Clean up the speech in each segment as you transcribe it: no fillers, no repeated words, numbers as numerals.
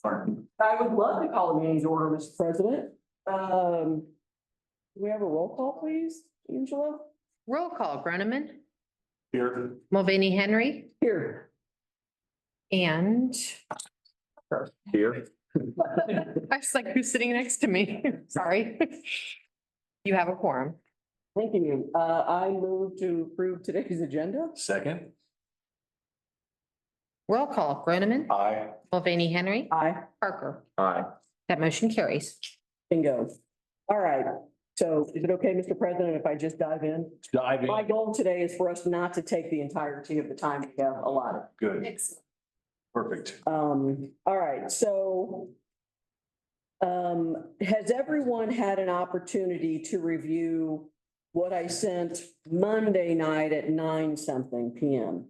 I would love to call the meeting to order, Mr. President. Do we have a roll call, please, Angela? Roll call, Groneman, Here. Mulvaney Henry, Here. and Here. I was like, who's sitting next to me? Sorry. You have a quorum. Thank you. I move to approve today's agenda. Second. Roll call, Groneman, Aye. Mulvaney Henry, Aye. Parker. Aye. That motion carries. Bingo. All right. So is it okay, Mr. President, if I just dive in? Diving. My goal today is for us not to take the entirety of the time we have allotted. Good. Perfect. All right, so has everyone had an opportunity to review what I sent Monday night at 9-something PM?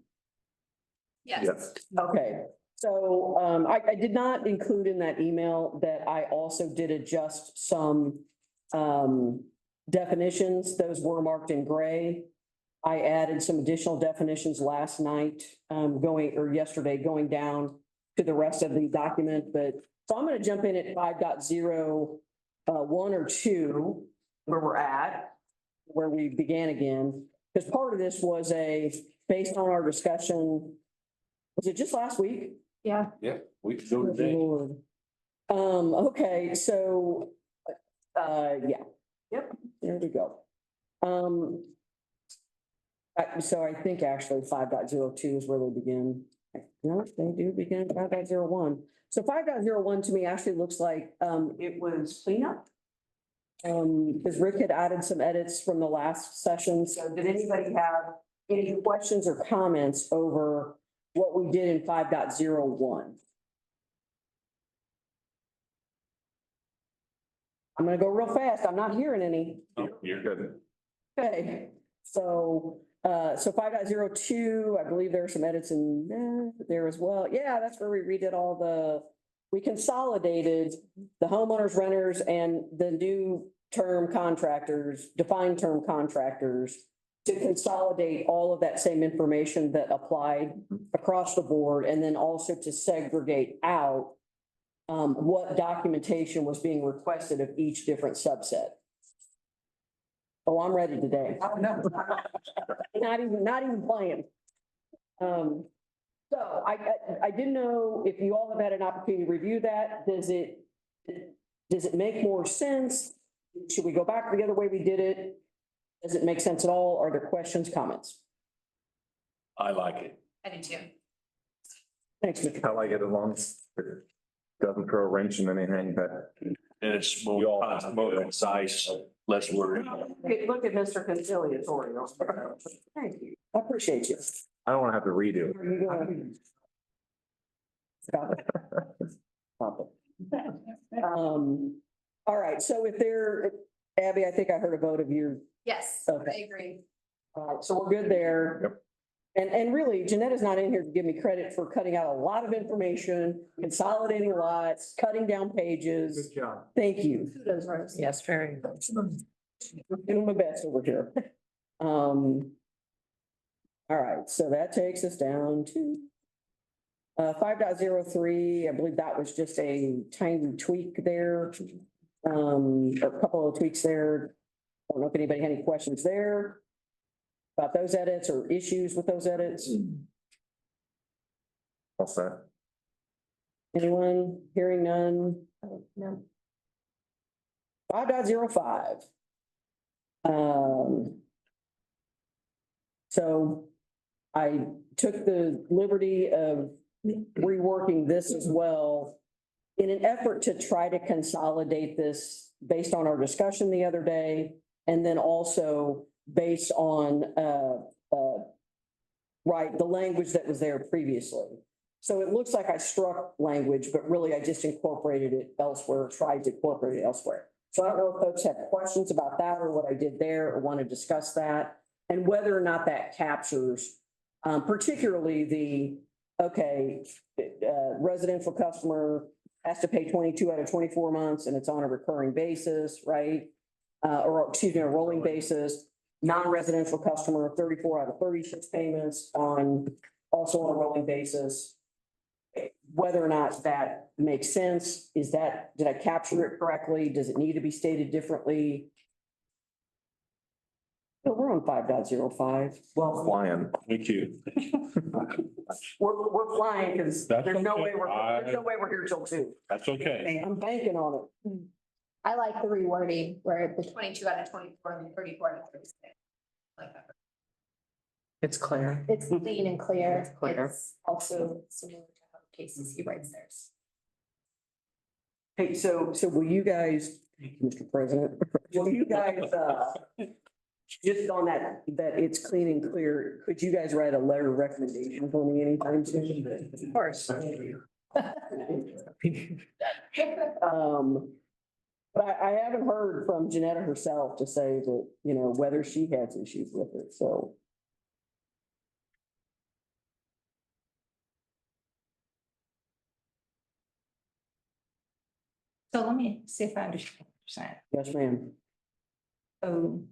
Yes. Okay, so I did not include in that email that I also did adjust some definitions. Those were marked in gray. I added some additional definitions last night, yesterday, going down to the rest of the document, but so I'm going to jump in at 5.0, 1 or 2, where we're at, where we began again, because part of this was based on our discussion. Was it just last week? Yeah. Yeah, we can go today. Lord. Okay, so, yeah, yep, there we go. So I think actually 5.02 is where they begin. No, they do begin at 5.01. So 5.01 to me actually looks like, it was cleanup. Because Rick had added some edits from the last session. So did anybody have any questions or comments over what we did in 5.01? I'm gonna go real fast. I'm not hearing any. Oh, you're good. Okay, so 5.02, I believe there are some edits in there as well. Yeah, that's where we redid we consolidated the homeowners, renters, and the new term contractors, defined term contractors, to consolidate all of that same information that applied across the board, and then also to segregate out what documentation was being requested of each different subset. Oh, I'm ready today. Not even playing. So I didn't know if you all have had an opportunity to review that. Does it make more sense? Should we go back to the other way we did it? Does it make sense at all? Are there questions, comments? I like it. I do too. Thanks, Mr. I like it as long as it doesn't throw a wrench in anything, but And it's more concise, less wordy. Look at Mr. Conciliatory. Thank you. I appreciate you. I don't want to have to redo it. Are you gonna- Stop it. Stop it. All right, so Abby, I think I heard a vote of you. Yes, Okay. agree. All right, so we're good there. Yep. And really, Jeanette is not in here to give me credit for cutting out a lot of information, consolidating lots, cutting down pages. job. Thank you. Yes, very. Doing my best over here. All right, so that takes us down to 5.03. I believe that was just a tiny tweak there. A couple of tweaks there. I don't know if anybody had any questions there about those edits or issues with those edits. All set. Anyone? Hearing none? No. 5.05. So I took the liberty of reworking this as well in an effort to try to consolidate this based on our discussion the other day, and then also based on the language that was there previously. So it looks like I struck language, but really I just incorporated it elsewhere, tried to incorporate it elsewhere. So I don't know if folks have questions about that or what I did there or want to discuss that, and whether or not that captures particularly residential customer has to pay 22 out of 24 months and it's on a recurring basis, right? A rolling basis. Non-residential customer, 34 out of 36 payments also on a rolling basis. whether or not that makes sense. Is that, did I capture it correctly? Does it need to be stated differently? No, we're on 5.05. Well, Flying. Thank you. we're flying because That's there's no okay. way there's no way we're here till 2. That's okay. I'm banking on it. I like the rewording where the 22 out of 24 and the 34 out of 36. Like that. It's clear. It's clean and clear. It's clear. It's also similar to how cases he writes theirs. Hey, so will you guys, thank you, Mr. President, will you guys, just on that it's clean and clear, could you guys write a letter of recommendation for me anytime soon? Of course. But I haven't heard from Janetta herself to say that, you know, whether she has issues with it, so. So let me see if I understand what you're saying. Yes, ma'am. So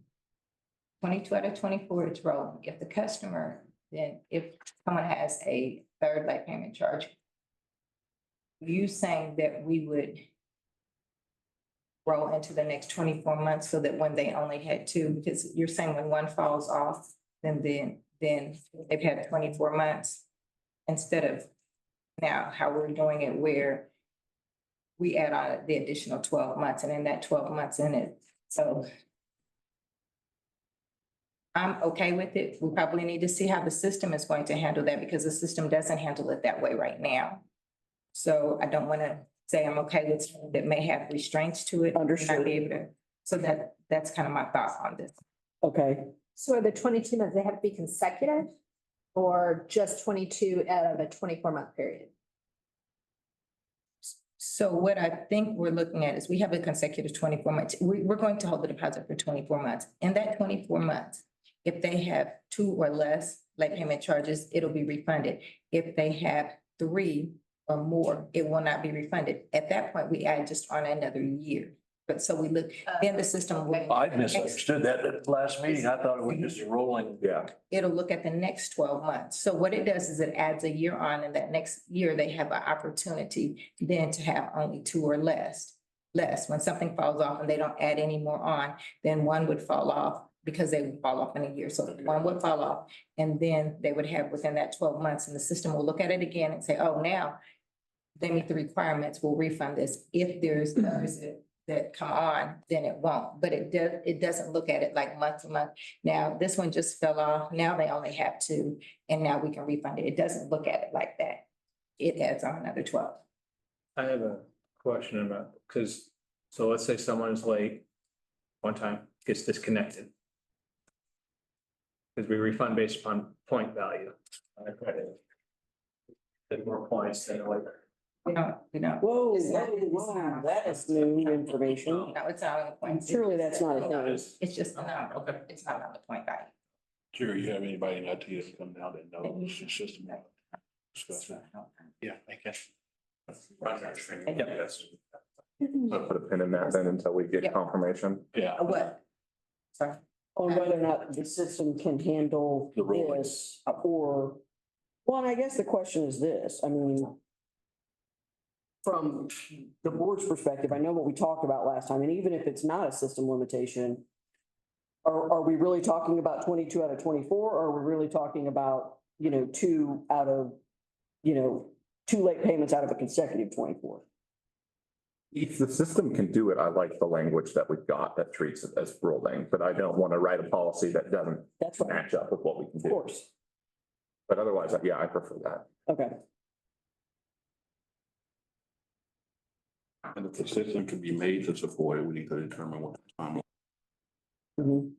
22 out of 24 is rolling. If the customer, then if someone has a third late payment charge, you saying that we would roll into the next 24 months so that when they only had two, because you're saying when one falls off, then they've had 24 months instead of now how we're doing it where we add on the additional 12 months and in that 12 months in it. So I'm okay with it. We probably need to see how the system is going to handle that because the system doesn't handle it that way right now. So I don't want to say I'm okay with something that may have restraints to it. Understood. Not be able to, so that's kind of my thought on this. Okay, So are the 22 months, they have to be consecutive or just 22 out of a 24-month period? So what I think we're looking at is we have a consecutive 24 months. We're going to hold the deposit for 24 months. In that 24 months, if they have 2 or less late payment charges, it'll be refunded. If they have 3 or more, it will not be refunded. At that point, we add just on another year. But so we look, then the system will. I misunderstood that at the last meeting. I thought it was just rolling. Yeah. It'll look at the next 12 months. So what it does is it adds a year on and that next year they have an opportunity then to have only 2 or less. When something falls off and they don't add any more on, then one would fall off because they would fall off in a year. So one would fall off and then they would have within that 12 months and the system will look at it again and say, oh, now they meet the requirements, we'll refund this. If there's others that come on, then it won't. But it doesn't look at it like month to month. Now, this one just fell off. Now they only have 2 and now we can refund it. It doesn't look at it like that. It adds on another 12. I have a question about, because, so let's say someone is late one time, gets disconnected. Because we refund based upon point value. On a credit. Get more points than like. We don't. whoa, It's not- wow, that is new information. No, it's not on the point. Surely that's not a thing. It's just a number. Okay. It's not on the point value. Sure, you have anybody in that to come down that knows the system? Discuss that. Yeah, I guess. So put a pin in that then until we get Yep. confirmation. Yeah. A what? Sorry. On whether or not the system can handle The rolling. this or, well, and I guess the question is this, I mean, from the board's perspective, I know what we talked about last time, and even if it's not a system limitation, are we really talking about 22 out of 24, or are we really talking about, 2 out of, 2 late payments out of a consecutive 24? If the system can do it, I like the language that we've got that treats it as rolling, but I don't want to write a policy that doesn't That's right, match up with what we can of do. course, But otherwise, yeah, I prefer that. okay. And if the system can be made to support it, we need to determine what the time. Mhm.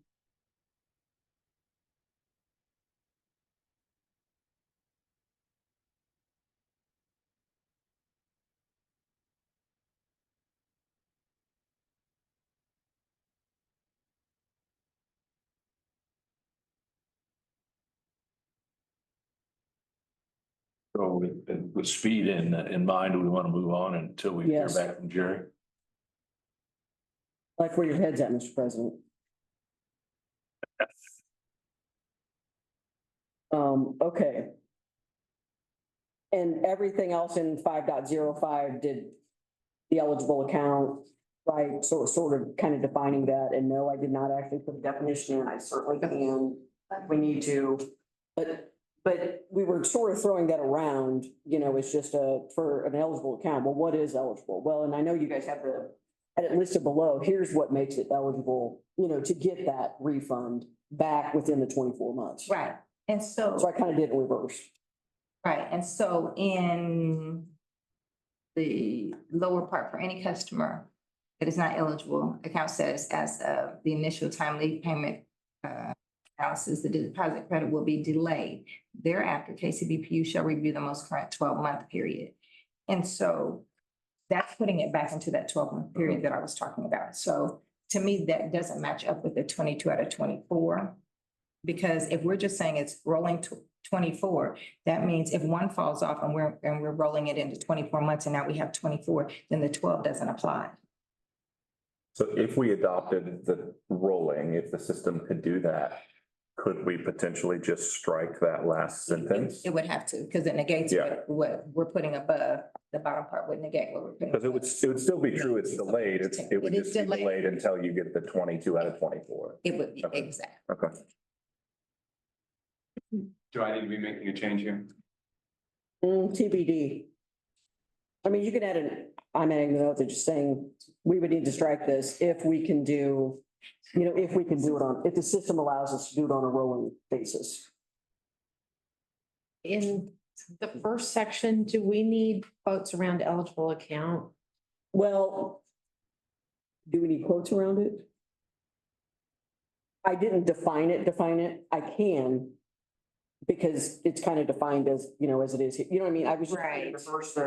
So with speed in mind, do we want to move on until we hear Yes. back from Jerry? Like where your head's at, Mr. President. Okay. And everything else in 5.05 did the eligible account, right? So it's sort of kind of defining that. And no, I did not actually put a definition in. I certainly can. We need to. But we were sort of throwing that around, you know, it's just for an eligible account. Well, what is eligible? Well, and I know you guys have had it listed below. Here's what makes it eligible, you know, to get that refund back within the 24 months. Right, and So I kind of did it in reverse. right, and so in the lower part, for any customer that is not eligible, account says as of the initial timely payment analysis, the deposit credit will be delayed. Thereafter, KCBPU shall review the most current 12-month period. And so that's putting it back into that 12-month period that I was talking about. So to me, that doesn't match up with the 22 out of 24. Because if we're just saying it's rolling to 24, that means if one falls off and we're rolling it into 24 months and now we have 24, then the 12 doesn't apply. So if we adopted the rolling, if the system could do that, could we potentially just strike that last sentence? It would have to, because it negates Yeah. what we're putting above. The bottom part would negate what we're putting. Because it would still be true, it's delayed, it would It is just be delayed. delayed until you get the 22 out of 24. It would be, Okay. exactly. Okay. Do I need to be making a change here? TBD. I mean, you can I'm adding the note that just saying, we would need to strike this if we can do, you know, if we can do it if the system allows us to do it on a rolling basis. In the first section, do we need quotes around eligible account? Well, do we need quotes around it? I didn't define it. I can. Because it's kind of defined as, you know, as it is, you know what I mean? I was just trying to Right. reverse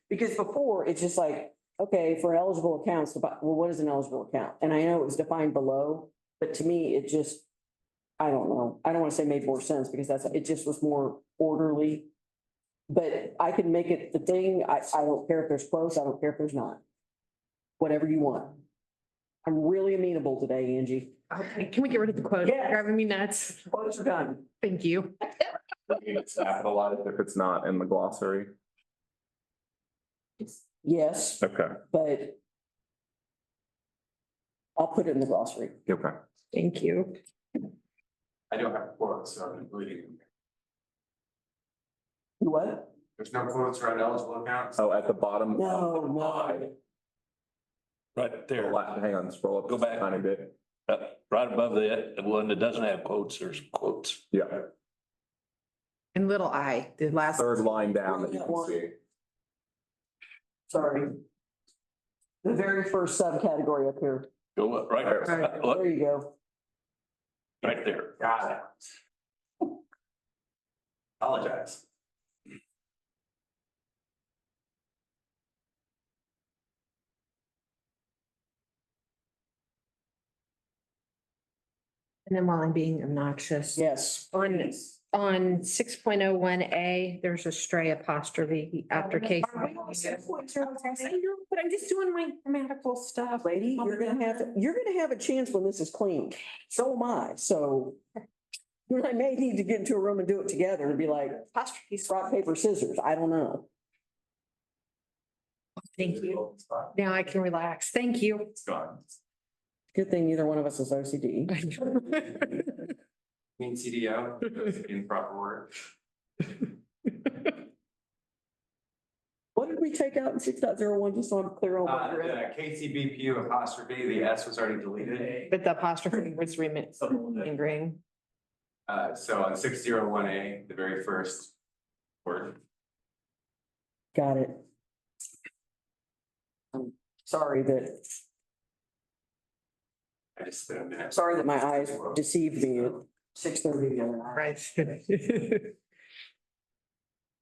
because before it's just like, okay, for eligible accounts, well, what is an eligible account? And I know it was defined below, but to me, it just, I don't know. I don't want to say made more sense because it just was more orderly. But I can make it the thing. I don't care if there's quotes. I don't care if there's not. Whatever you want. I'm really amenable today, Angie. Okay, can we get rid of the quote? Yeah. Driving me nuts. Quotes are done. Thank you. A lot if it's not in the glossary. Yes, Okay, but I'll put it in the glossary. okay. Thank you. I don't have quotes, so I'm including them. What? There's no quotes around eligible accounts. Oh, at the bottom. No. Right there, Hang on, scroll up. Go back. a Tiny bit. right above the one that doesn't have quotes, there's quotes. Yeah, And little I, the last. third line down that you can see. Sorry. The very first subcategory up here. Go up, right there, look, There you go. right there. Got it. Apologize. And then while I'm being obnoxious. Yes. On 6.01A, there's a stray apostrophe after case. I know, but I'm just doing my grammatical stuff. Lady, you're gonna have a chance when this is clean. So am I, so. I may need to get into a room and do it together and be like, Apostrophes. rock, paper, scissors. I don't know. Thank you. Now I can relax. Thank you. It's gone. Good thing neither one of us is OCD. Clean CDO in proper order. What did we take out in 6.01, just so I'm clear on what The we're at? KCBPU apostrophe, the S was already deleted. But the apostrophe was remit in green. So on 601A, the very first word. Got it. I'm sorry that I just spent a minute. Sorry that my eyes deceived me at 6:30 the other night. Right.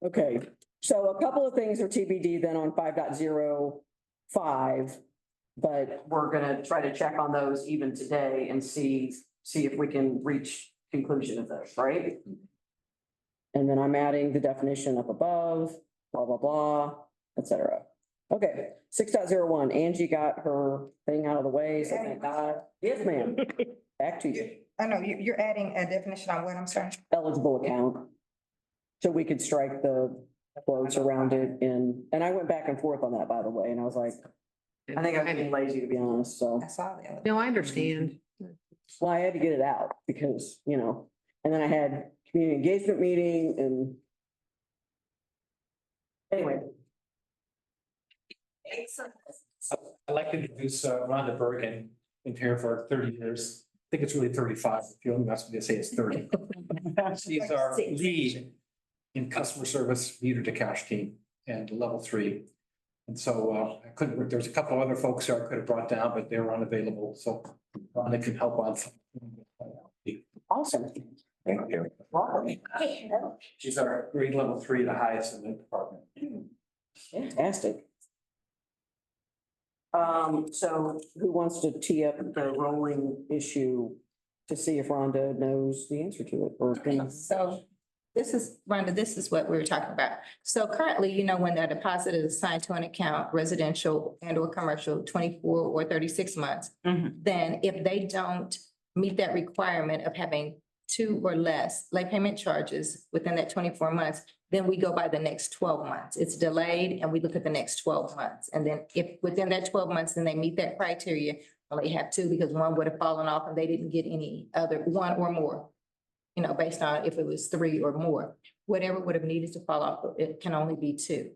Okay, so a couple of things are TBD then on 5.05. But we're gonna try to check on those even today and see if we can reach conclusion of those, right? And then I'm adding the definition up above, blah, blah, blah, et cetera. Okay, 6.01, Angie got her thing out of the way, so thank God. Yes, ma'am. Back to you. I know, you're adding a definition on what, I'm sorry? Eligible account. So we could strike the quotes around it, and I went back and forth on that, by the way, and I was like, I think I'm being lazy, to be honest, so. I saw the other. No, I understand. Well, I had to get it out because, and then I had community engagement meeting and. Anyway. I'd like to introduce Rhonda Bergen, been here for 30 years. I think it's really 35. If you only ask me to say it's 30. She's our lead in customer service meter to cash team and level 3. And so I couldn't, there's a couple other folks who I could have brought down, but they were unavailable. So Rhonda can help on. Awesome. Thank you. She's our grade level 3, the highest in the department. Fantastic. So who wants to tee up the rolling issue to see if Rhonda knows the answer to it or can? So this is, Rhonda, this is what we were talking about. So currently, when a deposit is assigned to an account, residential and or commercial, 24 or 36 months, then if they don't meet that requirement of having 2 or less late payment charges within that 24 months, then we go by the next 12 months. It's delayed and we look at the next 12 months. And then if within that 12 months, then they meet that criteria, only have 2 because one would have fallen off and they didn't get any other, 1 or more, based on if it was 3 or more. Whatever would have needed to fall off, it can only be 2.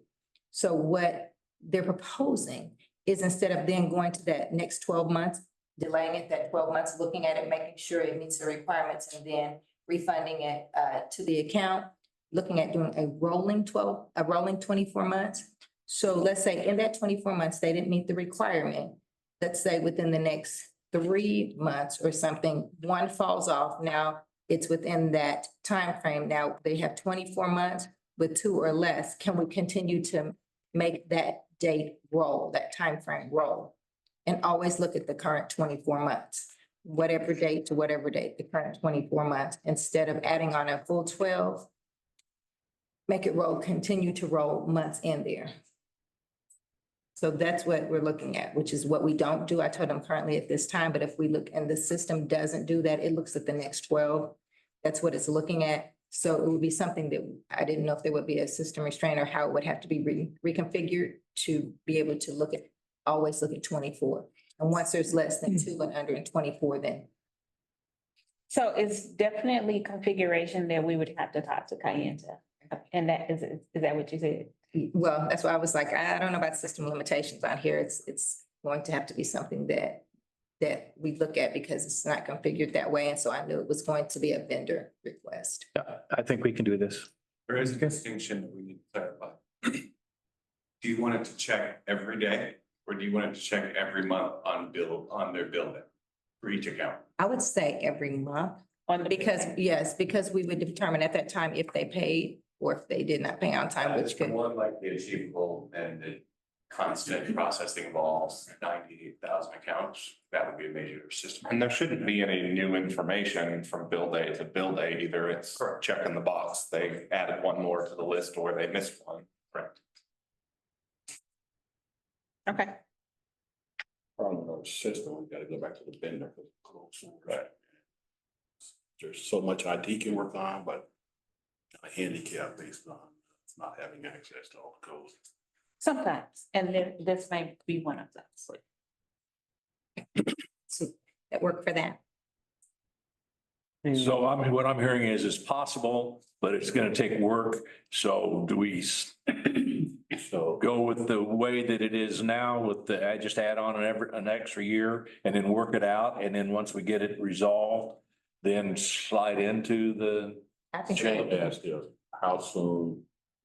So what they're proposing is instead of then going to that next 12 months, delaying it that 12 months, looking at it, making sure it meets the requirements, and then refunding it to the account, looking at doing a rolling 24 months. So let's say in that 24 months, they didn't meet the requirement. Let's say within the next 3 months or something, one falls off. Now it's within that time frame. Now they have 24 months with 2 or less. Can we continue to make that date roll, that time frame roll? And always look at the current 24 months, whatever date to whatever date, the current 24 months, instead of adding on a full 12. Make it roll, continue to roll months in there. So that's what we're looking at, which is what we don't do. I told them currently at this time, but if we look and the system doesn't do that, it looks at the next 12. That's what it's looking at. So it would be something that I didn't know if there would be a system restraint or how it would have to be reconfigured to be able to always look at 24. And once there's less than 2 and under 24, then. So it's definitely configuration that we would have to talk to Kayenta. And that is that what you said? Well, that's why I was like, I don't know about system limitations on here. It's going to have to be something that we look at because it's not configured that way. And so I knew it was going to be a vendor request. Yeah, I think we can do this. There is a distinction that we need to clarify. Do you want it to check every day or do you want it to check every month on their bill for each account? I would say every month. Because we would determine at that time if they paid or if they did not pay on time, That which is could. more likely achievable and the constant processing involves 98,000 accounts. That would be a major system. And there shouldn't be any new information from bill day to bill day. Either it's checking the box, they added one more to the list or they missed one. Correct. Okay. Problem with our system, we gotta go back to the vendor. Right. There's so much IT can work on, but a handicap based on not having access to all the codes. Sometimes, and then this may be one of those. So that work for that. So what I'm hearing is it's possible, but it's gonna take work. So do we go with the way that it is now with I just add on an extra year and then work it out? And then once we get it resolved, then slide into the I think change? How soon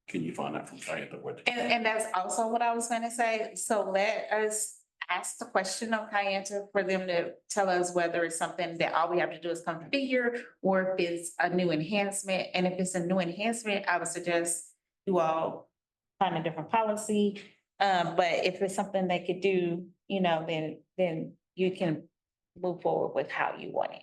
can you find out from Kayenta what? And that's also what I was gonna say. So let us ask the question of Kayenta for them to tell us whether it's something that all we have to do is configure or if it's a new enhancement. And if it's a new enhancement, I would suggest you all find a different policy. But if it's something they could do, then you can move forward with how you want it.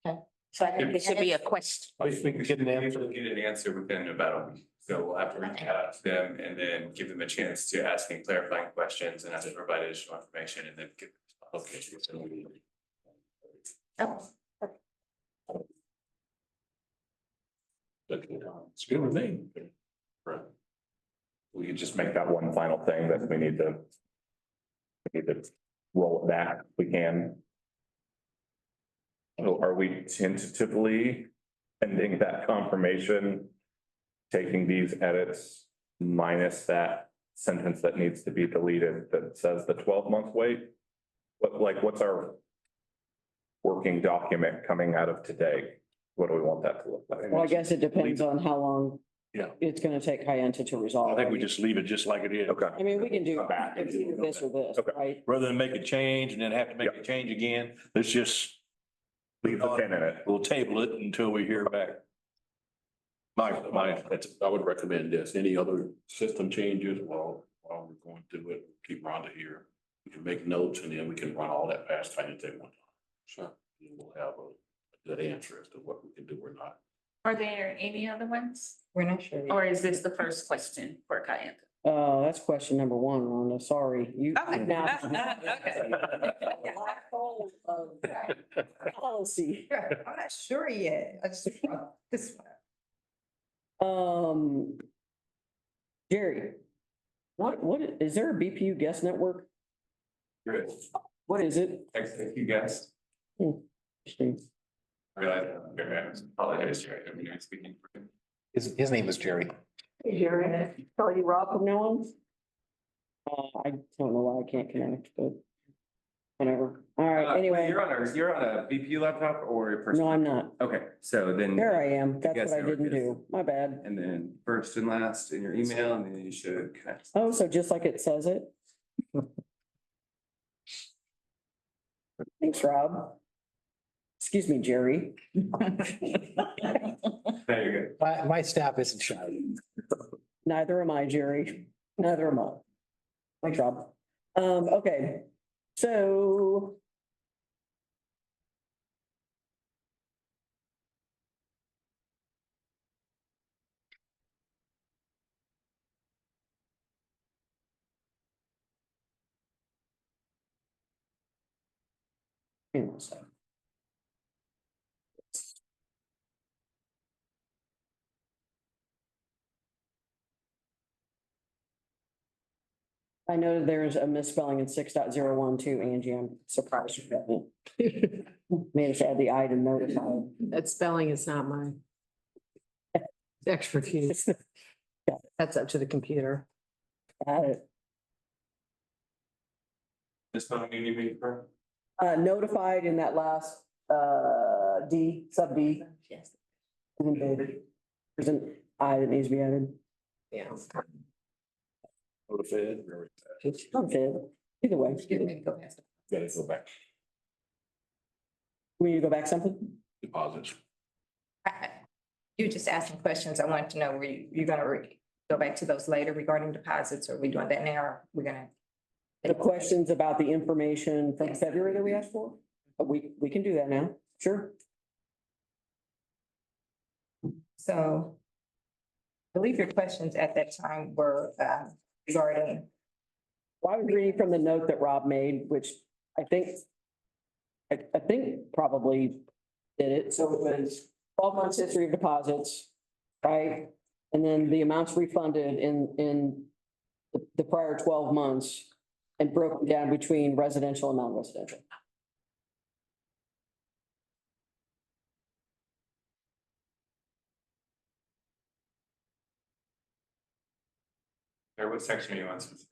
Okay. So I think it should be a question. I think we could get an answer. We'll get an answer within about a week. So we'll have to reach out to them and then give them a chance to ask any clarifying questions and have to provide additional information and then get. Okay. Oh, It's good with me. Right. we could just make that one final thing that we need to roll it back if we can. So are we tentatively pending that confirmation, taking these edits minus that sentence that needs to be deleted that says the 12-month wait? What's our working document coming out of today? What do we want that to look like? Well, I guess it depends on how long. Yeah. It's gonna take Kayenta to resolve. I think we just leave it just like it is. Okay. I mean, we can do Come back and do this or this, Okay. right? Rather than make a change and then have to make a change again, let's just, Leave the pin in it. we'll table it until we hear back. I would recommend this. Any other system changes while we're going through it, keep Rhonda here. We can make notes and then we can run all that past Kayenta at one time. Sure. And we'll have a good answer as to what we can do or not. Are there any other ones? We're not sure. Or is this the first question for Kayenta? That's question number one, Rhonda. Sorry, you. Okay. now- Okay. Black hole of Policy. I'm not sure yet. I just, this one. Jerry, what, is there a BPU guest network? Good. What is it? Thanks, thank you guys. Interesting. I realize, apologize, Jerry, I'm not speaking for him. His name is Jerry. Hey, Jerry, call you Rob from now on? I don't know why I can't connect, but whatever. All right, anyway, You're on a BPU laptop or a no, personal? I'm not. Okay, so then. There I am. That's guess what I network didn't is- do. My bad. And then first and last in your email, and then you should connect. Oh, so just like it says it? Thanks, Rob. Excuse me, Jerry. There you go. My staff isn't shy. Neither am I, Jerry. Neither am I. Thanks, Rob. Okay, so. Hang on a second. I know there's a misspelling in 6.012, Angie. I'm surprised you got it. Made us add the I to notify. That spelling is not my expertise. That's up to the computer. Got it. This one you need me for? Notified in that last, D, sub D. Yes. There's an I that needs to be added. Yeah. Go to Fed, or Okay, either way. Excuse me, go past it. gotta go back We need to go back something? deposits. You just asking questions. I wanted to know, you're gonna go back to those later regarding deposits, or are we doing that now? Or we're gonna. The questions about the information from Yes. February that we asked for? We can do that now, sure. So I believe your questions at that time were regarding, Well, I was reading from the note that Rob made, which I think, I think probably did it. So it was 12 months history of deposits, right? And then the amounts refunded in the prior 12 months and broken down between residential and non-residential. Or what section are you on specifically?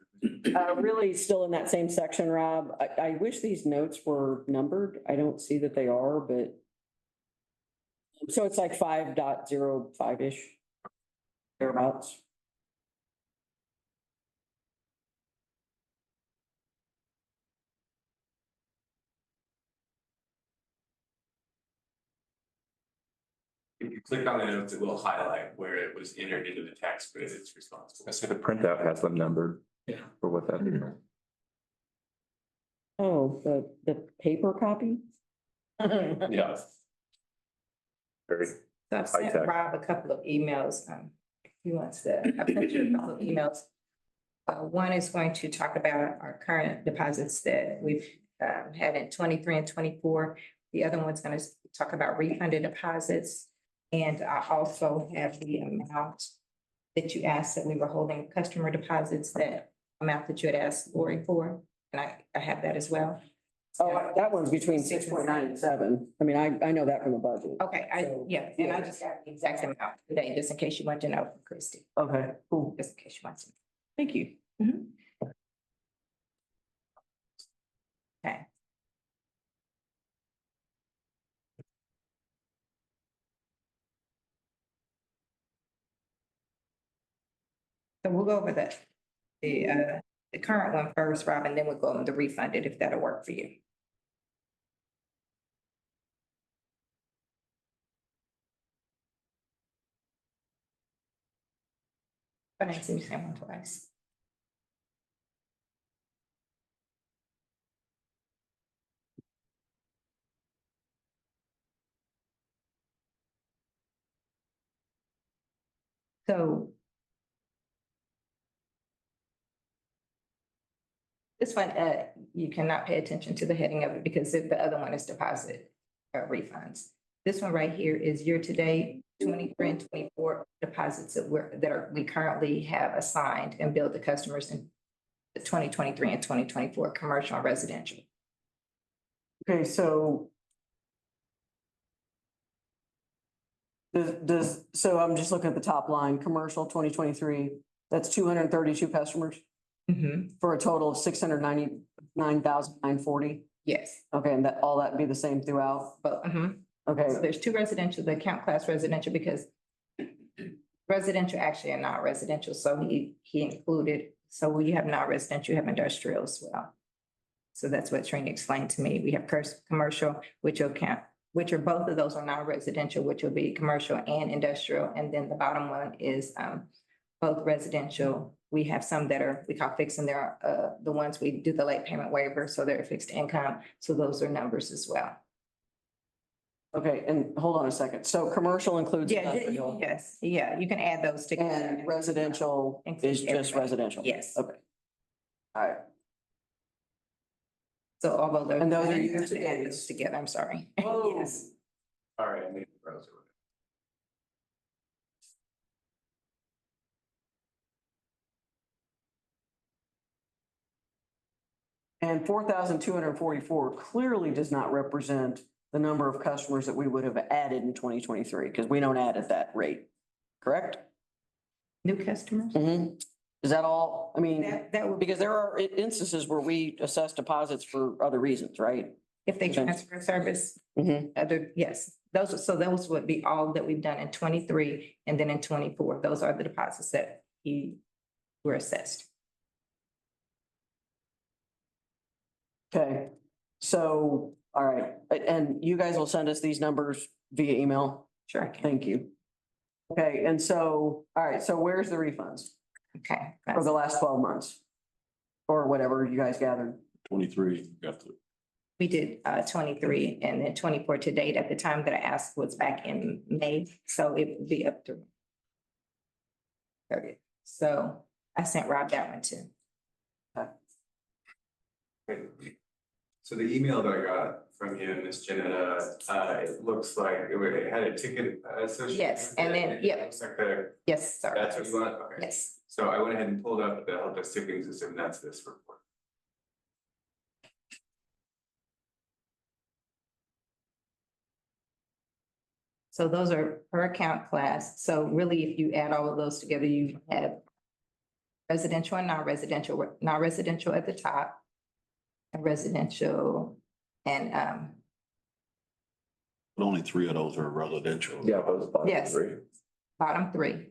Really still in that same section, Rob. I wish these notes were numbered. I don't see that they are, but. So it's like 5.05-ish. Thereabouts. If you click on the notes, it will highlight where it was entered into the tax grid it's responsible. I see the printout has them numbered. Yeah. For what that is. Oh, the paper copy? Yeah. Very, so I've sent High-tech. Rob a couple of emails. He wants to, I sent you a couple of emails. One is going to talk about our current deposits that we've had in 23 and 24. The other one's going to talk about refunded deposits. And I also have the amount that you asked that we were holding customer deposits, that amount that you had asked Lori for. And I have that as well. Oh, that one's between 6.9 and 7. I mean, I know that from the budget. Okay, and I just got the exact amount today, just in case you want to know, Christie, Okay, cool. just in case you want to. Thank you. Okay. So we'll go over the current one first, Robin, then we'll go on the refunded, if that'll work for you. But I didn't see the same one twice. So this one, you cannot pay attention to the heading of it because the other one is deposit refunds. This one right here is year-to-date 23 and 24 deposits we currently have assigned and billed to customers in the 2023 and 2024 commercial and residential. Okay, so so I'm just looking at the top line, commercial 2023, that's 232 customers for a total of 699,940. Yes, Okay, and all that be the same throughout? but, so Okay, there's two residential, the account class residential, because residential actually and non-residential, so he included, so when you have non-residential, you have industrial as well. So that's what Trina explained to me. We have commercial, which are both of those are non-residential, which will be commercial and industrial. And then the bottom one is both residential. We have some that are, we call fixed, and they're the ones we do the late payment waiver, so they're fixed income. So those are numbers as well. okay, and hold on a second. So commercial includes industrial, Yes, yeah, you can add those together. and residential Includes is just everybody. residential? Yes. Okay. All right. So although those. And those are add year-to-date. those together, I'm sorry. Whoa. Yes. All right, I made the browser. And 4,244 clearly does not represent the number of customers that we would have added in 2023, because we don't add at that rate, correct? New customers? Is that all? I mean, That would be, because there are instances where we assess deposits for other reasons, right? if they transfer service, Mhm. yes, those would be all that we've done in 23 and then in 24. Those are the deposits that were assessed. Okay, so, all right, and you guys will send us these numbers via email? Sure, I can. Thank you. Okay, and so, all right, so where's the refunds Okay. for the last 12 months? Or whatever you guys gathered? 23, got the, We did 23 and then 24 to date. At the time that I asked was back in May, so it would be up to 30. So I sent Rob that one too. So the email that I got from you, Ms. Janetta, it looks like it had a ticket associated. Yes, with and it, then, yeah. It looks like the, Yes, sir. that's what you want, okay. Yes. So I went ahead and pulled up the help desk ticketing system, that's this report. So those are per account class. So really, if you add all of those together, you have residential and non-residential at the top. And residential and, but only 3 of those are residential. Yeah, those bottom Yes. three. bottom three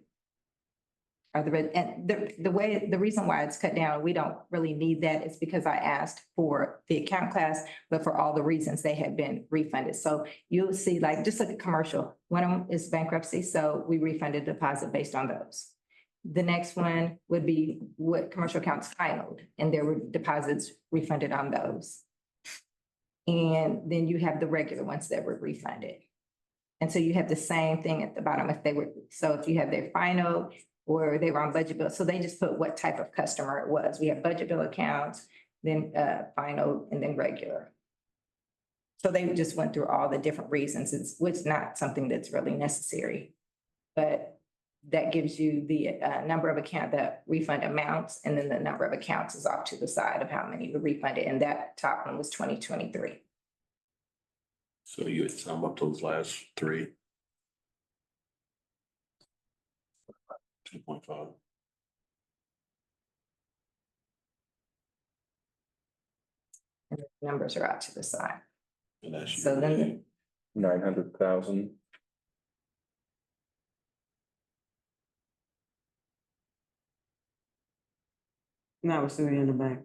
are the reason why it's cut down, we don't really need that, is because I asked for the account class, but for all the reasons they had been refunded. So you'll see, like, just like a commercial, one of them is bankruptcy, so we refunded deposit based on those. The next one would be what commercial accounts filed, and there were deposits refunded on those. And then you have the regular ones that were refunded. And so you have the same thing at the bottom if you have their final or they were on budget bill. So they just put what type of customer it was. We have budget bill accounts, then final, and then regular. So they just went through all the different reasons, which is not something that's really necessary. But that gives you the number of account, the refund amounts, and then the number of accounts is off to the side of how many were refunded, and that top one was 2023. So you would sum up those last three. 2.5. And the numbers are out to the side. And that's. So then 900,000. And that was through the end of May.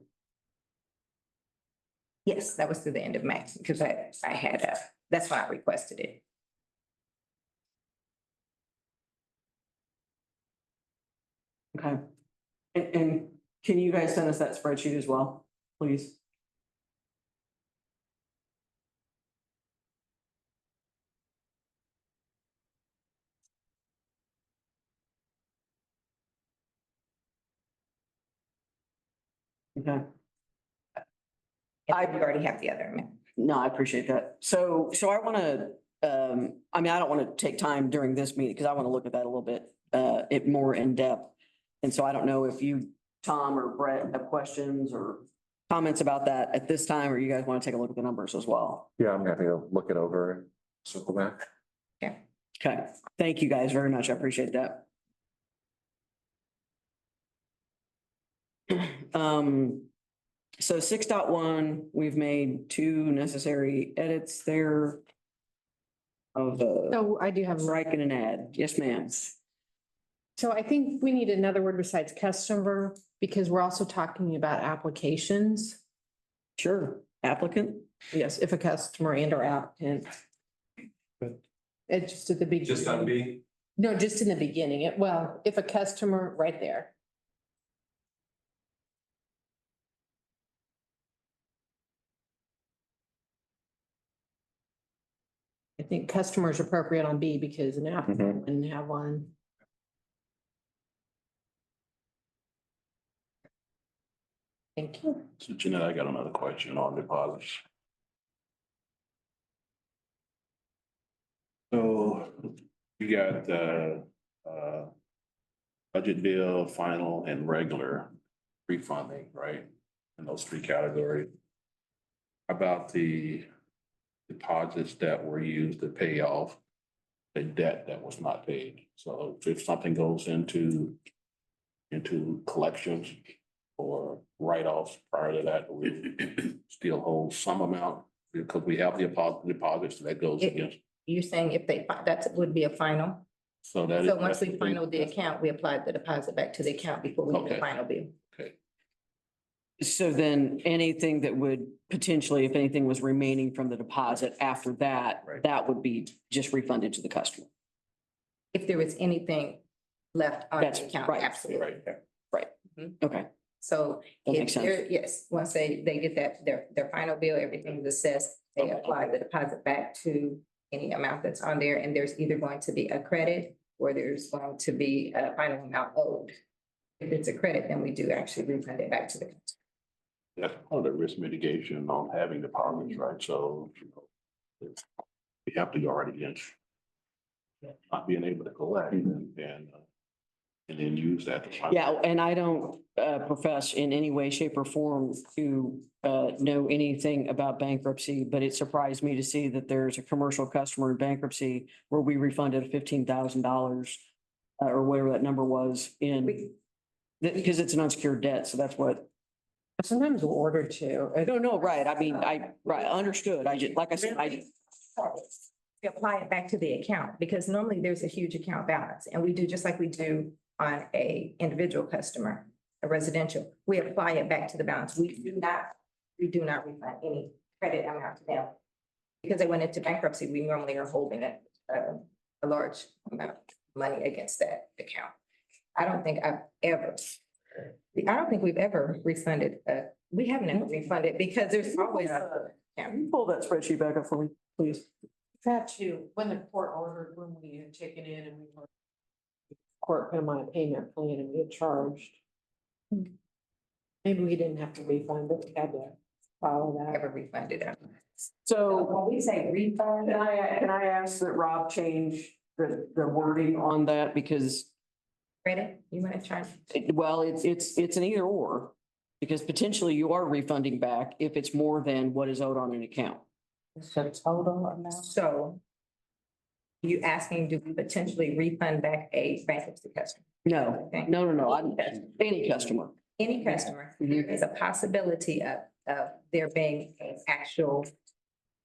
Yes, that was through the end of May, because I had, that's why I requested it. Okay. And can you guys send us that spreadsheet as well, please? Okay. I already have the other amount. No, I appreciate that. So I want to, I mean, I don't want to take time during this meeting because I want to look at that a little bit, it more in depth. And so I don't know if you, Tom or Brett, have questions or comments about that at this time, or you guys want to take a look at the numbers as well. Yeah, I'm happy to look it over and circle back. Okay, thank you guys very much. I appreciate that. So 6.1, we've made 2 necessary edits there of the So I do have, strike and an add. Yes, ma'am. so I think we need another word besides customer, because we're also talking about applications. Sure. Applicant? Yes, if a customer and or applicant. But- It's just at the beginning. Just on B? No, just in the beginning. Well, if a customer, right there. I think customer is appropriate on B because an applicant wouldn't have one. Thank you. So Jeanette, I got another question on deposits. So you got the budget bill, final and regular refunding, right? In those 3 categories. About the deposits that were used to pay off the debt that was not paid. So if something goes into collections or write-offs prior to that, we still hold some amount because we have the deposits that goes against. You're saying if they, that would be a final? So that is. So once we final the account, we apply the deposit back to the account before we do the Okay. final bill. Okay, So then anything that would potentially, if anything was remaining from the deposit after that, Right. that would be just refunded to the customer. If there was anything left on That's the account, right, absolutely. right. Okay, So That if makes sense. they're, yes, once they get that, their final bill, everything's assessed, they Okay. apply the deposit back to any amount that's on there, and there's either going to be a credit or there's going to be a final amount owed. If it's a credit, then we do actually refund it back to the customer. That's part of the risk mitigation on having deposits, right? So, you know, we have to guard against not being able to collect and then use that to. yeah, and I don't profess in any way, shape or form to know anything about bankruptcy, but it surprised me to see that there's a commercial customer in bankruptcy where we refunded $15,000 or whatever that number was in, because it's an unsecured debt, so that's what. Sometimes we'll order to. No, right, I mean, right, understood, I just, like I said, We apply it back to the account because normally there's a huge account balance and we do just like we do on a individual customer, a residential. We apply it back to the balance. We do not refund any credit amount to them. Because they went into bankruptcy, we normally are holding a large amount of money against that account. I don't think we've ever refunded, we haven't ever refunded because there's always a. Can you pull that spreadsheet back up for me, please? Had to, when the court ordered, when we had taken in and we were. Court put them on a payment plan and we had charged. Maybe we didn't have to refund, but we had to follow that. Ever refunded it. So When we say refund, can I ask that Rob change the wording on that because Credit, you want to try? Well, it's an either or, because potentially you are refunding back if it's more than what is owed on an account. So total amount. So you asking, do we potentially refund back a bankruptcy customer? No, Okay. no, I'm, any customer. Any customer, there is a possibility of there being an actual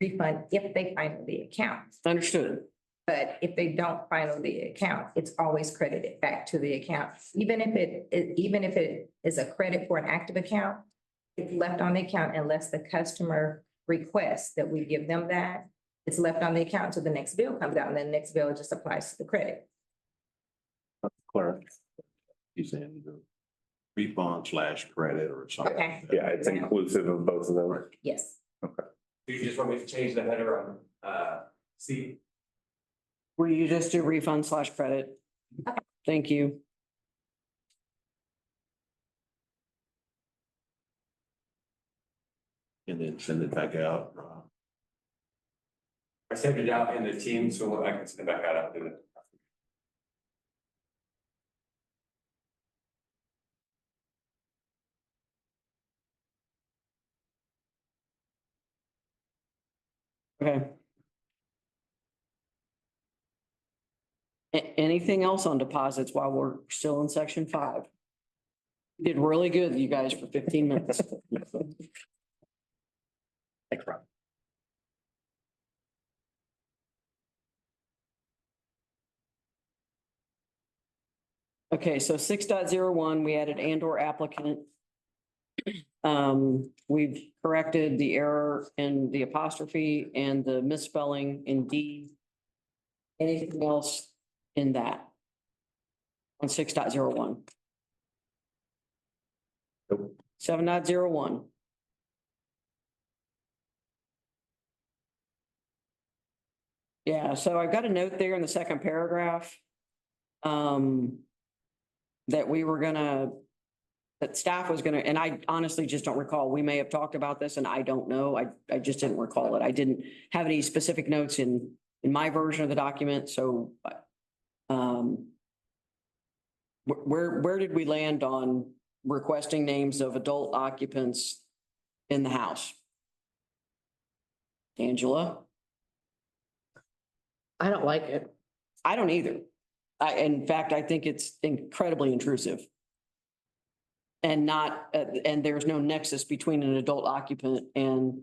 refund if they final the account. Understood. But if they don't final the account, it's always credited back to the account. Even if it is a credit for an active account, it's left on the account unless the customer requests that we give them that. It's left on the account until the next bill comes out, and then the next bill just applies to the credit. Clerk. He's saying the refund / credit or something. Okay. Yeah, it's inclusive of both of those. Yes. Do you just want me to change the header on, C? Will you just do refund / credit? Thank you. And then send it back out. I sent it out in the team, so I can send it back out after that. Okay. Anything else on deposits while we're still in section 5? Did really good, you guys, for 15 minutes. Thanks, Rob. Okay, so 6.01, we added and/or applicant. We've corrected the error in the apostrophe and the misspelling in D. Anything else in that? On 6.01? Nope. 7.01. Yeah, so I've got a note there in the second paragraph. That we were gonna, that staff was gonna, and I honestly just don't recall. We may have talked about this and I don't know. I just didn't recall it. I didn't have any specific notes in my version of the document, so. Where did we land on requesting names of adult occupants in the house? Angela? I don't like it. I don't either. In fact, I think it's incredibly intrusive. And not, and there's no nexus between an adult occupant and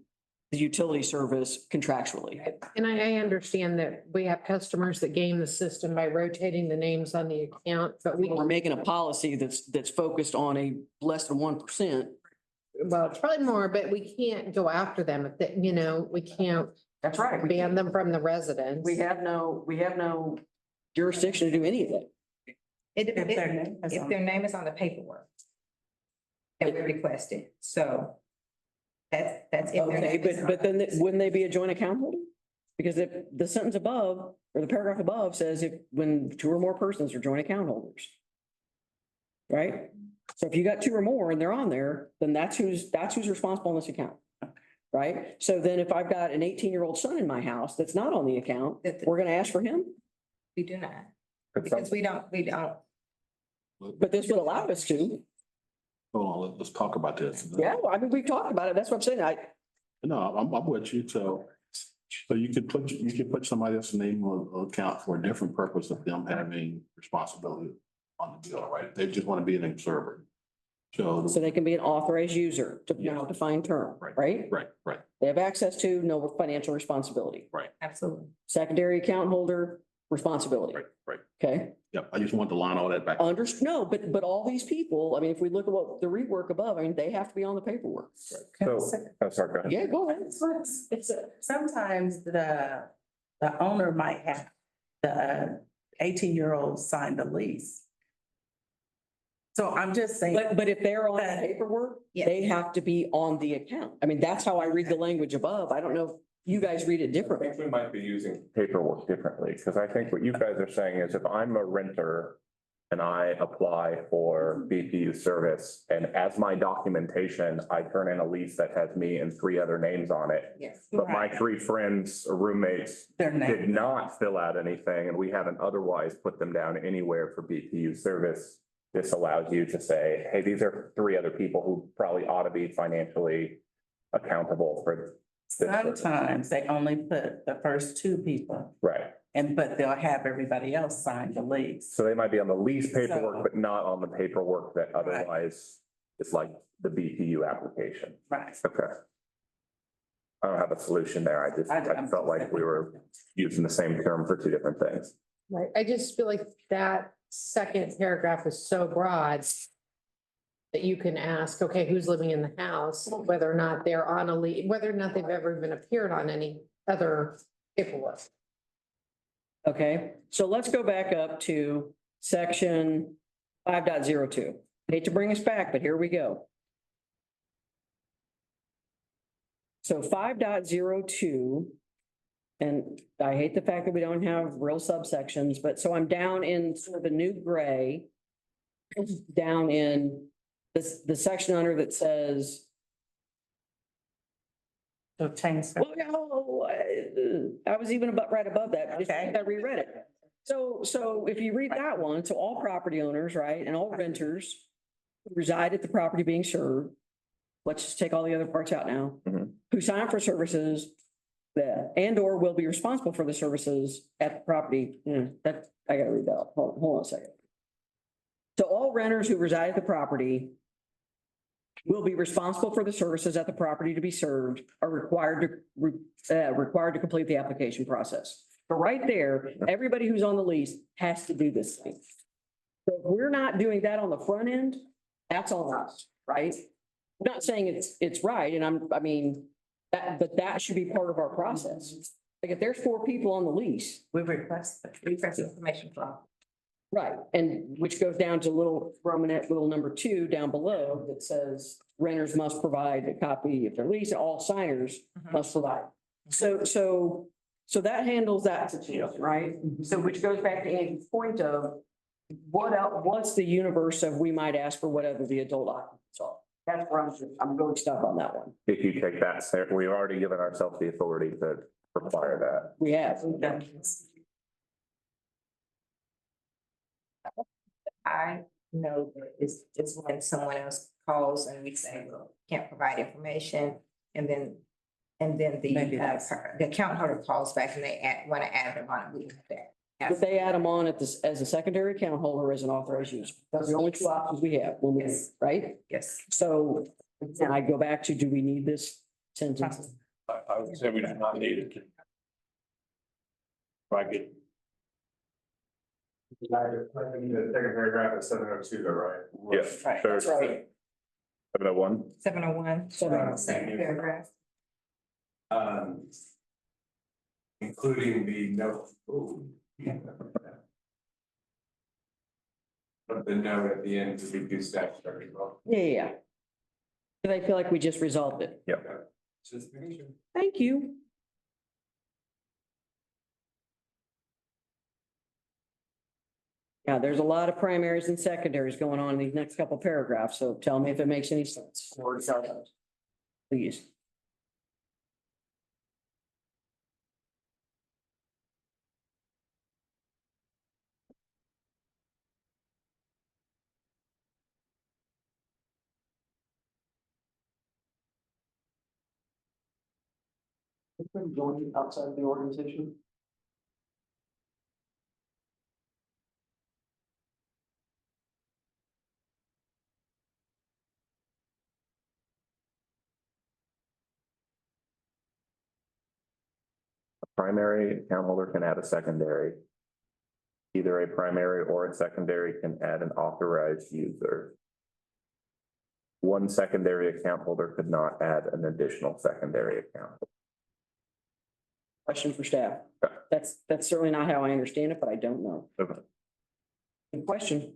the utility service contractually. And I understand that we have customers that game the system by rotating the names on the account, but We're making a policy that's focused on a less than 1%. well, it's probably more, but we can't go after them. If they- we can't That's right. ban them from the residence. We have no jurisdiction to do any of that. If their name is on the paperwork that we requested, so that's. if their Okay, name is on but then it. wouldn't they be a joint account holder? Because if the sentence above or the paragraph above says if when 2 or more persons are joint account holders. Right? So if you got 2 or more and they're on there, then that's who's responsible on this account. Right? So then if I've got an 18-year-old son in my house that's not on the account, we're gonna ask for him? We do not, But some- because we don't. But this would allow us to. Hold on, let's talk about this. Yeah, well, I mean, we've talked about it. That's what I'm saying. No, I'm with you. So you could put somebody else's name on account for a different purpose of them having responsibility on the bill, right? They just want to be an observer. So, So they can be an authorized user to Yeah. defined term, right? right. They have access to no financial responsibility. Absolutely. Secondary account holder responsibility. Right. Okay, Yep, I just want to line all that back. no, but all these people, I mean, if we look at what the rework above, I mean, they have to be on the paperwork. So, sorry, go ahead. Yeah, go ahead. Sometimes the owner might have the 18-year-old sign the lease. So I'm just saying. But if they're on the paperwork, they have to be on the account. I mean, that's how I read the language above. I don't know if you guys read it I differently. think we might be using paperwork differently, because I think what you guys are saying is if I'm a renter and I apply for BPU service, and as my documentation, I turn in a lease that has me and 3 other names on it. Yes. But my 3 friends or roommates Their did name. not fill out anything, and we haven't otherwise put them down anywhere for BPU service. This allows you to say, hey, these are 3 other people who probably ought to be financially accountable for this service. Sometimes they only put the first 2 people Right, but they'll have everybody else sign the lease. so they might be on the lease So- paperwork, but not on the paperwork that otherwise is like the BPU application. Right. Okay. I don't have a solution there. I felt like we were using the same term for 2 different things. Right, I just feel like that second paragraph is so broad that you can ask, okay, who's living in the house, whether or not they're on a lease, whether or not they've ever even appeared on any other paperwork. Okay, so let's go back up to section 5.02. Hate to bring us back, but here we go. So 5.02, and I hate the fact that we don't have real subsections, but so I'm down in sort of the new gray, down in the section under that says, So change. well, no, I was even right above that. Just Okay. I reread it. So if you read that one, so all property owners, right, and all renters who reside at the property being served, let's just take all the other parts out now, Mhm. who sign for services that and or will be responsible for the services at the property. That, I gotta read that. Hold on a second. So all renters who reside at the property will be responsible for the services at the property to be served are required to complete the application process. But right there, everybody who's on the lease has to do this thing. So if we're not doing that on the front end, that's on us, right? I'm not saying it's right, and I mean, but that should be part of our process. Like if there's 4 people on the lease, We request. Information from. right, and which goes down to little Romanet, little number 2 down below that says renters must provide a copy of their lease, all signers must provide. So that handles that situation, right? So which goes back to Andy's point of what else, what's the universe of we might ask for whatever the adult occupants are. That's where I'm really stuck on that one. If you take that, we've already given ourselves the authority to require that. We have. I know that it's when someone else calls and we say, well, can't provide information, and then Maybe that's- the account holder calls back and they want to add them on, we do that. If they add them on at this, as a secondary account holder, as an authorized user, that's the only 2 options we have, when we, Yes. right? Yes. So, and I go back to, do we need this sentence? I would say we do not need it. If I get, The second paragraph is 702 though, right? Yes, Right. sure. That's right. 701. 701. Second paragraph. Including the note. Ooh. But the note at the end to be do statutory as well. Yeah. And I feel like we just resolved it. Yep. Just making sure. Thank you. Yeah, there's a lot of primaries and secondaries going on in these next couple paragraphs, so tell me if it makes any sense. Or tell us. Please. Going outside of the organization? Primary account holder can add a secondary. Either a primary or a secondary can add an authorized user. One secondary account holder could not add an additional secondary account. Question for staff. Okay. That's certainly not how I understand it, but I don't know. Okay. Good question.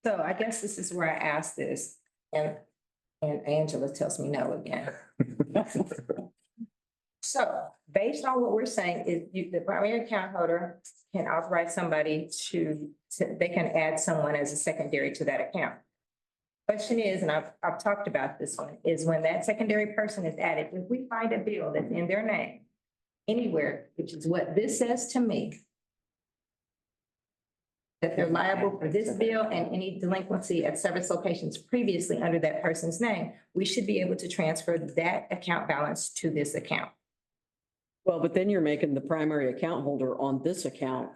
So I guess this is where I ask this, and Angela tells me no again. So based on what we're saying is the primary account holder can authorize somebody they can add someone as a secondary to that account. Question is, and I've talked about this one, is when that secondary person is added, if we find a bill that's in their name anywhere, which is what this says to me, that they're liable for this bill and any delinquency at service locations previously under that person's name, we should be able to transfer that account balance to this account. Well, but then you're making the primary account holder on this account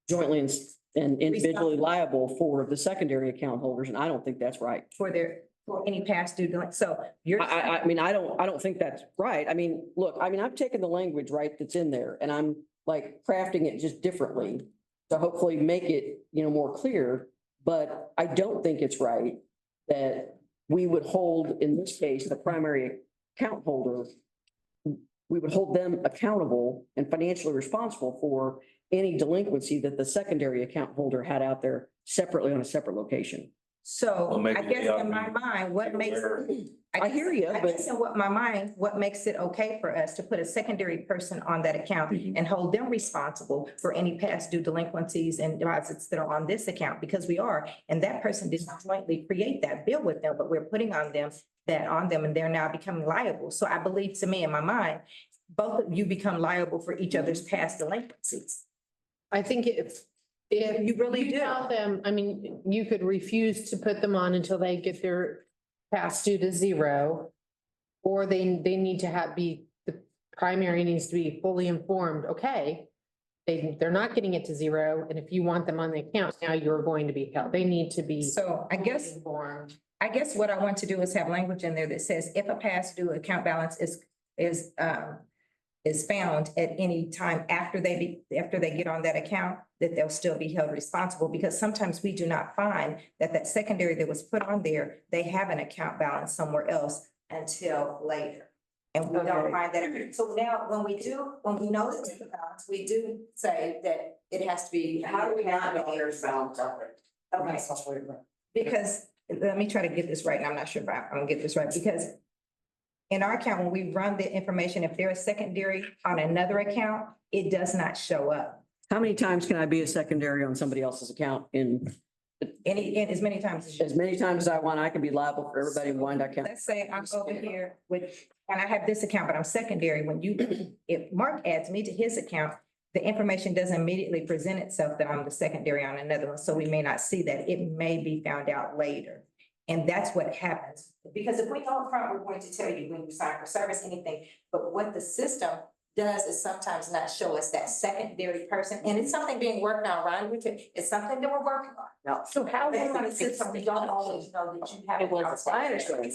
jointly and individually liable for the secondary account holders, and I don't think that's right. For any past due delinquency. So you're. I mean, I don't think that's right. I mean, look, I've taken the language, right, that's in there, and I'm like crafting it just differently to hopefully make it, more clear. But I don't think it's right that we would hold, in this case, the primary account holder, we would hold them accountable and financially responsible for any delinquency that the secondary account holder had out there separately on a separate location. So Well, maybe I guess they ought in to my mind, what be makes, aware. I hear you, I but guess in what makes it okay for us to put a secondary person on that account and hold them responsible for any past due delinquencies and deposits that are on this account, because we are, and that person did not jointly create that bill with them, but we're putting on them and they're now becoming liable. So I believe, to me, in my mind, both of you become liable for each other's past delinquencies. I think if You really do. tell them, I mean, you could refuse to put them on until they get their past due to zero. Or they need to the primary needs to be fully informed, okay. They're not getting it to zero, and if you want them on the account, now you're going to be held. They need to be. So I guess Informed. what I want to do is have language in there that says if a past due account balance is found at any time after they get on that account, that they'll still be held responsible, because sometimes we do not find that secondary that was put on there, they have an account balance somewhere else until later. And we don't find that. So now, when we know that there's a balance, we do say that it has to be. how do we not know there's balance out there? Okay, because, let me try to get this right, and I'm not sure if I'm gonna get this right, because in our account, when we run the information, if there is secondary on another account, it does not show up. How many times can I be a secondary on somebody else's account? In As many times as you. as many times as I want, I can be liable for everybody in Wyandotte County. Let's say I'm over here and I have this account, but I'm secondary. If Mark adds me to his account, the information doesn't immediately present itself that I'm the secondary on another one, so we may not see that. It may be found out later. And that's what happens. Because if we know upfront, we're going to tell you when you sign for service, anything. But what the system does is sometimes not show us that secondary person. And it's something being worked on, Ron. It's something that we're working on. No. So how But long on the does it system, we don't always know that you have. It was- I understand.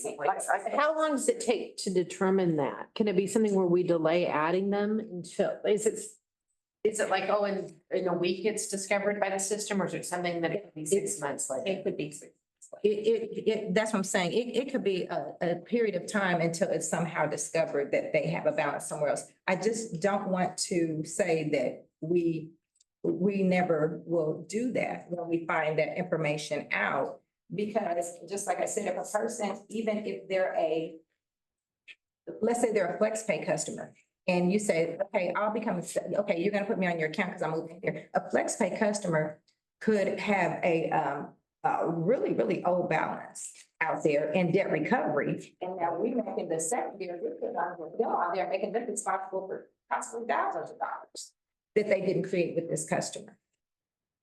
how long does it take to determine that? Can it be something where we delay adding them until, is it like, oh, in a week it's discovered by the system, or is it something that it could be 6 months later? It could be. That's what I'm saying. It could be a period of time until it's somehow discovered that they have a balance somewhere else. I just don't want to say that we never will do that when we find that information out. Because just like I said, if a person, even if let's say they're a FlexPay customer, and you say, okay, okay, you're gonna put me on your account because I'm moving here. A FlexPay customer could have a really, really old balance out there in debt recovery. And now we're making the secondary, they're making them responsible for possibly thousands of dollars that they didn't create with this customer.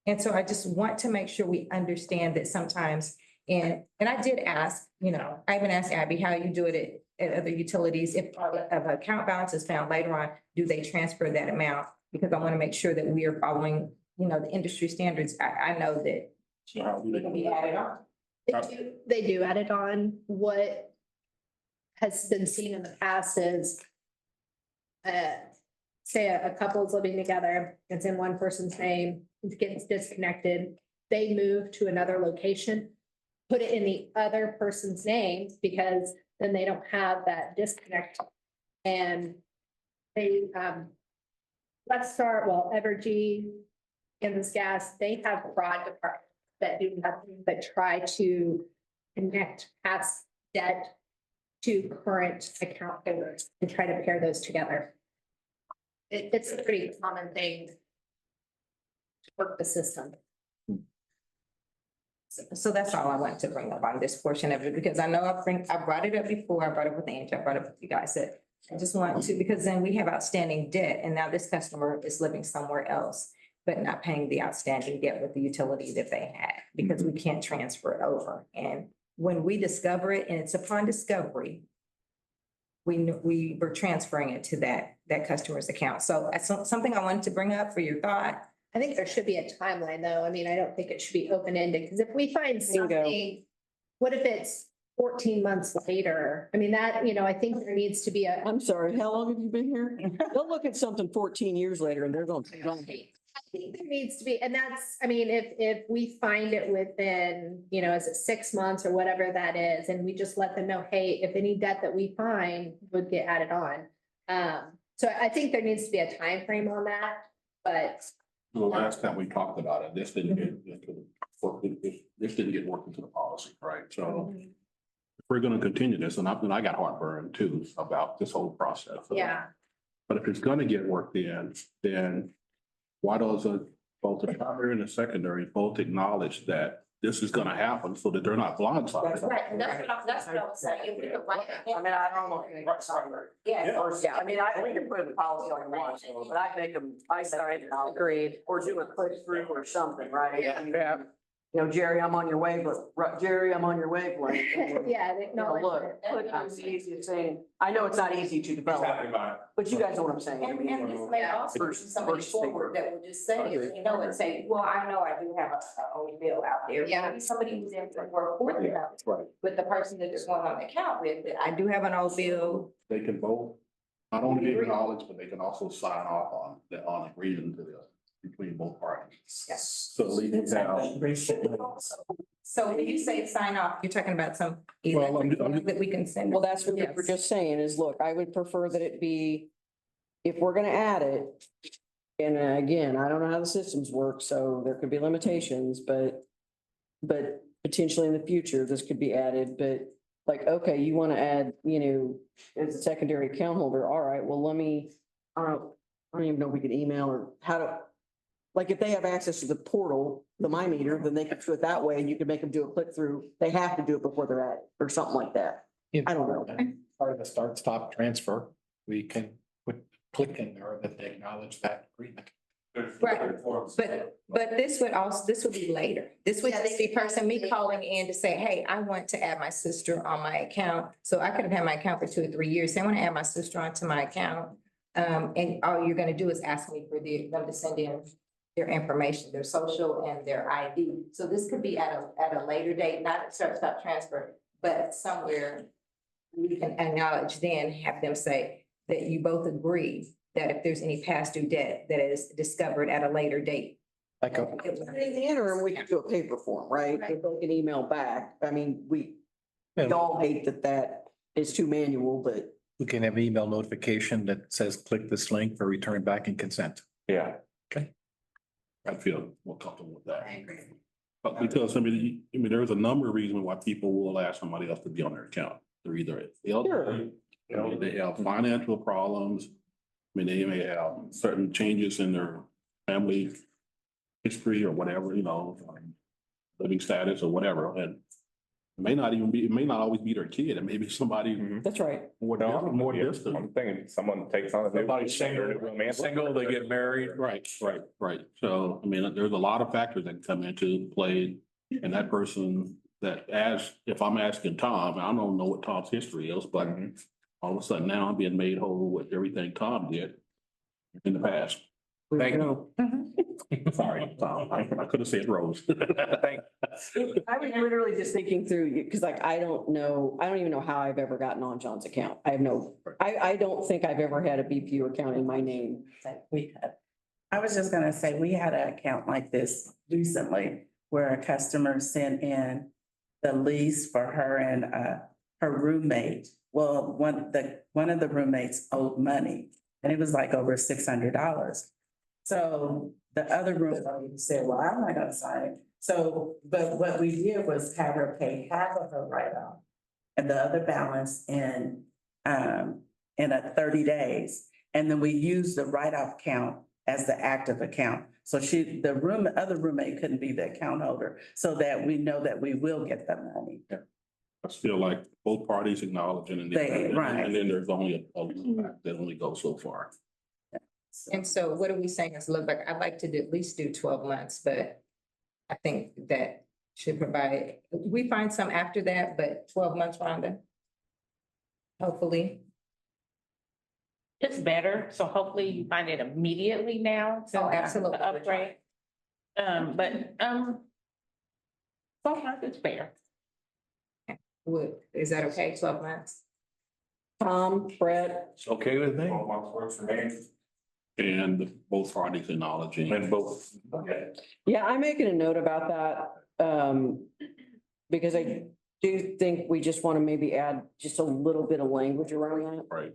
And so I just want to make sure we understand that sometimes, and I did ask, I even asked Abby how you do it at other utilities. If an account balance is found later on, do they transfer that amount? Because I want to make sure that we are following, the industry standards. I know that it can be added on. They do add it on. What has been seen in the past is, say a couple is living together, it's in one person's name, it gets disconnected, they move to another location, put it in the other person's name, because then they don't have that disconnect. And they, Evergy, Kansas Gas, they have fraud department that do nothing but try to connect past debt to current account holders and try to pair those together. It's a pretty common thing to work the system. So that's all I wanted to bring up on this portion of it, because I know I brought it up before, I brought it up with Angie, I brought it up with you guys, that I just want to, because then we have outstanding debt, and now this customer is living somewhere else, but not paying the outstanding debt with the utility that they had, because we can't transfer it over. And when we discover it, and it's upon discovery, we were transferring it to that customer's account. So that's something I wanted to bring up for your thought. I think there should be a timeline, though. I mean, I don't think it should be open-ended, because if we find something, what if it's 14 months later? I mean, that, I think there needs to be a. I'm sorry, how long have you been here? They'll look at something 14 years later and they're going to. I think there needs to be, and that's, I mean, if we find it within, is it 6 months or whatever that is, and we just let them know, hey, if any debt that we find would get added on. So I think there needs to be a time frame on that, but. The last time we talked about it, this didn't get worked into the policy, right? So if we're gonna continue this, and I got heartburn too about this whole process. Yeah. But if it's gonna get worked in, then why doesn't both the primary and the secondary both acknowledge that this is gonna happen so that they're not blindsided? Right, and that's what I was saying. If we could write it in. I don't know. Yeah. Yeah, I mean, we can put the policy on the one, but I'd make them, agreed, or do a click through or something, right? Yeah. Jerry, I'm on your wavelength, Jerry, I'm on your wavelength. Yeah, they acknowledge Look, it. it's the easiest thing. I know it's not easy to develop, but you guys know what I'm saying. And this may also be somebody forward that would just say, and say, well, I know I do have a old bill out there. Yeah. Maybe somebody who's in for work for them, Right. with the person that is going on the account with, that I do have an old bill. They can both, not only acknowledge, but they can also sign off on agreeing to this between both parties. Yes. So at least now. So when you say sign off, you're talking about some. Well, I'm- That we can send. Well, that's what we we're just saying is, look, I would prefer that it be, if we're gonna add it. And again, I don't know how the systems work, so there could be limitations, but potentially in the future, this could be added, but like, okay, you want to add, as a secondary account holder, all right, well, I don't even know if we could email or how to, like, if they have access to the portal, the My Meter, then they could do it that way and you could make them do a click through. They have to do it before they're at it or something like that. I don't know. Part of the start, stop, transfer, we can put click in there that they acknowledge that agreement. Right, but this would be later. This would just be person, me calling in to say, hey, I want to add my sister on my account. So I could have had my account for 2 or 3 years. Say I want to add my sister onto my account. And all you're gonna do is ask me for them to send in their information, their social and their ID. So this could be at a later date, not at start, stop, transfer, but somewhere we can acknowledge, then have them say that you both agree that if there's any past due debt that is discovered at a later date. Like a, In the interim, we could do a paper form, right? If they can email back. I mean, we all hate that is too manual, but we can have email notification that says, click this link for return back and consent. Yeah. I feel more comfortable with that. But because, there's a number of reasons why people will ask somebody else to be on their account. They're either elderly, they have financial problems. They may have certain changes in their family history or whatever, living status or whatever, and it may not always be their kid, it may be somebody that's right. more Yeah, distant. I'm thinking someone takes on a. Somebody Single, they get married. Right. So, there's a lot of factors that come into play, and that person if I'm asking Tom, I don't know what Tom's history is, but all of a sudden now I'm being made whole with everything Tom did in the past. Thank you. Sorry, Tom, I could have said Rose. I was literally just thinking through, because I don't even know how I've ever gotten on John's account. I don't think I've ever had a BPU account in my name. I was just gonna say, we had an account like this recently where a customer sent in the lease for her and her roommate. Well, one of the roommates owed money and it was like over $600. So the other roommate said, well, I'm not gonna sign it. So, but what we did was have her pay half of her write-off and the other balance in a 30 days. And then we used the write-off count as the active account. So other roommate couldn't be the account holder, so that we know that we will get the money. I feel like both parties acknowledging and Right. and then there's only a look back that only goes so far. And so what are we saying is look back? I'd like to at least do 12 months, but I think that should provide, we find some after that, but 12 months, Rhonda. Hopefully. It's better, so hopefully you find it immediately now to Oh, absolutely. to upgrade. So far it's fair. Is that okay? 12 months? Tom, Brett, It's okay with me. Months works for me. And both parties acknowledging. And both. yeah, I'm making a note about that, because I do think we just want to maybe add just a little bit of language around that. Right.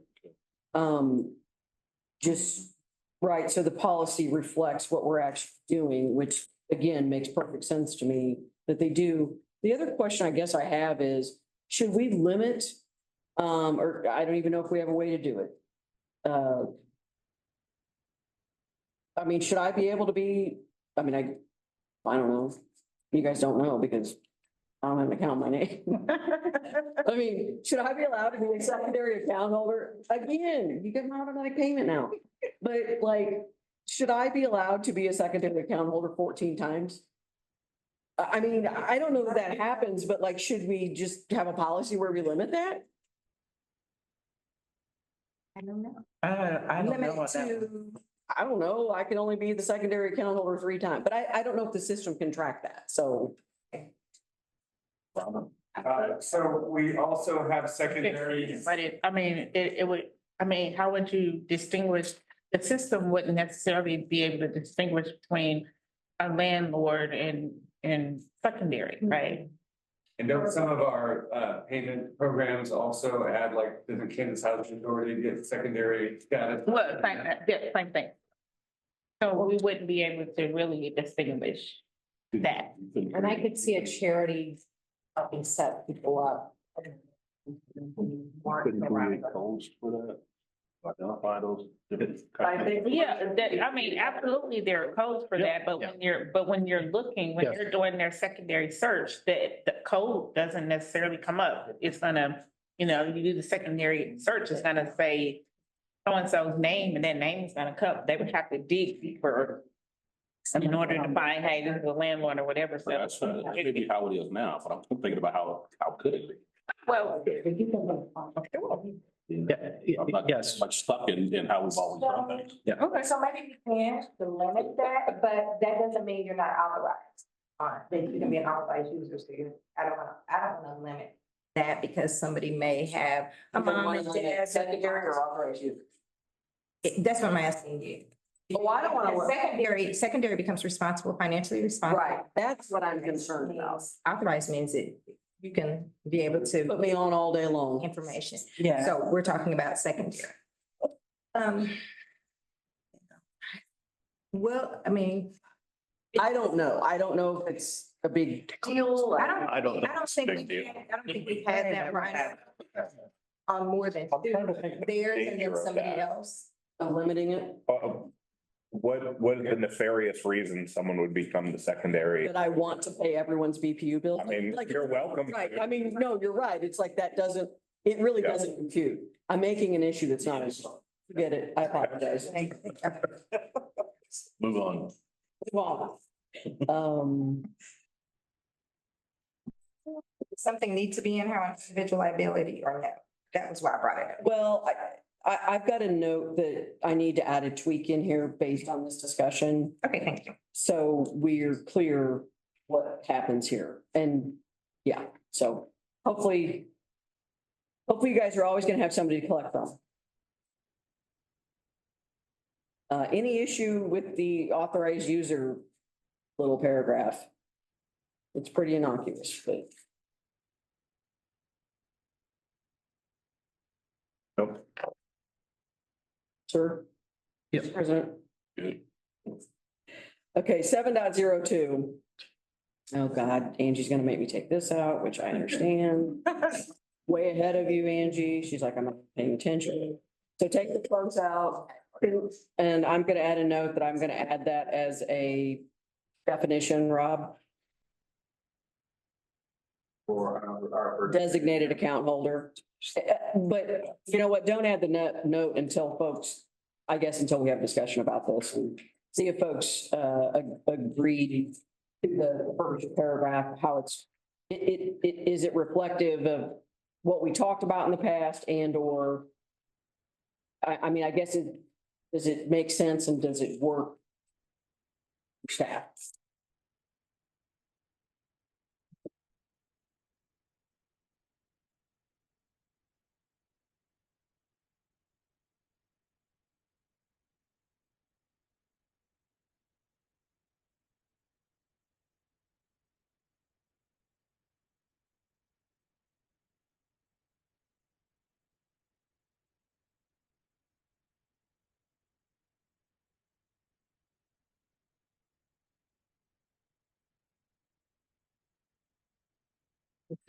Just, right, so the policy reflects what we're actually doing, which again, makes perfect sense to me that they do. The other question I guess I have is, should we limit, or I don't even know if we have a way to do it. I mean, should I be able to be, I mean, I don't know. You guys don't know because I don't have an account in my name. I mean, should I be allowed to be a secondary account holder? Again, you get an automatic payment now. But like, should I be allowed to be a secondary account holder 14 times? I mean, I don't know that happens, but like, should we just have a policy where we limit that? I don't know. I don't Limit know what that. to, I don't know. I can only be the secondary account holder 3 times, but I don't know if the system can track that. So. So we also have secondary. But it would, how would you distinguish, the system wouldn't necessarily be able to distinguish between a landlord and secondary, right? And don't some of our payment programs also add, like, the Kansas Housing Authority get secondary status? Well, same thing. So we wouldn't be able to really distinguish that. And I could see a charity helping set people up. Couldn't create codes for that. Identify those. I think- Yeah, absolutely, there are codes for that, but when you're looking, when Yes. you're doing their secondary search, the code doesn't necessarily come up. It's gonna, you do the secondary search, it's gonna say so-and-so's name, and that name is gonna come, they would have to dig deeper in order to find, hey, this is a landlord or whatever, so. That's maybe how it is now, but I'm thinking about how could it be? Well, I'm not Yes. much stuck in how we've always done things. okay, so maybe we can limit that, but that doesn't mean you're not authorized. Then you can be an authorized user, so I don't wanna limit that because somebody may have a mom and dad. Secondary or authorized user? That's what I'm asking you. Oh, I don't wanna- Secondary becomes financially responsible. Right, that's what I'm concerned about. Authorized means that you can be able to. Put me on all day long. Information. Yeah. So we're talking about secondary. Well, I mean, I don't know. I don't know if it's a big deal. I don't know. think Big deal. we had that right on more than two, theirs and then somebody else. I'm limiting it, What is the nefarious reason someone would become the secondary? that I want to pay everyone's BPU bill. I mean, Like, you're welcome. right, I mean, no, you're right. It's like that it really Yeah. doesn't compute. I'm making an issue that's not an issue. Forget it. I apologize. Move on. Well, Something needs to be in here on individual liability or no? That was why I brought it up. well, I've got a note that I need to add a tweak in here based on this discussion. Okay, thank you. So we're clear what happens here. And yeah, so hopefully you guys are always gonna have somebody to collect from. Any issue with the authorized user little paragraph? It's pretty innocuous, but. Nope. Sir? Yes. President? Good. Okay, 7.02. Oh, God, Angie's gonna make me take this out, which I understand. Way ahead of you, Angie. She's like, I'm not paying attention. So take the quotes out. And I'm gonna add a note that I'm gonna add that as a definition, Rob. For our. Designated account holder. But you know what? Don't add the note until folks, I guess, until we have discussion about this and see if folks agree to the first paragraph, how it's, is it reflective of what we talked about in the past and or I mean, I guess does it make sense and does it work for staff?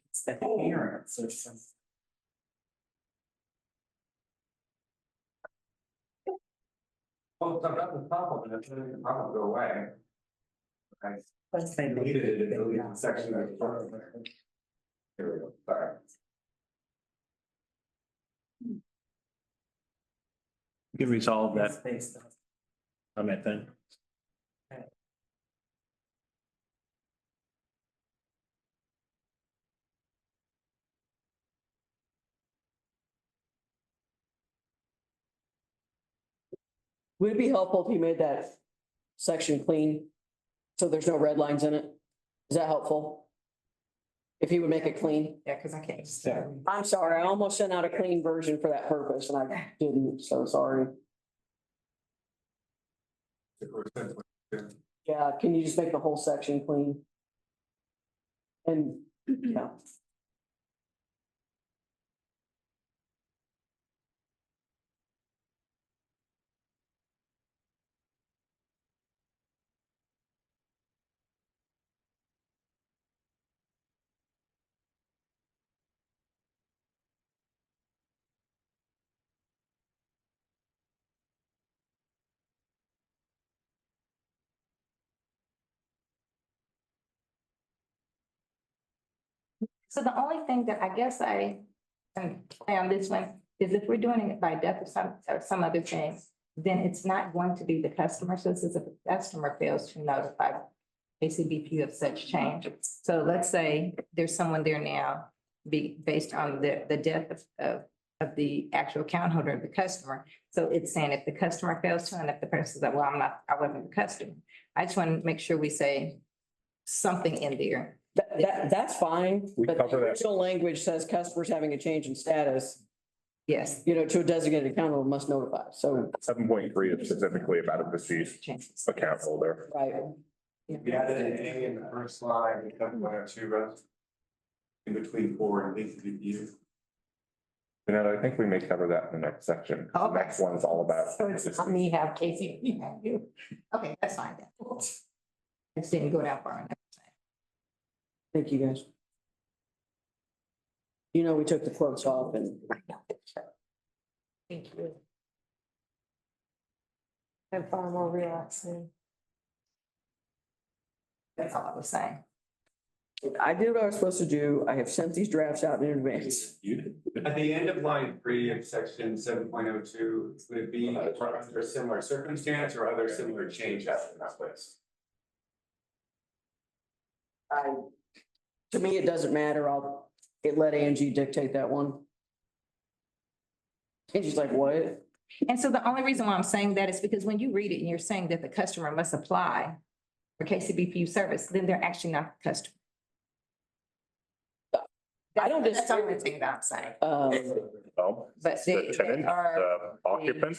It's the parents or something. Well, it's up the top of it, then it probably go away. I Let's say deleted it, deleted the section that was part of there. Here we go, sorry. You can resolve That's that based on. comment then. Would it be helpful if you made that section clean? So there's no red lines in it? Is that helpful? If he would make it clean? Yeah, because I can't. Yeah. I'm sorry, I almost sent out a clean version for that purpose and I didn't, so sorry. Yeah, can you just make the whole section clean? And, yeah. So the only thing that I guess I can play on this one is if we're doing it by death or some other things, then it's not going to be the customer. So this is if the customer fails to notify ACBP of such change. So let's say there's someone there now, based on the death of the actual account holder of the customer. So it's saying if the customer fails to, and if the person says, well, I wasn't the customer. I just want to make sure we say something in there. That's fine, We but the cover that. original language says customers having a change in status, Yes. you know, to a designated account holder must notify, so, 7.3 is specifically about a deceased Changes. account holder. right. We added an A in the first line, because 102 rows. In between 4 and 8 BPU. And I think we may cover that in the next section. The Okay. next one's all about. So it's not me have Casey. You. Okay, that's fine then. I just didn't go that far. Thank you, guys. You know, we took the quotes off and Thank you. And far more relaxing. That's all I was saying. I did what I was supposed to do. I have sent these drafts out in advance. You did. At the end of line 3 of section 7.02, would it be for under a similar circumstance or other similar change after that place? To me, it doesn't matter. Let Angie dictate that one. Angie's like, what? And so the only reason why I'm saying that is because when you read it and you're saying that the customer must apply for KCBPU service, then they're actually not the customer. I don't That's the disagree only with thing that I'm saying. Oh, But the they tenant, are. the occupant.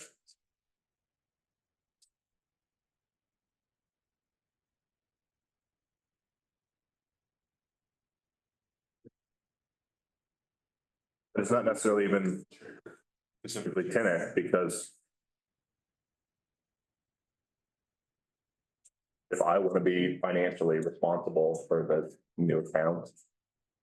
But it's not necessarily even specifically tenant because if I want to be financially responsible for the new account.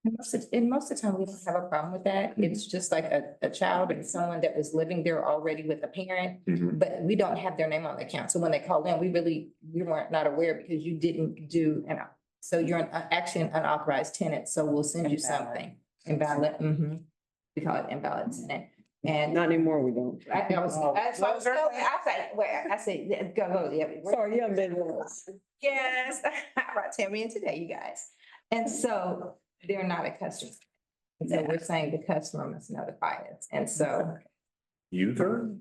And most of the time, we don't have a problem with that. It's just like a child and someone that was living there already with a parent. But we don't have their name on the account. So when they call in, we weren't not aware because you didn't do, so you're actually an unauthorized tenant, so we'll send you Invalid. something. Invalid, we call it invalid tenant. And Not anymore, we don't. I said, yeah, go, yeah. Sorry, you haven't been with us. Yes, I brought Tammy in today, you guys. And so they're not a customer. And so we're saying the customer must notify us. And so User?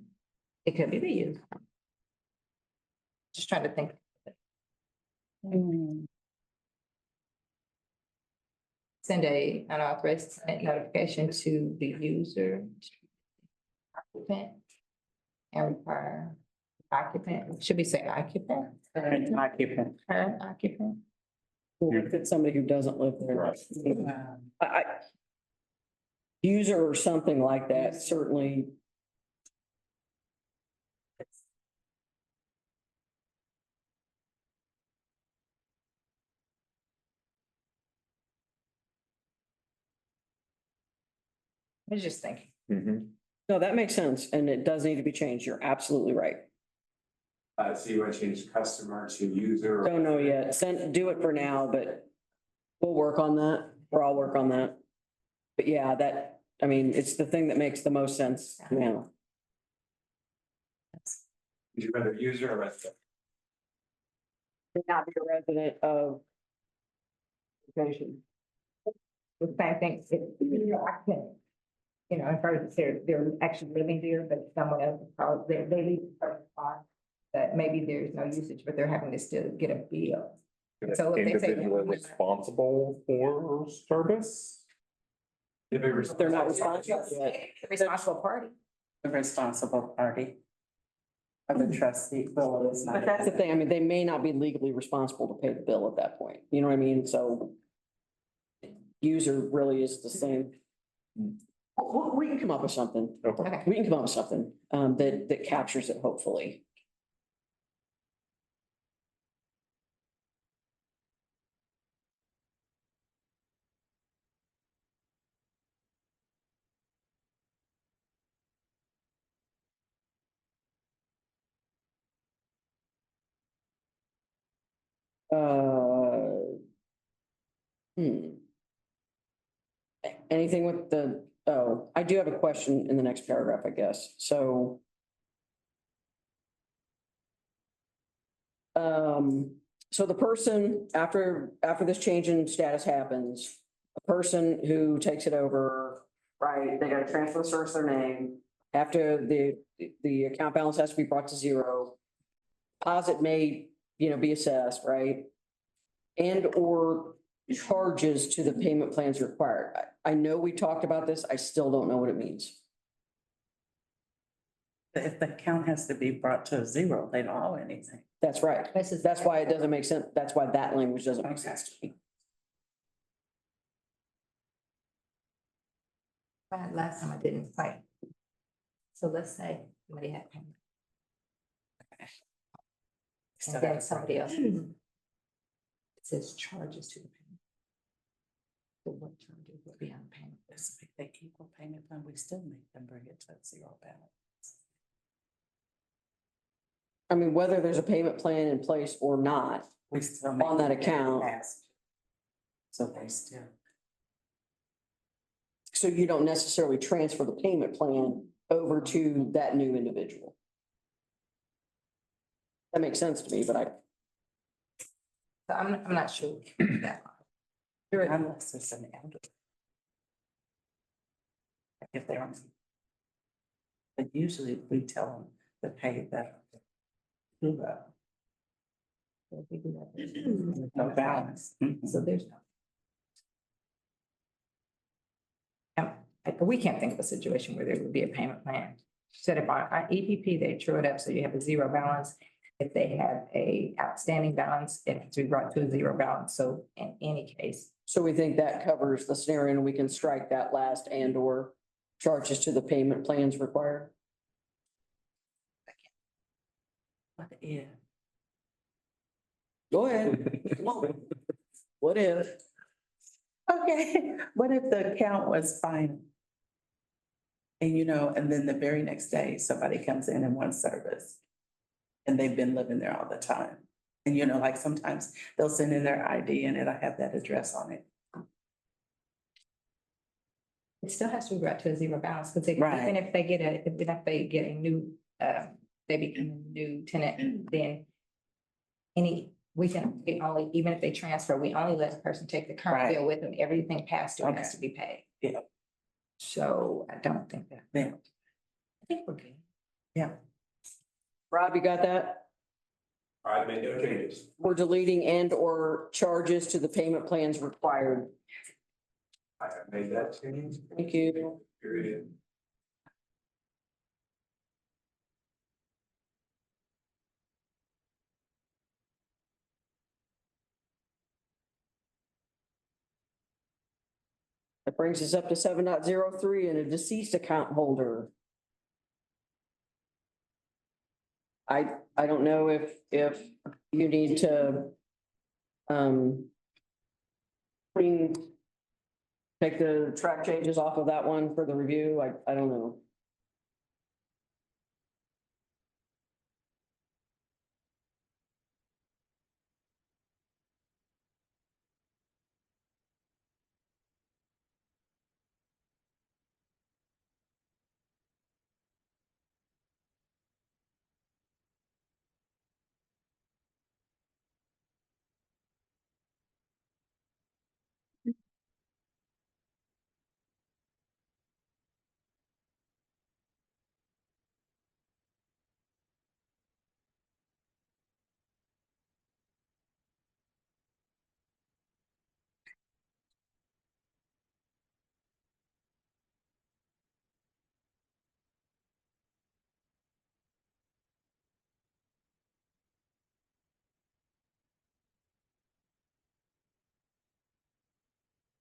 it could be the user. Just trying to think. Send a unauthorized notification to the user. Occupant. And require occupant, should we say occupant? Current occupant. Current occupant. Or if it's somebody who doesn't live there. Right. I, user or something like that, certainly. I was just thinking. No, that makes sense, and it does need to be changed. You're absolutely right. So you want to change customer to user? Don't know yet. Do it for now, but we'll work on that, or I'll work on that. But yeah, I mean, it's the thing that makes the most sense now. Would you rather user or resident? Not be a resident of. Location. The same thing, I can, in front of they're actually living there, but someone else, they leave a certain spot. That maybe there's no usage, but they're having to still get a bill. So if they say- Individual responsible for service? They're not responsible yet. The responsible party. The responsible party. Or the trustee, well, it's not. But that's the thing. I mean, they may not be legally responsible to pay the bill at that point. You know what I mean? So. User really is the same. We can come up with something. Okay. We can come up with something that captures it, hopefully. Anything with I do have a question in the next paragraph, I guess. So. So the person, after this change in status happens, a person who takes it over, right, they gotta transfer the source of their name. After the account balance has to be brought to zero. Deposit may, be assessed, right? And or charges to the payment plans required. I know we talked about this. I still don't know what it means. If the account has to be brought to a zero, they don't owe anything. That's right. That's why it doesn't make sense. That's why that language doesn't make sense to me. Last time I didn't quite. So let's say somebody had payment. And then somebody else. It says charges to the payment. So what charges would be on payment? If they equal payment plan, we still make them bring it to a zero balance. I mean, whether there's a payment plan in place or not, We still. On that account. So they still. so you don't necessarily transfer the payment plan over to that new individual. That makes sense to me, but So I'm not sure. that. Unless it's an elder. If they're on. But usually we tell them to pay that. So if we do that, No balance. So there's no. We can't think of a situation where there would be a payment plan. Set up on EPP, they true it up, so you have a zero balance. If they have a outstanding balance, it has to be brought to a zero balance. So in any case, so we think that covers the scenario and we can strike that last and or charges to the payment plans required. But yeah. Go ahead. Come on. What if? Okay, what if the account was fine? And and then the very next day, somebody comes in and wants service. And they've been living there all the time. And like sometimes they'll send in their ID and it'll have that address on it. It still has to be brought to a zero balance, because Right. even if they get a new, they become a new tenant, then we only, even if they transfer, we only let the person take the current Right. bill with them, everything past due has Okay. to be paid. Yeah. So I don't think that. Yeah. I think we're good. Rob, you got that? I made no changes. We're deleting and or charges to the payment plans required. I have made that change, Thank you. period. That brings us up to 7.03 and a deceased account holder. I don't know if you need to take the track changes off of that one for the review. I don't know.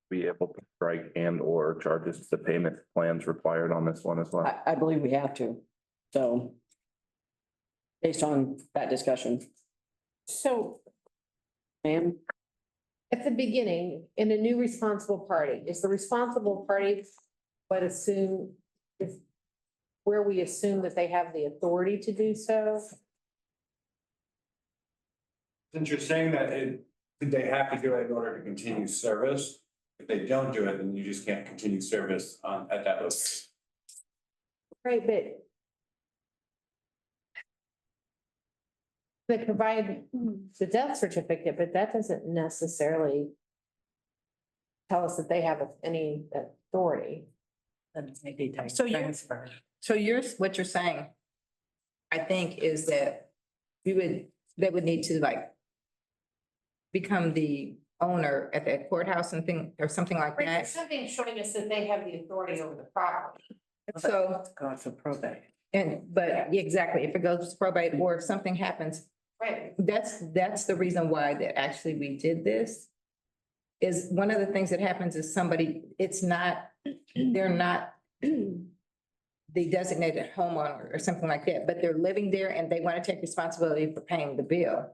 Be able to strike and or charges to the payment plans required on this one as well. I believe we have to. So based on that discussion, So ma'am, at the beginning, in a new responsible party, is the responsible party but assume if where we assume that they have the authority to do so? Since you're saying that they have to do it in order to continue service, if they don't do it, then you just can't continue service at that location. Right, but they provide the death certificate, but that doesn't necessarily tell us that they have any authority. So what you're saying, I think, is that they would need to become the owner at the courthouse and thing, or something like that. Something showing us that they have the authority over the property. So, Going to probate. but exactly, if it goes to probate or if something happens, Right. that's the reason why that actually we did this. Is one of the things that happens is they're not the designated homeowner or something like that, but they're living there and they want to take responsibility for paying the bill.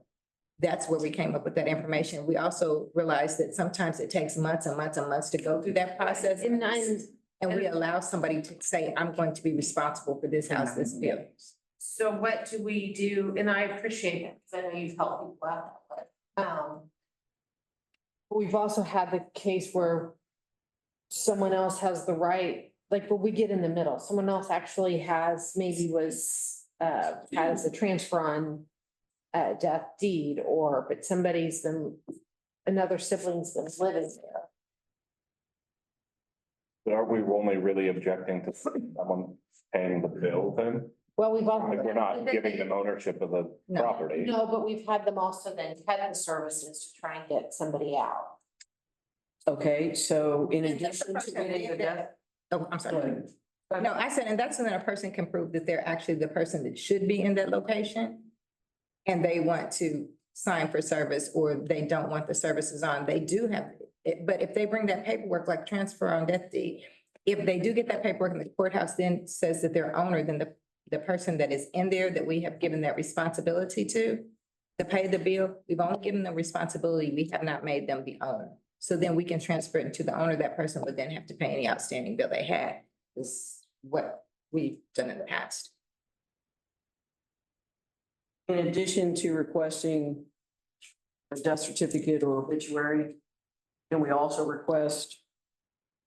That's where we came up with that information. We also realized that sometimes it takes months and months and months to go through that process. And we allow somebody to say, I'm going to be responsible for this house, this bill. So what do we do? And I appreciate it, because I know you've helped people out, but, we've also had the case where someone else has the right, like, where we get in the middle, someone else actually has, has a transfer on death deed, but another sibling's been living there. But aren't we only really objecting to someone paying the bill then? Well, we've all. Like, we're not giving them ownership of the No. property. No, but we've had them also then cut the services to try and get somebody out. okay, so in And that's the addition to person getting the that- death. Oh, I'm sorry. No, I said, and that's when a person can prove that they're actually the person that should be in that location. And they want to sign for service, or they don't want the services on, they do have it. But if they bring that paperwork, like transfer on death deed, if they do get that paperwork and the courthouse then says that they're owner, then the person that is in there that we have given that responsibility to, To pay the bill, we've only given them responsibility, we have not made them the owner. So then we can transfer it to the owner, that person would then have to pay any outstanding bill they had, is what we've done in the past. In addition to requesting a death certificate or obituary, can we also request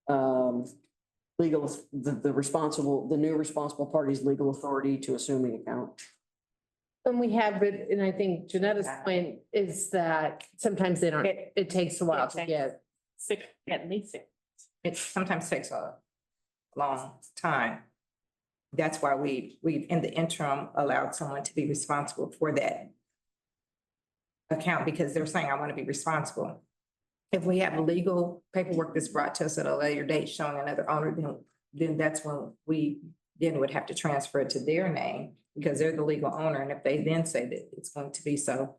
legal, the new responsible party's legal authority to assume the account? And we have, but, and I think Janetta's point is that sometimes they don't, it takes a while to get. At least six. It sometimes takes a long time. That's why we in the interim allowed someone to be responsible for that account, because they're saying, I want to be responsible. If we have legal paperwork that's brought to us at a later date showing another owner, then that's when we then would have to transfer it to their name, because they're the legal owner. And if they then say that it's going to be so,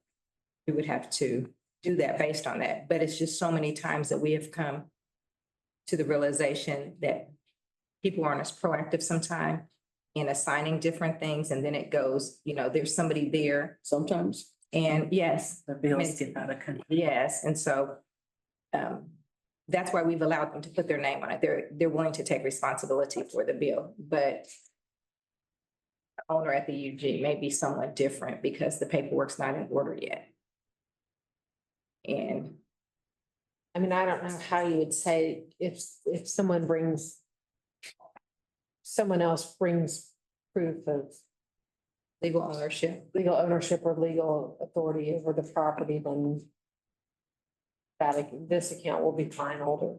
we would have to do that based on that. But it's just so many times that we have come to the realization that people aren't as proactive sometimes in assigning different things, and then it goes, there's somebody there. Sometimes. And yes, The bills get out of control. yes, and so that's why we've allowed them to put their name on it. They're willing to take responsibility for the bill, but the owner at the UG may be somewhat different because the paperwork's not in order yet. And I mean, I don't know how you would say if someone else brings proof of legal ownership, legal ownership or legal authority over the property, then this account will be fine older.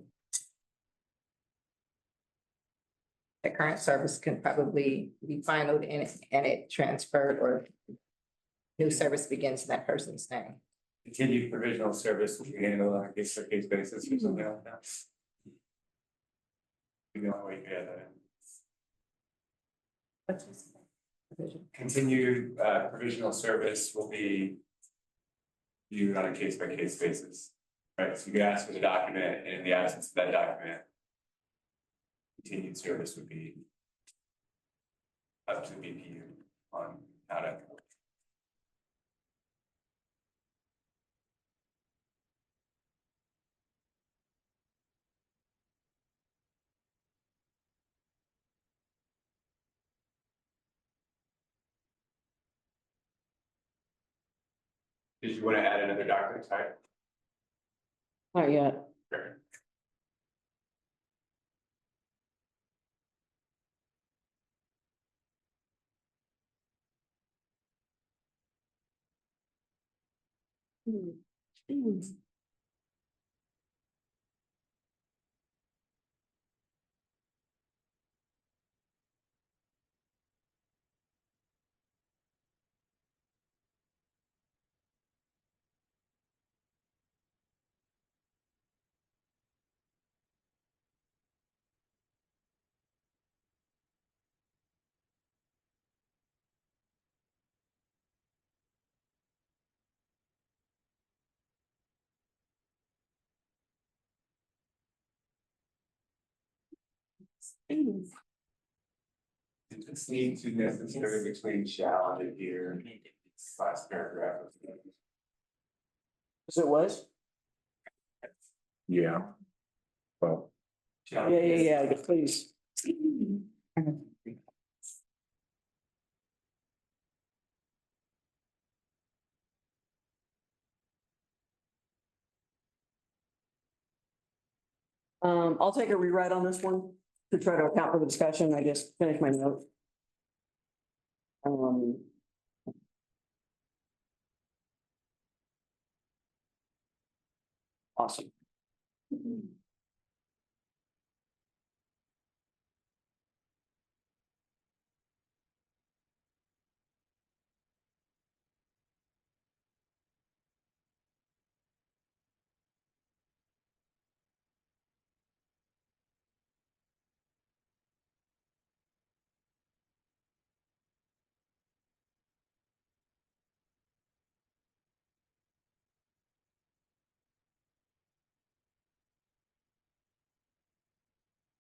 the current service can probably be finalized and it transferred, or new service begins in that person's name. Continued provisional service will be handled on a case by case basis or something like that. The only way you can add that in. Continued provisional service will be viewed on a case by case basis. Right, so you can ask for the document, and in the absence of that document, continued service would be up to the BPU on how to. Did you want to add another document type? Not yet. Sure. It's need to necessarily between shall and here. Last paragraph. As it was? Yeah. Well, Yeah, please. I'll take a rewrite on this one to try to account for the discussion. I just finished my note. Awesome.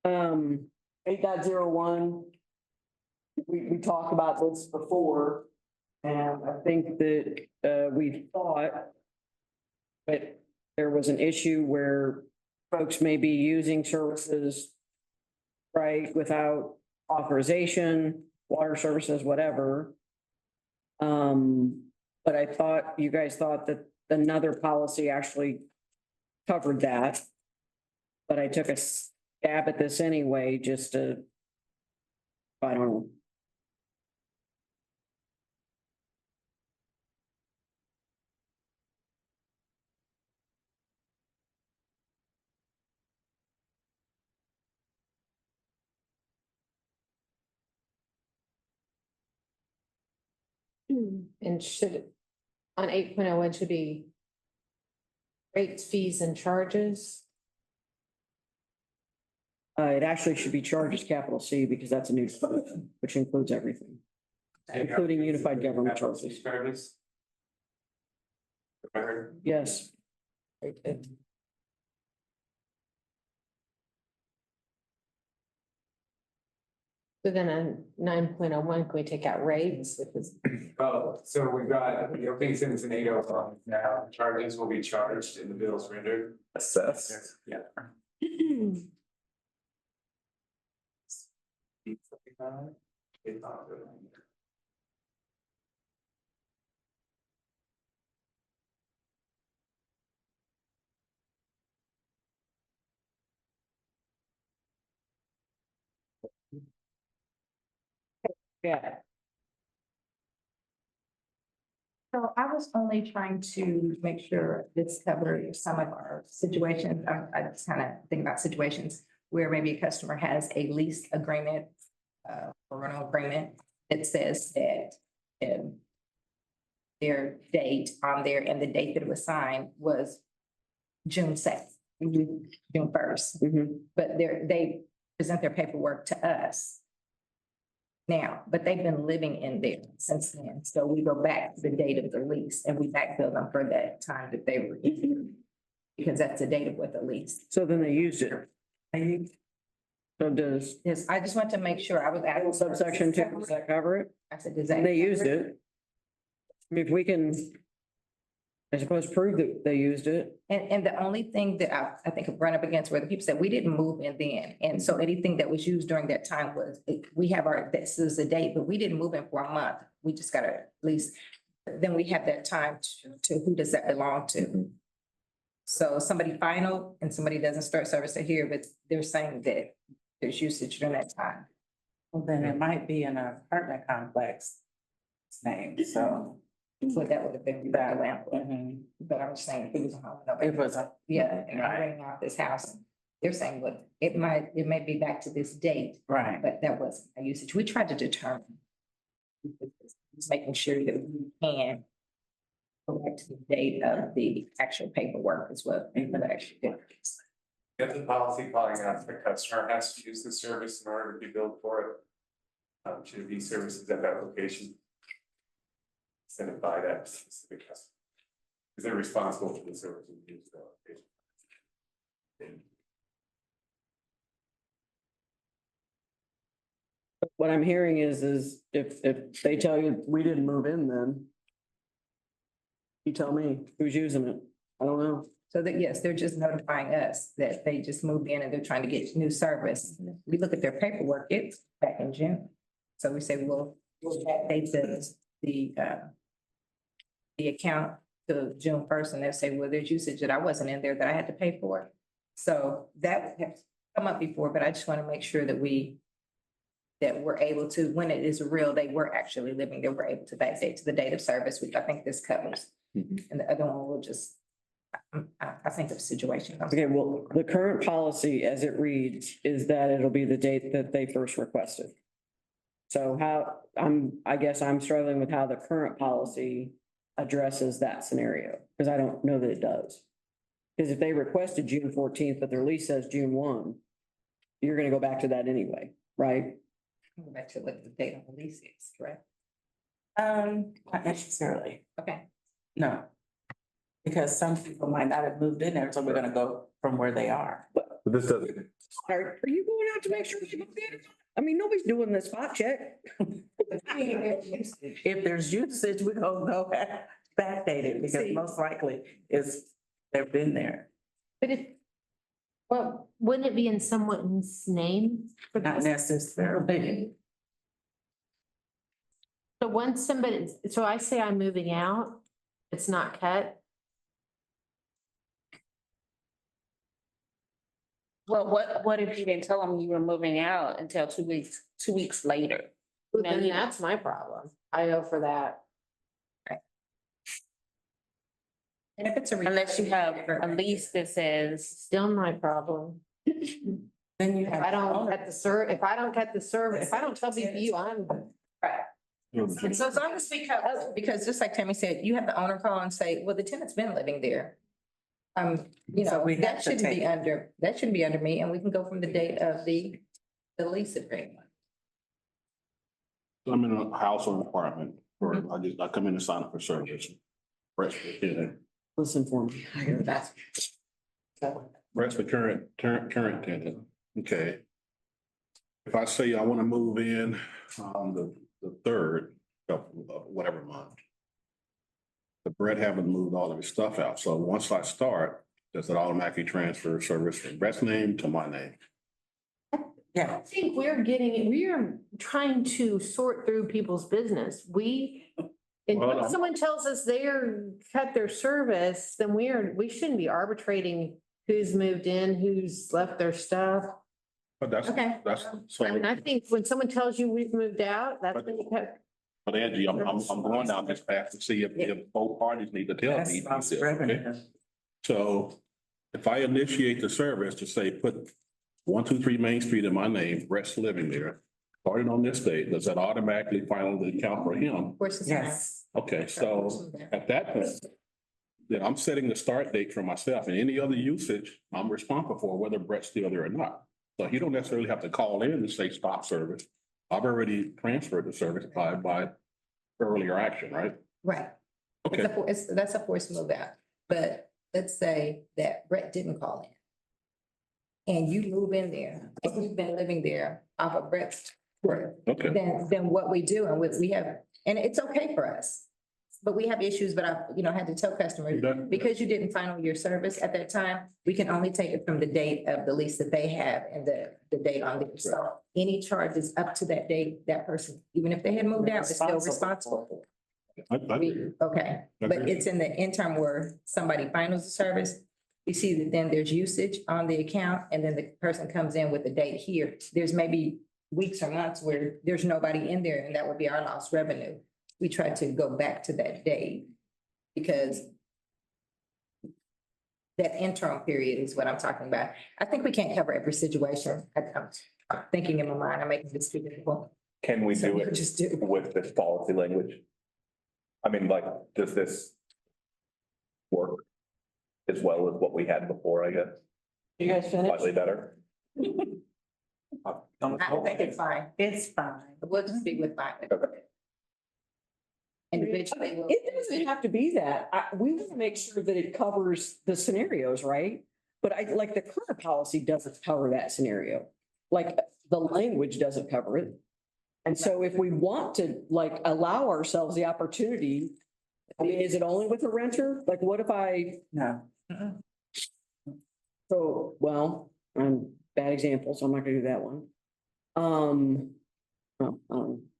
Um, 8.01. We talked about this before. And I think that, we thought, but there was an issue where folks may be using services, right, without authorization, water services, whatever. But I thought, you guys thought that another policy actually covered that. But I took a stab at this anyway, just to, I don't know. And should, on 8.0, it should be rates, fees and charges. It actually should be charges capital C because that's a new, which includes everything, including unified government charges. Service. If I heard. Yes. So then on 9.01, can we take out rates? Oh, so we've got the opening sentence in 801 now, charges will be charged in the bills rendered. Assess. Yeah. Yeah. So I was only trying to make sure this covered some of our situations. I just kind of think about situations where maybe a customer has a lease agreement, or rental agreement that says that their date on there and the date that it was signed was June 2nd, June 1st. But they present their paperwork to us now, but they've been living in there since then. So we go back to the date of the lease and we backbill them for that time that they were in here. Because that's the date of what the lease. So then they used it. So does Yes, I just want to make sure I was asking. subsection 2, does that cover it? I said, does that? They used it. I mean, if we can, I suppose, prove that they used it. And the only thing that I think I've run up against where the people said, we didn't move in then. And so anything that was used during that time was, we have this is the date, but we didn't move in for a month. We just got at least, then we have that time to who does that belong to? So somebody final and somebody doesn't start service to here, but they're saying that there's usage during that time. Well, then it might be in an apartment complex name, so. So that would have been the landlord. Mhm. But I'm saying if it was a home. It was a. Yeah, and I'm Right. renting out this house. They're saying, well, it may be back to this date, Right. but that wasn't a usage. We tried to determine. Just making sure that we can go back to the date of the actual paperwork is what we actually did. Get the policy calling out the customer has to use the service in order to be billed for it. Should be services at that location. Send it by that specific customer. Because they're responsible for the service and use the location. What I'm hearing is if they tell you we didn't move in, then you tell me who's using it. I don't know. So that, yes, they're just notifying us that they just moved in and they're trying to get new service. We look at their paperwork, it's back in June. So we say, well, we'll backdate the account to June 1st, and they'll say, well, there's usage that I wasn't in there that I had to pay for. So that has come up before, but I just want to make sure that we're able to, when it is real, they were actually living there, we're able to backdate to the date of service, which I think this covers. And the other one will just, I think of situation. Okay, well, the current policy as it reads is that it'll be the date that they first requested. So I guess I'm struggling with how the current policy addresses that scenario, because I don't know that it does. Because if they requested June 14th, but their lease says June 1, you're gonna go back to that anyway, right? Go back to what the date of the lease is, correct? Not necessarily, Okay. no. Because some people might not have moved in there, so we're gonna go from where they are. But this doesn't, Are you going out to make sure they moved in? I mean, nobody's doing the spot check. If there's usage, we're gonna go backdate it because most likely they've been there. But well, wouldn't it be in someone's name? Not necessarily. So once somebody, so I say I'm moving out, it's not cut. Well, what if you didn't tell them you were moving out until 2 weeks later? No, Then you- that's my problem. I go for that. And if it's a. Unless you have a lease that says, Still my problem. Then you If have. I don't cut the if I don't cut the service, if I don't tell BPU, I'm. And so as long as we cover, because just like Tammy said, you have the owner call and say, well, the tenant's been living there. You So know, we have that to shouldn't be take- under me, and we can go from the date of the lease agreement. I'm in a house or apartment, or I come in to sign up for service. Listen for me. I hear that. Rest for current tenant, okay. If I say I wanna move in on the third of whatever month. The Brett haven't moved all of his stuff out, so once I start, does it automatically transfer service from Brett's name to my name? Yeah. I think we are trying to sort through people's business. And Well, when someone tells us they're cut their service, then we shouldn't be arbitrating who's moved in, who's left their stuff. But that's, Okay. so, I mean, I think when someone tells you we've moved out, that's when you cut. but Angie, I'm going down this path to see if both parties need to tell That's me. lost revenue. So if I initiate the service to say, put 123 Main Street in my name, Brett's living there, starting on this date, does that automatically finally account for him? Of course, it's. Yes. Okay, so at that point, then I'm setting the start date for myself, and any other usage, I'm responsible for whether Brett's still there or not. So you don't necessarily have to call in and say stop service. I've already transferred the service by earlier action, right? Right. Okay, That's a forced move out, but let's say that Brett didn't call in. And you move in there, and you've been living there off of Brett's. okay. Then what we do, and we have, and it's okay for us. But we have issues, but I, had to tell customers, Done. because you didn't final your service at that time, we can only take it from the date of the lease that they have and the date on it. So any charges up to that date, that person, even if they had moved out, is still responsible. Okay, but Agreed. it's in the interim where somebody finals the service. You see that then there's usage on the account, and then the person comes in with the date here. There's maybe weeks or months where there's nobody in there, and that would be our lost revenue. We try to go back to that date because that interim period is what I'm talking about. I think we can't cover every situation. I'm thinking in my mind, I'm making this too difficult. Can we So do we it could just do. with this policy language? I mean, like, does this work as well as what we had before, I guess? You guys finished? Slightly better? I think it's fine. It's fine. We'll just speak with fine. Individually. we'll- It doesn't have to be that. We want to make sure that it covers the scenarios, right? But like the current policy doesn't cover that scenario. Like the language doesn't cover it. And so if we want to allow ourselves the opportunity, I mean, is it only with a renter? Like, what if No. so, well, bad example, so I'm not gonna do that one.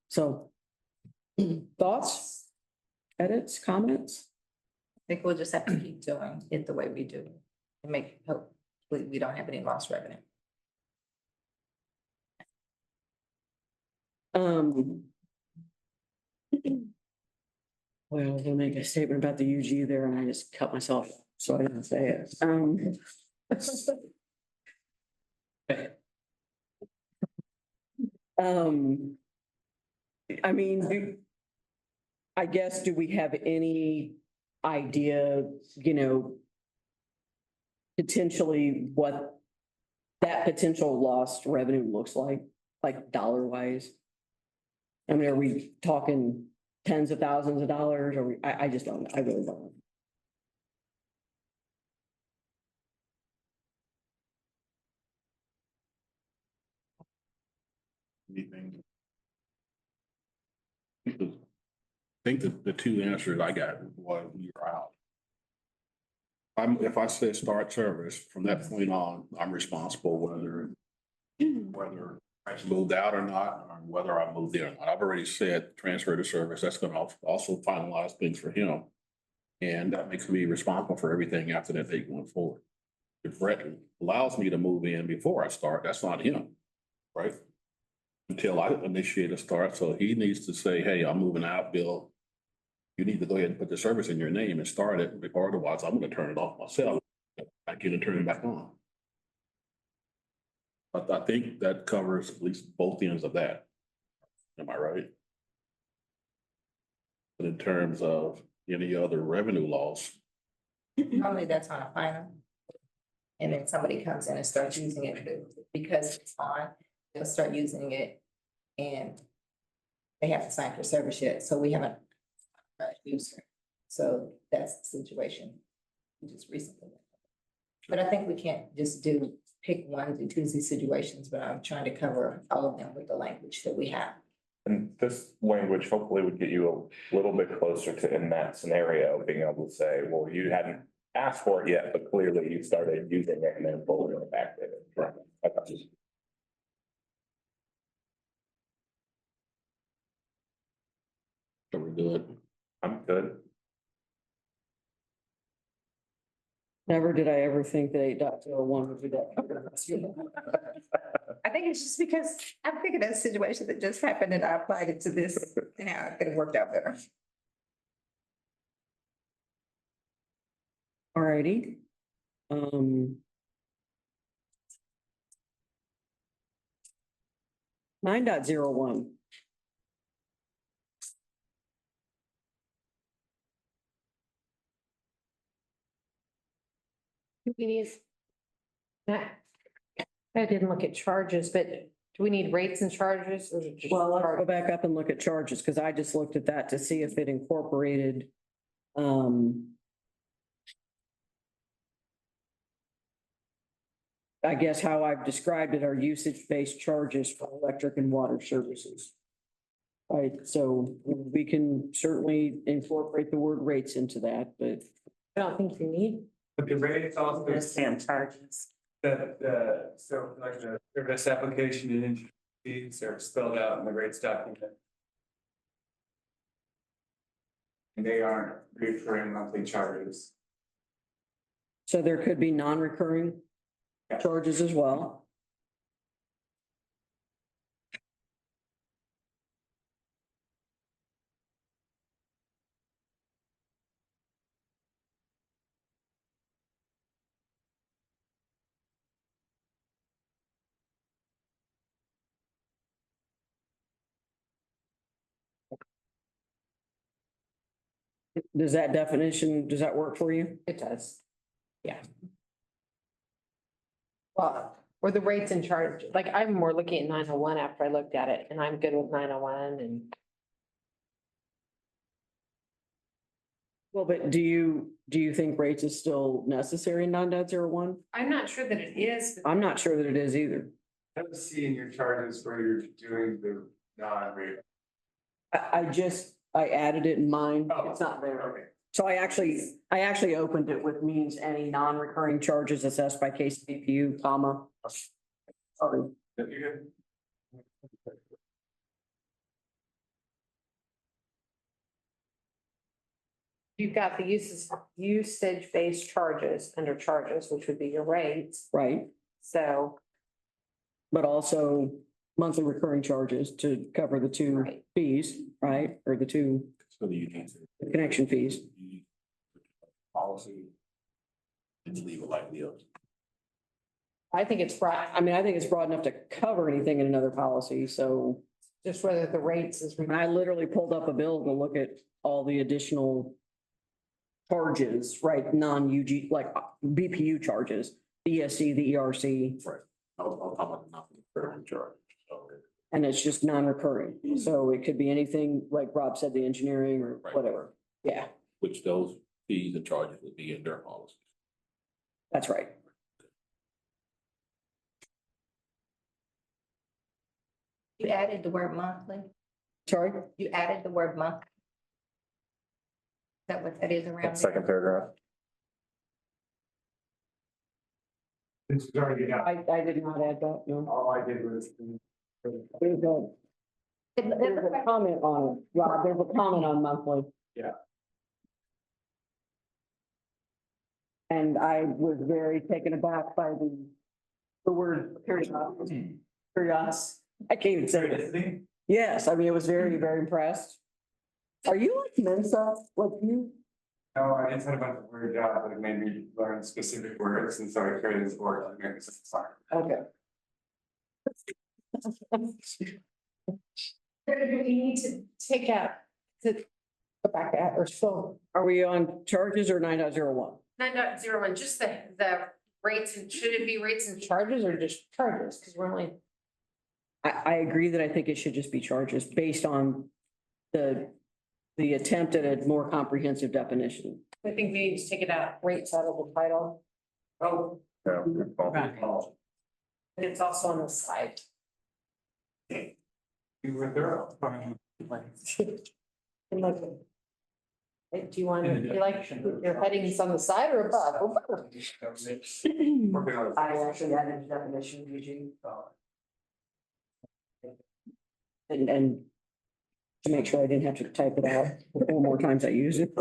So thoughts, edits, comments? I think we'll just have to keep doing it the way we do and hope we don't have any lost revenue. Well, they make a statement about the UG there and I just cut myself, so I didn't say it. I mean, I guess, do we have any idea, potentially what that potential lost revenue looks like dollar wise? I mean, are we talking tens of thousands of dollars or I just don't, I really don't. know. Anything? think that the two answers I got was you're out. If I say start service, from that point on, I'm responsible whether I moved out or not, or whether I moved in or not. I've already said transfer to service. That's gonna also finalize things for him. And that makes me responsible for everything after that date going forward. If Brett allows me to move in before I start, that's not him, right? Until I initiate a start, so he needs to say, hey, I'm moving out, Bill. You need to go ahead and put the service in your name and start it, or otherwise I'm gonna turn it off myself. I get and turn it back on. But I think that covers at least both ends of that. Am I right? But in terms of any other revenue loss, Normally that's on a final. And then somebody comes in and starts using it because it's on, they'll start using it and they haven't signed for service yet, so we haven't used it. So that's the situation just recently. But I think we can't just pick ones and twosy situations, but I'm trying to cover all of them with the language that we have. And this language hopefully would get you a little bit closer to, in that scenario, being able to say, well, you hadn't asked for it yet, but clearly you started using it and then pulling it back. Right. Okay. so we're good. I'm good. Never did I ever think that 8.01 would be that. I think it's just because I'm thinking of a situation that just happened and I applied it to this and how it could have worked out better. Alrighty. 9.01. We need. I didn't look at charges, but do we need rates and charges or is it just? Well, let's go back up and look at charges, because I just looked at that to see if it incorporated. I guess how I've described it are usage-based charges for electric and water services. Right, so we can certainly incorporate the word rates into that, but I don't think you need. But the rates also, Understand charges. so like the service application and entry fees are spelled out in the rates document. And they aren't recurring monthly charges. so there could be non-recurring charges as well. Does that definition, does that work for you? It does. Yeah. Well, or the rates and charge, like I'm more looking at 901 after I looked at it and I'm good with 901 and. Well, but do you think rates is still necessary in 9.01? I'm not sure that it is. I'm not sure that it is either. I don't see in your charges where you're doing the non-rate. I added it in mine. Oh, It's not there. Okay. So I actually opened it with means any non-recurring charges assessed by case BPU, comma. Sorry. You're good. You've got the usage-based charges under charges, which would be your rates. Right, So, but also monthly recurring charges to cover the two Right. fees, right? Or the two So you need connection fees. policy. And leave it like this. I think it's broad, I mean, I think it's broad enough to cover anything in another policy, so. just whether the rates is. And I literally pulled up a bill to look at all the additional charges, right, non-UG, like BPU charges, the ESC, the ERC, I'll talk about nothing recurring charge. So, and it's just non-recurring. So it could be anything, like Rob said, the engineering or Right. whatever. Yeah, which those fees and charges would be in their policy. that's right. You added the word monthly, Sorry? you added the word month. that what that is around? That second paragraph. This is already got, I did not add that, no. all I did was. There's a comment on it, Rob, there's a comment on monthly. Yeah. And I was very taken aback by the word curious. I can't even say it. Yes, I mean, it was very impressed. Are you like Mensa, like you? No, I just had a bunch of weird jobs that made me learn specific words, and so I created this word. Sorry. Okay. We need to take out, to go back at, or still, Are we on charges or 9.01? 9.01, just the rates, and should it be rates and charges or just charges? Because we're only, I agree that I think it should just be charges based on the attempt at a more comprehensive definition. I think we need to take it out, rates out of the title. Oh. Yeah, good call. And it's also on the side. You were thorough. And like, do you want, you like your headings on the side or above? Or both? Working on it. I actually added the definition, Eugene. And to make sure I didn't have to type it out 4 more times I use it.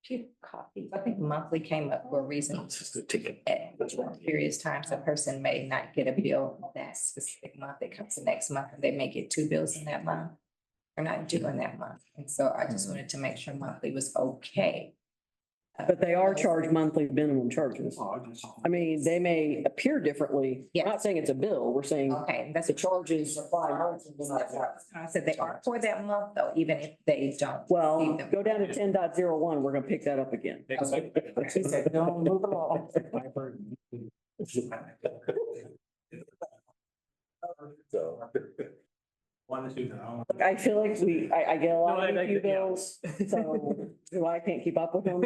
Few copies. I think monthly came up for a reason. Just to take it. At various times, a person may not get a bill that specific month. It comes the next month and they may get 2 bills in that month. They're not due in that month. And so I just wanted to make sure monthly was okay. But they are charged monthly minimum charges. I mean, they may appear differently. We're not saying it's a bill, we're saying Okay, that's the charges apply. I said they are for that month though, even if they don't. Well, go down to 10.01, we're gonna pick that up again. She said, don't move them all. I feel like I get a lot of you bills, so I can't keep up with them.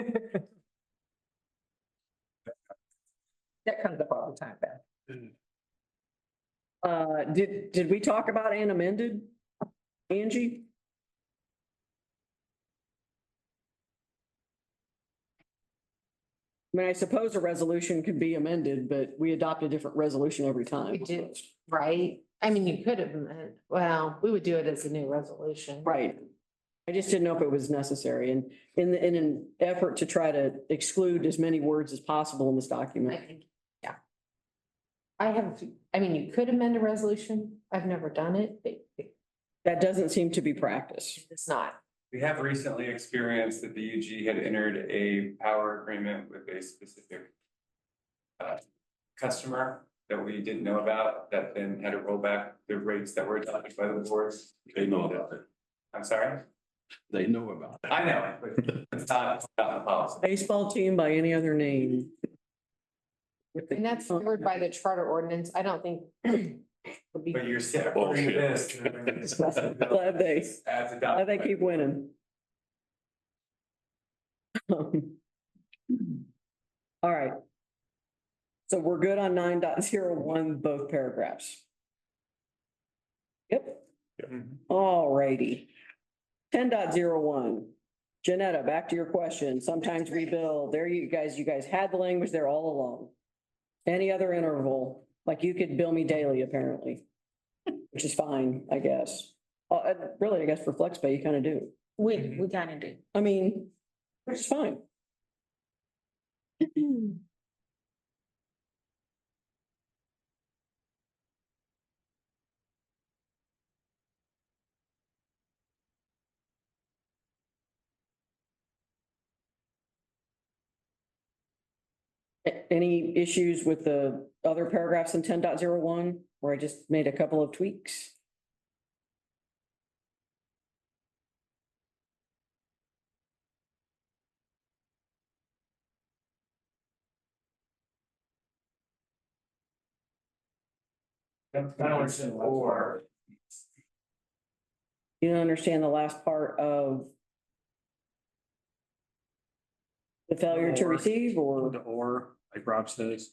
That comes up all the time, Beth. Did we talk about an amended? Angie? I mean, I suppose a resolution could be amended, but we adopt a different resolution every time. We do, right? I mean, you could have, well, we would do it as a new resolution. Right. I just didn't know if it was necessary and in an effort to try to exclude as many words as possible in this I document. think, yeah. I mean, you could amend a resolution. I've never done it, but That doesn't seem to be practice. it's not. We have recently experienced that the UG had entered a power agreement with a specific customer that we didn't know about, that then had to roll back the rates that were adopted by the boards. They know about it. I'm sorry? They know about it. I know, but it's not in the policy. Baseball team by any other name. And that's covered by the charter ordinance. I don't think. would be- But you're still according to this. Glad they, As glad adopted. they keep winning. All right. So we're good on 9.01, both paragraphs. Yep. All righty. 10.01. Janetta, back to your question. Sometimes we bill, there you guys had the language there all along. Any other interval, like you could bill me daily apparently, which is fine, I guess. Really, I guess for FlexPay, you kind of do. We kind of do. I mean, which is fine. Any issues with the other paragraphs in 10.01, where I just made a couple of tweaks? Or. You don't understand the last part of the failure to receive or? Or, like Rob says.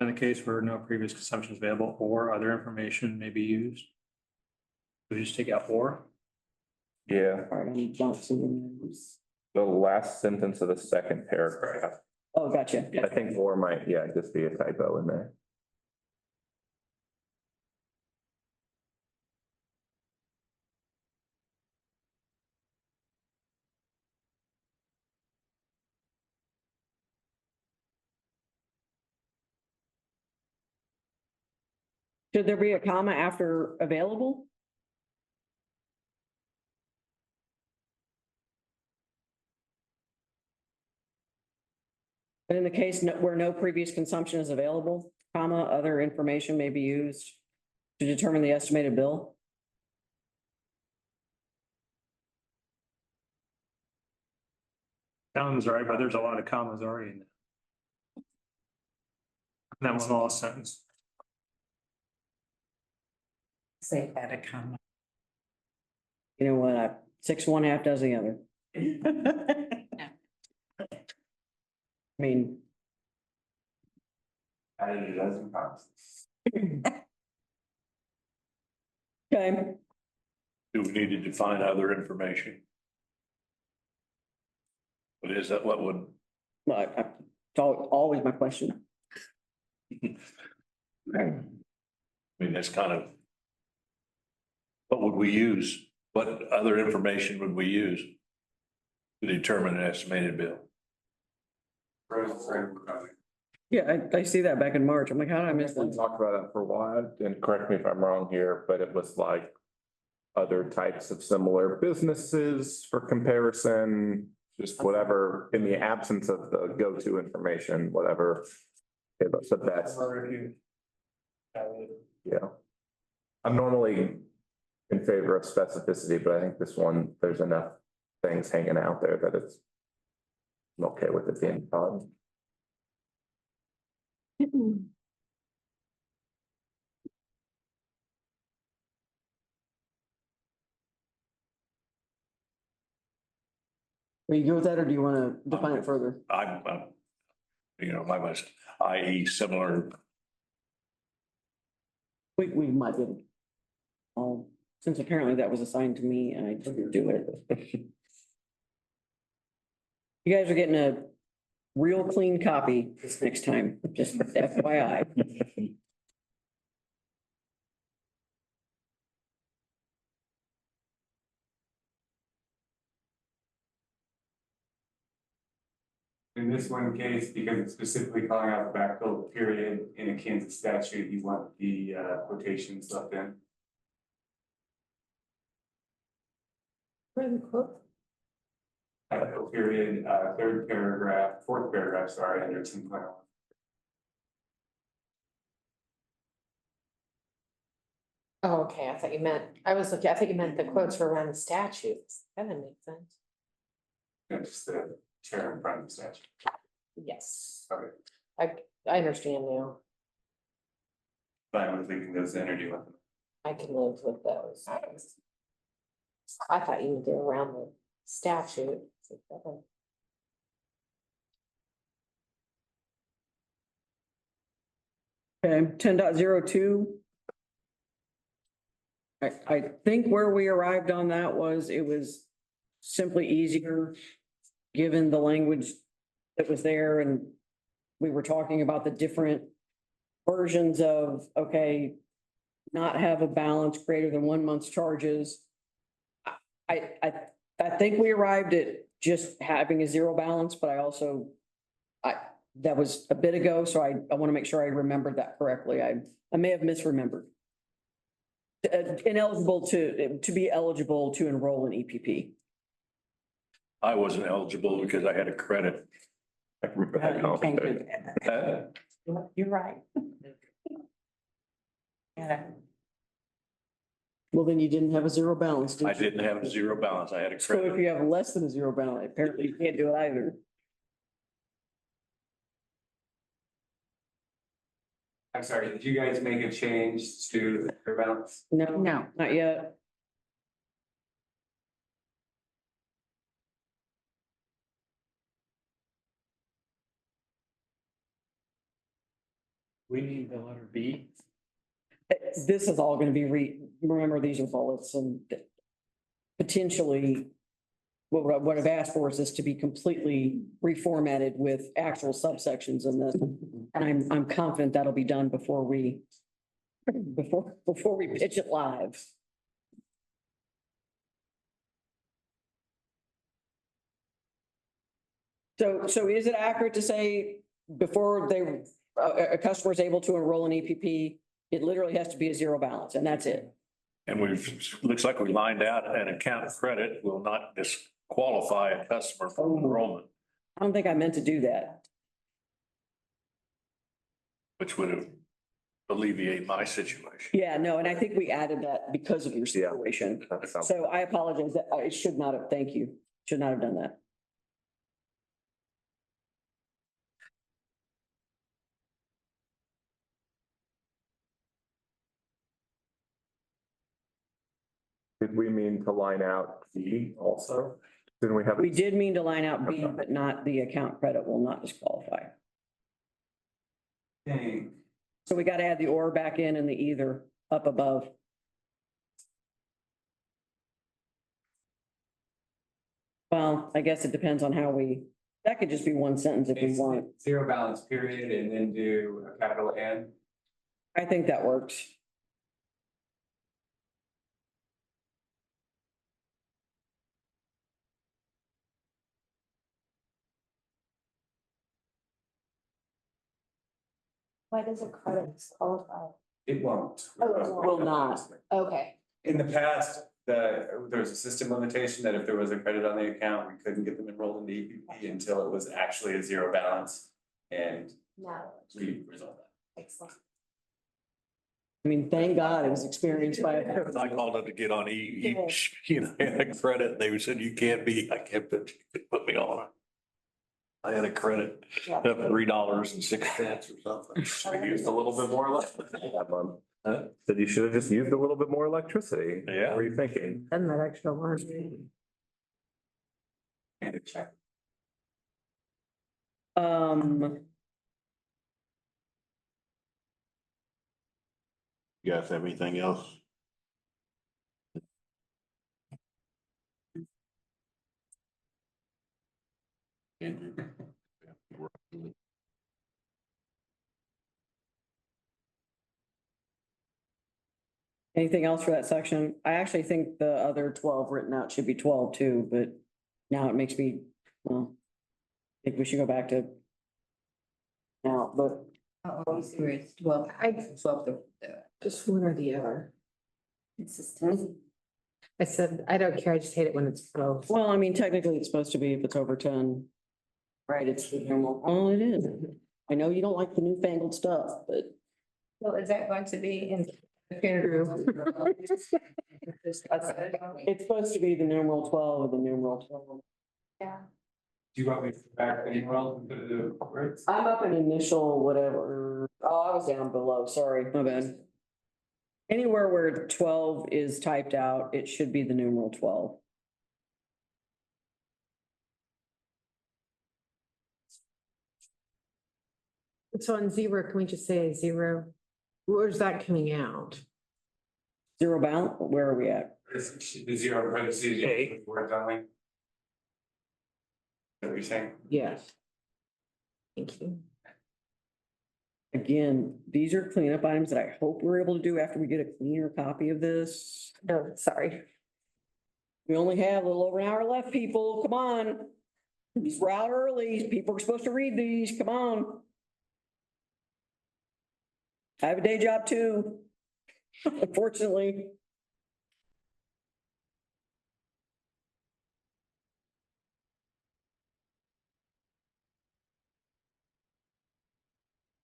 In a case where no previous consumption is available or other information may be used. We just take out or. Yeah, All right, I'm bouncing those. the last sentence of the second paragraph. Oh, gotcha. I think more might, yeah, just be a typo in there. Should there be a comma after available? And in the case where no previous consumption is available, comma, other information may be used to determine the estimated bill. Sounds right, but there's a lot of commas already in there. That was all a sentence. Say add a comma. You know what? Six one, half does the other. I mean, Added a dozen times. okay, Do we need to define other information? But is that what would, but it's always my question. I mean, that's kind of. What would we use? What other information would we use to determine an estimated bill? Yeah, I see that back in March. I'm like, how did I miss We that? talked about that for a while, and correct me if I'm wrong here, but it was like other types of similar businesses for comparison, just whatever, in the absence of the go-to information, whatever. Okay, but so that's, yeah. I'm normally in favor of specificity, but I think this one, there's enough things hanging out there that it's I'm okay with it being done. Are you good with that, or do you want to define it further? You know, my must, i.e. similar, We might be. Since apparently that was assigned to me and I didn't do it. You guys are getting a real clean copy this next time, just FYI. In this one case, because it's specifically calling out the backfill period in a Kansas statute, you want the quotations left in. Where the quote? Backfill period, fourth paragraph, sorry, under 10.1. Oh, okay, I thought you meant, I think you meant the quotes were around the statutes. That didn't make sense. Just the chair in front of the statute. Yes, Okay, I understand now. fine with leaving those in, or do you want them? I can live with those. I thought you meant they were around the statute. Okay, 10.02. I think where we arrived on that was, it was simply easier, given the language that was there, and we were talking about the different versions of, okay, not have a balance greater than 1 month's charges. I think we arrived at just having a zero balance, but that was a bit ago, so I want to make sure I remembered that correctly. I may have misremembered. Ineligible to be eligible to enroll in EPP. I wasn't eligible because I had a credit. I remember that You can't do conversation. that. You're right. Yeah. Well, then you didn't have a zero balance, did I you? didn't have a zero balance. I had a So if credit. you have less than a zero balance, apparently you can't do it either. I'm sorry, did you guys make a change to the balance? No, No. not yet. We need the letter B. This is all gonna be remember, these are bullets and potentially, what I've asked for is this to be completely reformatted with actual subsections in this. And I'm confident that'll be done before we pitch it live. So is it accurate to say before a customer is able to enroll in EPP, it literally has to be a zero balance and that's it? And looks like we lined out an account of credit will not disqualify a customer from enrollment, I don't think I meant to do that. which would alleviate my situation. Yeah, no, and I think we added that because of your situation. That sounds- So I apologize that I should not have, thank you, should not have done that. Did we mean to line out B also? Didn't we have? We did mean to line out B, but not the account credit will not disqualify. Dang. So we got to add the or back in and the either up above. Well, I guess it depends on how that could just be one sentence if we want. Zero balance period and then do a capital N. I think that works. Why does a credit disqualify? It won't. Will not. Okay. In the past, there was a system limitation that if there was a credit on the account, we couldn't get them enrolled in the EPP until it was actually a zero balance. And Now, we resolved that. excellent. I mean, thank God it was experienced by. I called up to get on a credit. They said, you can't put me on it. I had a credit of $3.06 or something. I used a little bit more left. That month. Huh? Said you should have just used a little bit more electricity. Yeah. What were you thinking? And that extra one. And a check. You guys have anything else? Andrew? Anything else for that section? I actually think the other 12 written out should be 12 too, but now it makes me, well, I think we should go back to now, but Oh, you see where it's 12, I 12, just one or the other. it's just. Ten. I said, I don't care. I just hate it when it's both. well, I mean, technically it's supposed to be if it's over 10. Right, it's the normal, oh, it is. I know you don't like the newfangled stuff, but So is that going to be in? it's supposed to be the numeral 12 or the numeral 12. Yeah. Do you want me to go back anywhere else and put it in words? I'm up an initial whatever. Oh, I was down below. Sorry, my bad. Anywhere where 12 is typed out, it should be the numeral 12. So on zero, can we just say a zero? Where's that coming out? Zero balance, where are we at? The zero parentheses, words only. Is that what you're saying? Yes. Thank you. Again, these are cleanup items that I hope we're able to do after we get a cleaner copy of this. No, sorry. We only have a little over an hour left, people. Come on. These were out early. People are supposed to read these. Come on. I have a day job too, unfortunately.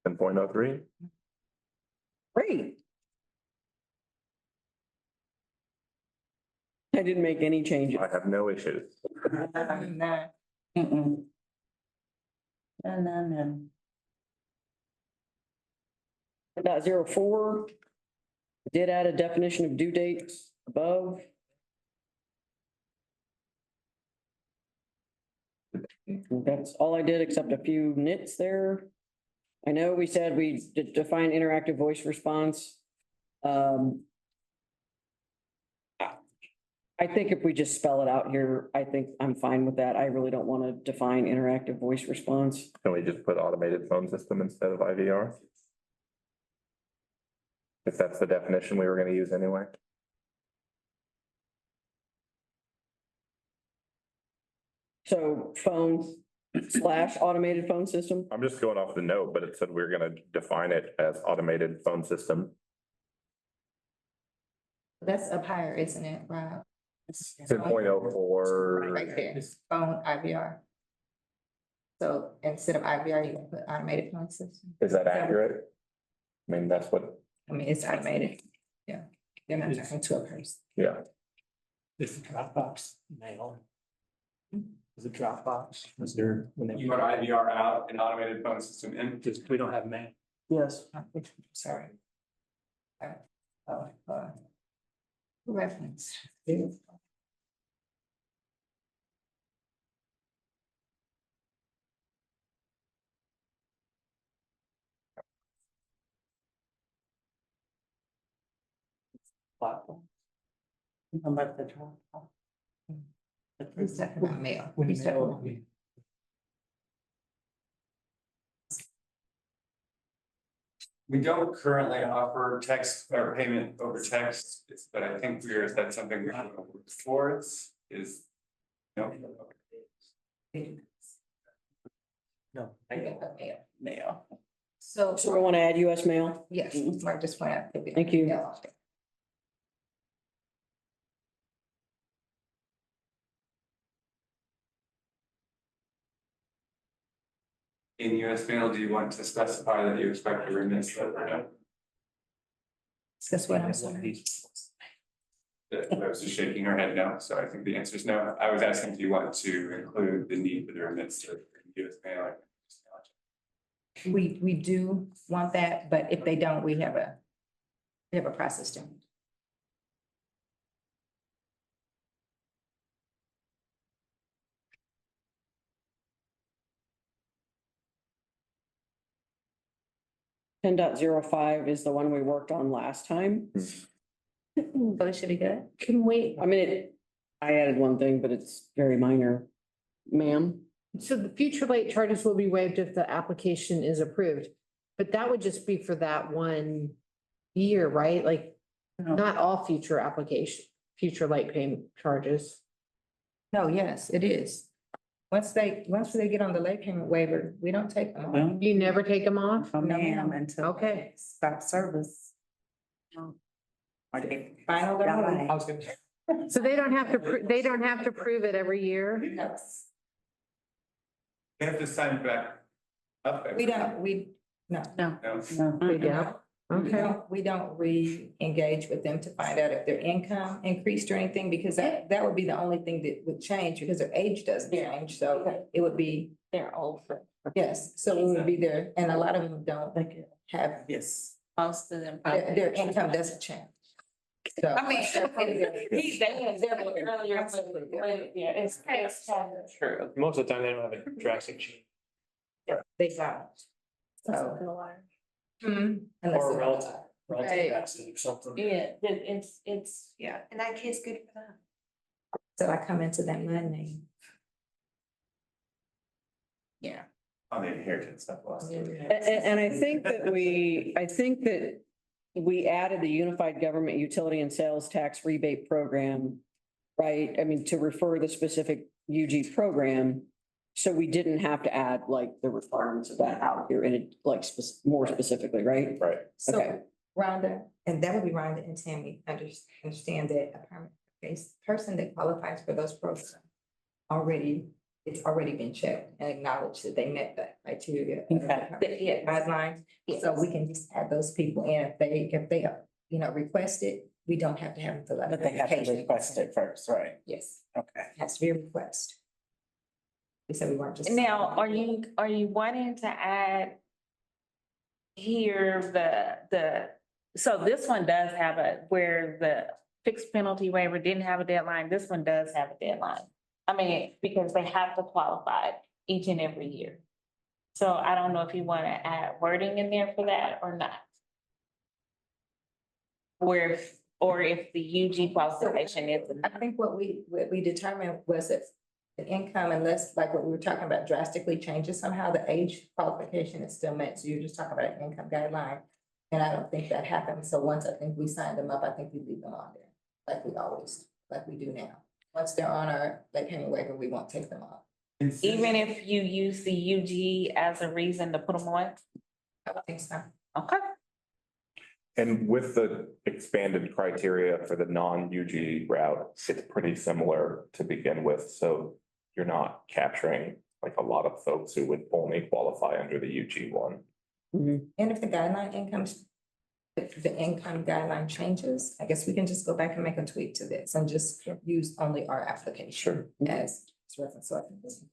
Ten point oh three? Great. I didn't make any changes. I have no issues. Nah. Mm-mm. No. About 04. Did add a definition of due dates above. That's all I did except a few nits there. I know we said we define interactive voice response. I I think if we just spell it out here, I think I'm fine with that. I really don't want to define interactive voice response. Can we just put automated phone system instead of IVR? If that's the definition we were gonna use anyway. So phone / automated phone system. I'm just going off the note, but it said we are gonna define it as automated phone system. That's up higher, isn't it, Rob? 10.04. Right there, phone IVR. So instead of IVR, you can put automated phone system. Is that accurate? I mean, that's what, I mean, it's automated, yeah. They're not talking to a person. yeah. It's Dropbox mail. Is it Dropbox? Is there, when they, You want IVR out and automated phone system in? just, we don't have mail. Yes. Sorry. Reference. Platform. About the drop. He's talking about mail. When He's talking mail, about- We don't currently offer text or payment over text, but I think that's something we want to work towards is. No. No. You can put mail. Mail. So, So we want to add US mail. yes, Mark just went out. Thank you. In US mail, do you want to specify that you expect a remittance or no? That's what I'm saying. I was just shaking her head no, so I think the answer is no. I was asking, do you want to include the need for the remittance to US mail? We do want that, but if they don't, we have a process to. 10.05 is the one we worked on last time. So it should be good. Can we, I mean, I added one thing, but it's very minor. Ma'am? so the future late charges will be waived if the application is approved. But that would just be for that 1 year, right? Like, No. not all future late payment charges. No, yes, it is. Once they get on the late payment waiver, we don't take them on. You never take them off? No, ma'am, until. Okay. Stop service. Or they Final die. I was gonna. So they don't have to, they don't have to prove it every year? Yes. They have to sign back up. We don't, no. No. No. They don't? Okay. We don't re-engage with them to find out if their income increased or anything, because that would be the only thing that would change, because their age doesn't change, so it would be. They're older. Yes, so we would be there, and a lot of them don't have, Yes. Most of them. their income doesn't change. So. I mean, he's there earlier, but yeah, it's. Sure, most of the time they don't have a drastic change. They don't. So. Unless Or it- relative Right. accident or something. Yeah, it's, yeah, in that case, good for them. So I come into that Monday. Yeah. On the inheritance stuff. last year. And I think that we added the Unified Government Utility and Sales Tax Rebate Program, right? I mean, to refer the specific UG program. So we didn't have to add like the requirements of that out here in it, like more specifically, right? Right. Okay. So Rhonda, and that would be Rhonda and Tammy, understand that a permanent person that qualifies for those programs it's already been checked and acknowledged that they met that criteria. Okay. Guidelines, so we can just add those people in if they, request it, we don't have to have them fill out. But they have to application. request it first, right? Yes, Okay. has to be a request. We said we weren't just. Now, are you wanting to add here so this one does have where the fixed penalty waiver didn't have a deadline, this one does have a deadline. I mean, because they have to qualify each and every year. So I don't know if you want to add wording in there for that or not. Where or if the UG qualification is. I think what we determined was that the income, unless like what we were talking about drastically changes somehow, the age qualification is still met. So you're just talking about an income guideline. And I don't think that happened. So once I think we signed them up, I think we leave them on there, like we do now. Once they're on our late payment waiver, we won't take them off. Even if you use the UG as a reason to put them on? I don't think so. Okay. And with the expanded criteria for the non-UG route, it's pretty similar to begin with, so you're not capturing like a lot of folks who would only qualify under the UG one. And if the guideline incomes, if the income guideline changes, I guess we can just go back and make a tweak to this and just use only our application as reference. So I think this-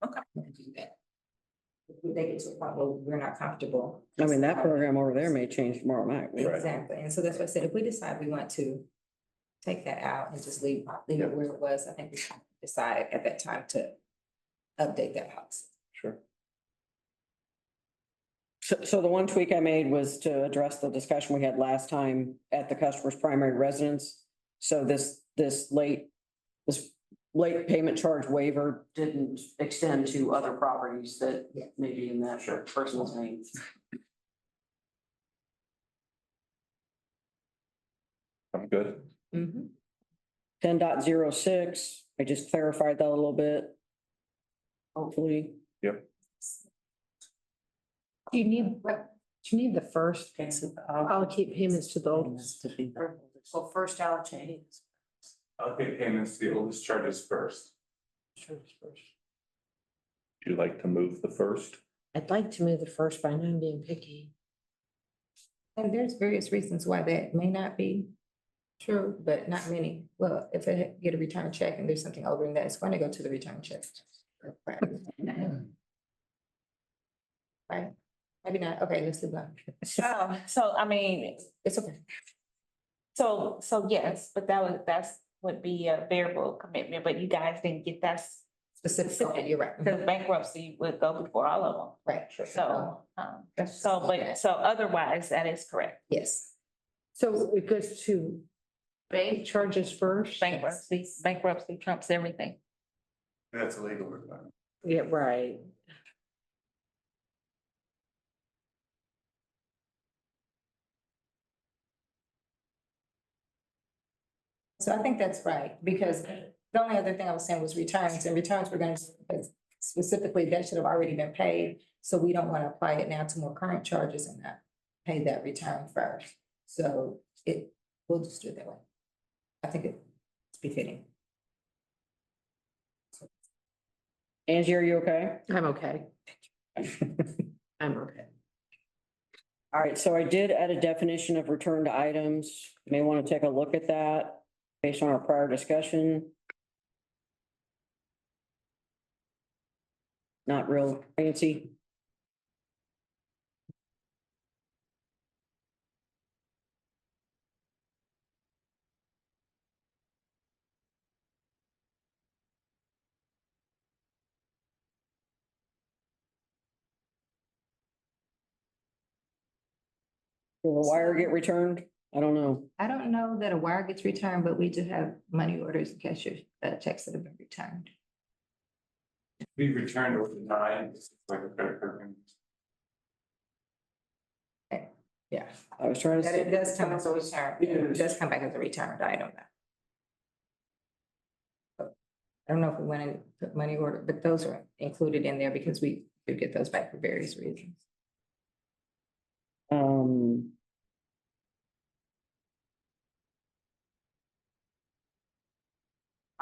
Okay. we can do that. If they get to a point where we're not comfortable. I mean, that program over there may change tomorrow night. Exactly, and so that's why I said, if we decide we want to take that out and just leave it where it was, I think we should decide at that time to update that policy. Sure. So the one tweak I made was to address the discussion we had last time at the customer's primary residence. So this late payment charge waiver didn't extend to other properties that may be in that person's name. I'm good. 10.06, I just clarified that a little bit. Hopefully. Yep. Do you need the first allocate payments to the oldest? So first allocate. Allocate payments to the oldest charges first. Would you like to move the first? I'd like to move the first, but I know I'm being picky. And there's various reasons why that may not be true, but not many. Well, if I get a return check and there's something over in that, it's going to go to the return check. Right? Maybe not. Okay, let's leave that. So I mean, It's okay. so yes, but that's would be a variable commitment, but you guys didn't get that Specific, okay, you're right. because bankruptcy would go before all of them. Right. So, so otherwise, that is correct. Yes. So it goes to bank charges first? Bankruptcy trumps everything. That's a legal requirement. Yeah, right. So I think that's right, because the only other thing I was saying was returns, and returns we're gonna, specifically, that should have already been paid. So we don't want to apply it now to more current charges and not pay that return first. So we'll just do it that way. I think it's befitting. Angie, are you okay? I'm okay. I'm okay. All right, so I did add a definition of returned items. You may want to take a look at that based on our prior discussion. Not real fancy. Will the wire get returned? I don't know. I don't know that a wire gets returned, but we do have money orders and cashier checks that have been returned. Be returned or denied, it's like a credit card payment. Yeah. I was trying to That it say, does come as a return. It does come back as a returned item. I don't know if we went and put money order, but those are included in there because we do get those back for various reasons.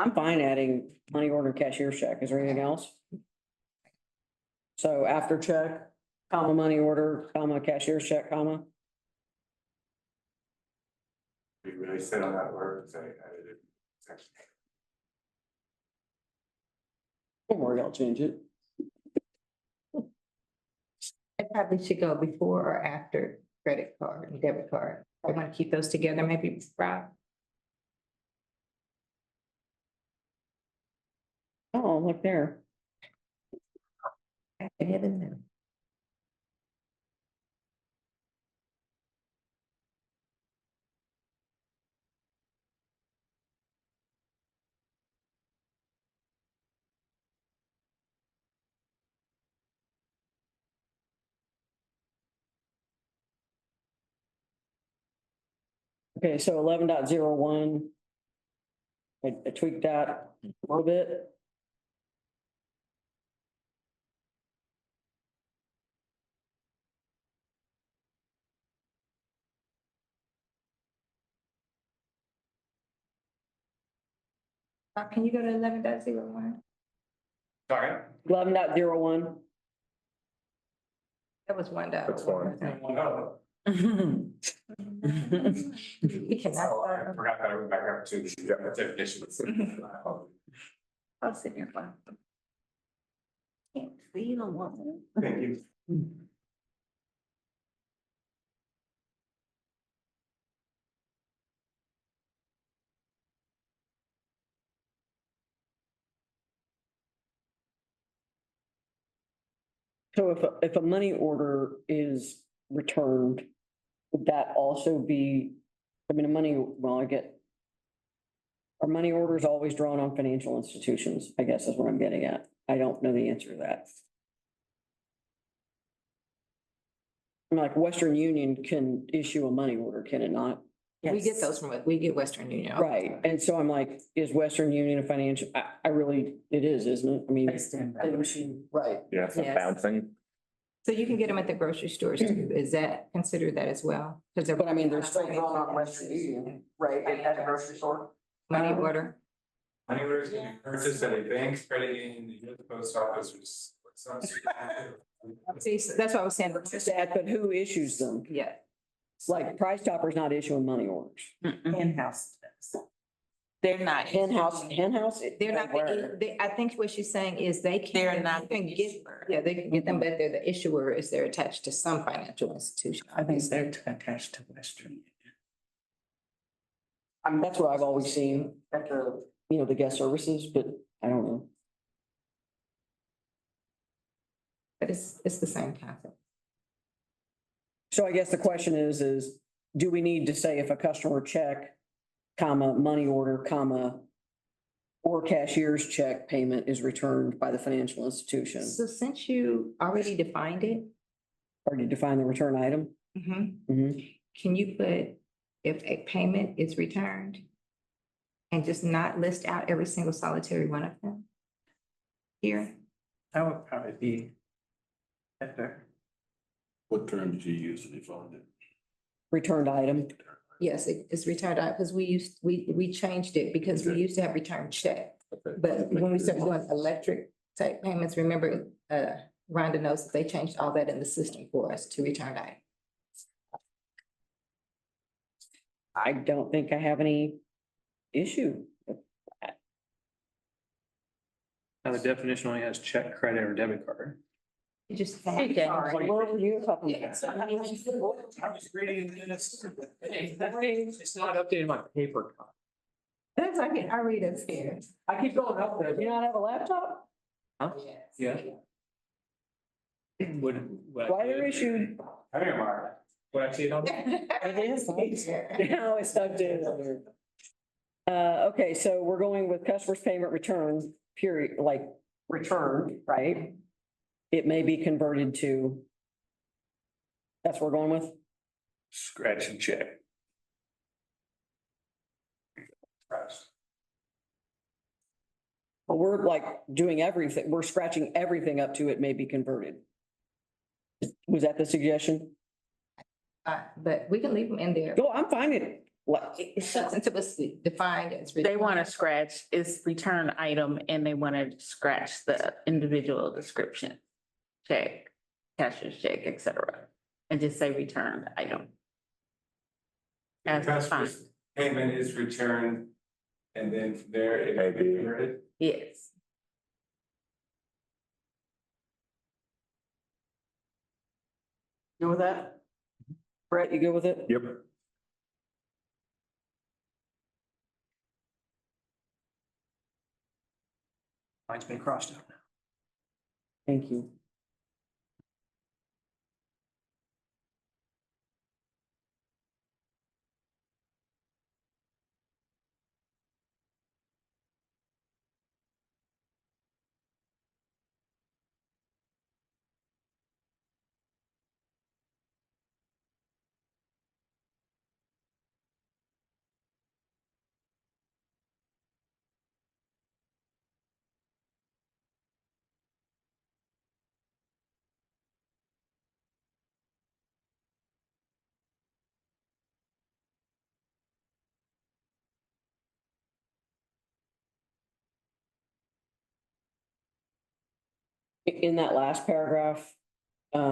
I'm fine adding money order cashier check. Is there anything else? So after check, comma, money order, comma, cashier check, comma. We really sit on that word, say, edited section. Don't worry, I'll change it. It probably should go before or after credit card and debit card. I want to keep those together, maybe, Rob. Oh, look there. I have it in there. Okay, so 11.01. I tweaked that a little bit. Can you go to 11.01? Sorry. 11.01. That was one dollar. That's one. We cannot. I forgot that I went back up to the definitions. I'll sit here. Can't feel a woman. Thank you. So if a money order is returned, would that also be, I mean, are money orders always drawn on financial institutions, I guess is what I'm getting at. I don't know the answer to that. I mean, like Western Union can issue a money order, can it not? We get those from, we get Western Union. Right, and so I'm like, is Western Union a financial, I really, it is, isn't it? I mean. Right. Yeah, so Yes. bouncing. So you can get them at the grocery stores too. Is that considered that as well? Because they're. But I mean, they're still drawn on Western Union, right, at the grocery store? Money order. Money orders can be purchased at a bank, credit union, the post office, or some. See, so that's what I was saying. That, but who issues them? Yeah. Like Price Chopper's not issuing money orders. In-house. They're not. Hen house. They're not, I think what she's saying is they can. They're not you can the get- issuer. Yeah, they can get them, but they're the issuer is they're attached to some financial institution. I think they're attached to Western Union. That's what I've always seen at the, the guest services, but I don't know. But it's the same concept. So I guess the question is do we need to say if a customer check, comma, money order, comma, or cashier's check payment is returned by the financial institution? So since you already defined it, Or to define the return item? Mhm. can you put if a payment is returned and just not list out every single solitary one of them? Here, That would probably be better. What term did you use to define it? Returned item. yes, it's returned out because we changed it because we Okay. used to have return check. Okay. But when we started doing electric type payments, remember, Rhonda knows that they changed all that in the system for us to return item. I don't think I have any issue. Now, the definition only has check, credit, or debit card. You just. Okay. Where were you a couple minutes? I was reading this. It's not updated my paper copy. That's okay, I read upstairs. I keep going up there. Do you not have a laptop? Huh? Yeah. Would. Why they're issued? I think I'm all right. Would I see it on? It is. No, it's stuck in. Okay, so we're going with customer's payment return, period, like returned, right? It may be converted to. That's what we're going with? Scratch and check. But we're like doing everything, we're scratching everything up to it may be converted. Was that the suggestion? But we can leave them in there. No, I'm fine with it. Like, Since it was defined as. They want to scratch its return item and they want to scratch the individual description. Check, cashier's check, et cetera, and just say return item. That's fine, Customer's payment is returned, and then from there it is Maybe. converted. yes. go with that? Brett, you go with it? Yep. Mine's been crossed out now. Thank you. in that last paragraph, I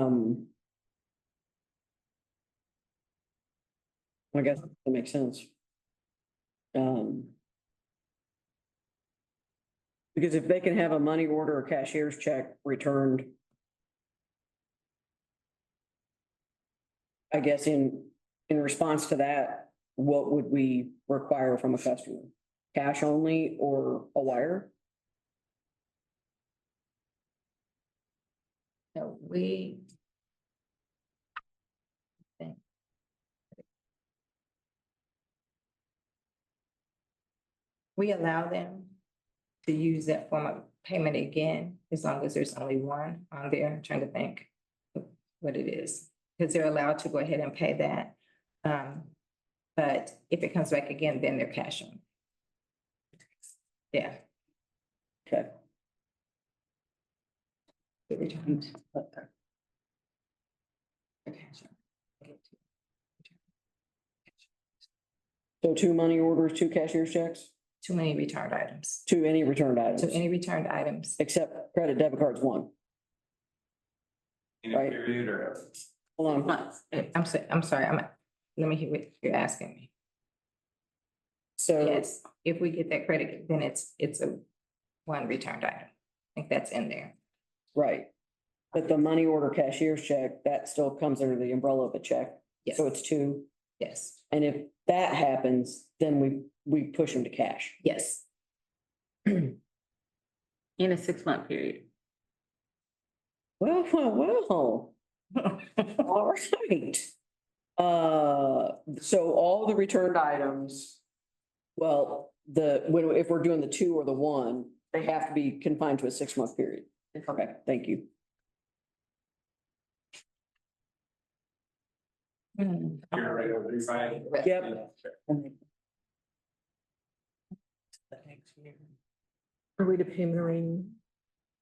guess that makes sense. Because if they can have a money order or cashier's check returned, I guess in response to that, what would we require from a customer? Cash only or a wire? No, we. We allow them to use that form of payment again, as long as there's only one on there. I'm trying to think what it is, because they're allowed to go ahead and pay that. But if it comes back again, then they're cash on. Yeah. Okay. It returns. They're cash on. So 2 money orders, 2 cashier's checks, Too many returned items. 2 any returned items, So any returned items, except credit debit cards 1. In a Right. period or? Hold on. I'm sorry, let me hear what you're asking me. So, Yes, if we get that credit, then it's a one returned item. I think that's in there. right. But the money order cashier's check, that still comes under the umbrella of a check. Yes, So it's 2. yes, And if that happens, then we push them to cash. yes. In a 6-month period. Well, well. All right. So all the returned items, well, if we're doing the 2 or the 1, they have to be confined to a 6-month period. Okay, thank you. You're right over there, Friday. Yep. Are we to payment arrangement?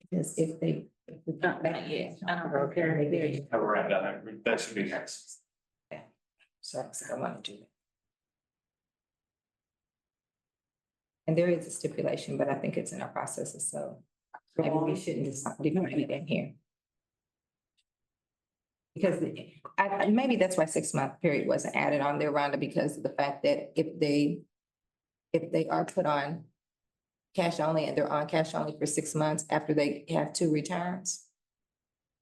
Because if they. Not yet. I don't know. Okay. Oh, we're done. That should be next. So I want to do that. And there is a stipulation, but I think it's in our processes, so maybe we shouldn't just define it in here. Because maybe that's why 6-month period wasn't added on there, Rhonda, because of the fact that if they are put on cash only and they're on cash only for 6 months after they have 2 returns,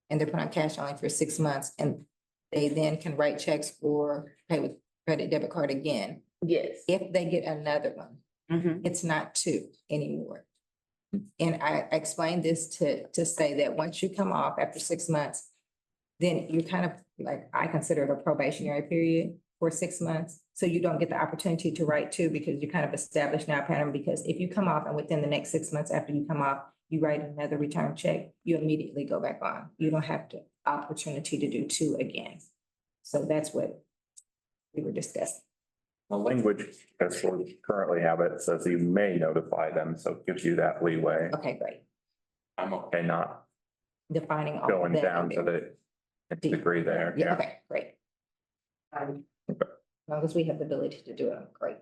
and they're put on cash only for 6 months, and they then can write checks or pay with credit debit card again. Yes. If they get another one, it's not 2 anymore. And I explained this to say that once you come off after 6 months, then you kind of like, I consider it a probationary period for 6 months. So you don't get the opportunity to write 2 because you kind of establish now a pattern, because if you come off and within the next 6 months after you come off, you write another return check, you immediately go back on. You don't have the opportunity to do 2 again. So that's what we were discussing. The language as we currently have it says you may notify them, so it gives you that leeway. Okay, great. I'm okay not Defining all of going that. down to the degree there. Yeah, okay, great. As long as we have the ability to do it, great.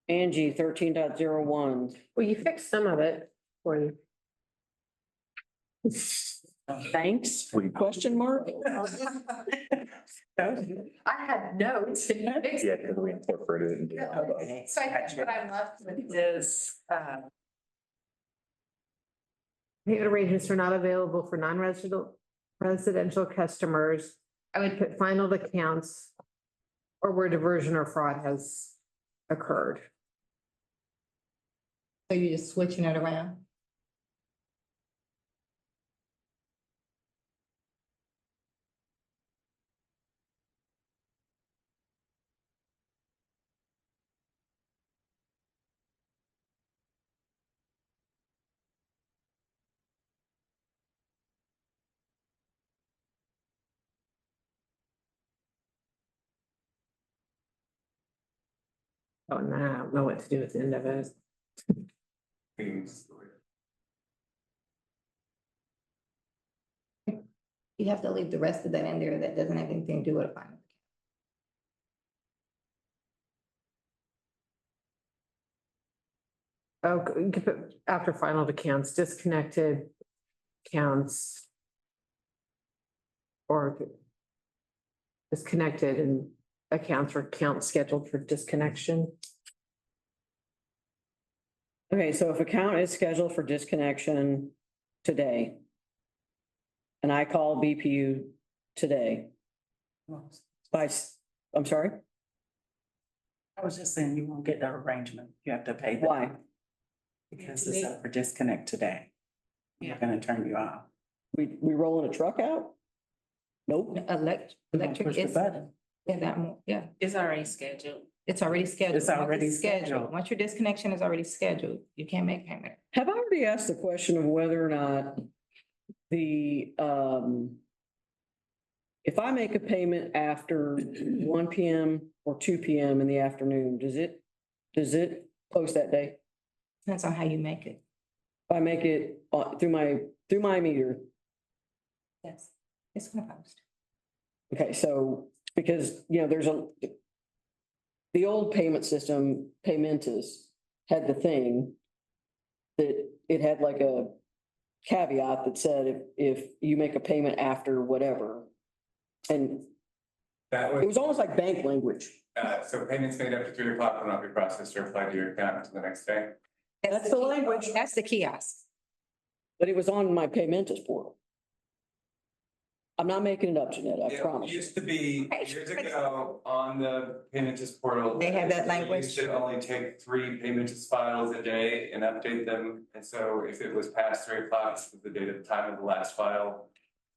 Angie, 13.01. Well, you fixed some of it for you. Thanks, question mark? I had notes. and you fixed Yeah, because we incorporated it into. So I think what I'm left with is, Payment arrangements are not available for residential customers. I would put final accounts or where diversion or fraud has occurred. So you're just switching it around? Oh, no, I don't know what to do at the end of it. You have to leave the rest of that in there that doesn't have anything to do with a final. Oh, you could put after final accounts, disconnected accounts. Or disconnected and accounts or accounts scheduled for disconnection. Okay, so if account is scheduled for disconnection today. And I call BPU today I'm sorry, I was just saying you won't get that arrangement. You have to pay. them why? Because it's up for disconnect today. We're gonna turn you off. We rolling a truck out? Nope. Electric Push the is, button. yeah, that, yeah, It's already scheduled. it's already scheduled. It's Once already scheduled. Once your disconnection is already scheduled, you can't make payment. Have I already asked the question of whether or not the, if I make a payment after 1 p.m. or 2 p.m. in the afternoon, does it post that day? Depends on how you make it. If I make it through my meter? Yes, it's gonna post. Okay, so, because, there's the old payment system, Paymentus, had the thing that it had like a caveat that said if you make a payment after whatever, and That it was, was almost like bank language. so payments made after 3 o'clock will not be processed or applied to your account until the next day. That's the language. That's the kiosk. But it was on my Paymentus portal. I'm not making it up, Jeanette, I It promise. used to be years ago on the Paymentus portal. They had that You language? used to only take 3 Paymentus files a day and update them. And so if it was past 3 o'clock, the date of the time of the last file,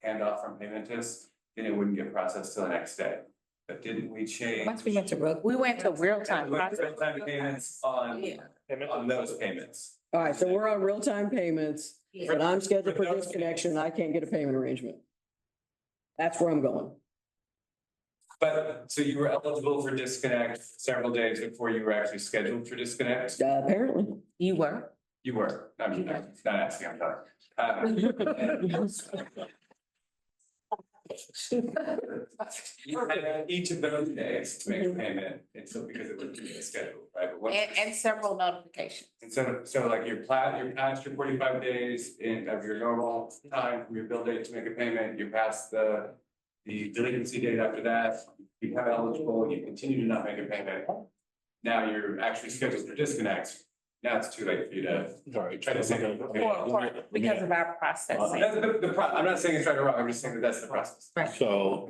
handoff from Paymentus, then it wouldn't get processed till the next day. But didn't we change? Once we went to road. We went to real-time. We went to real-time payments on those payments. All right, so we're on real-time payments, Yeah. but I'm scheduled for disconnection, I can't get a payment arrangement. That's where I'm going. But, so you were eligible for disconnect several days before you were actually scheduled for disconnect? Apparently. You were? You were, I'm not asking, I'm talking. You had each of those days to make a payment, and so because it was scheduled, right? But once- And several notifications. And so like your past your 45 days of your normal time from your bill date to make a payment, you pass the delinquency date after that, you become eligible, you continue to not make a payment. Now you're actually scheduled for disconnect. Now it's too late for you to try to say. Because of our processing. That's I'm not saying it's right or wrong, I'm just saying that that's the process. So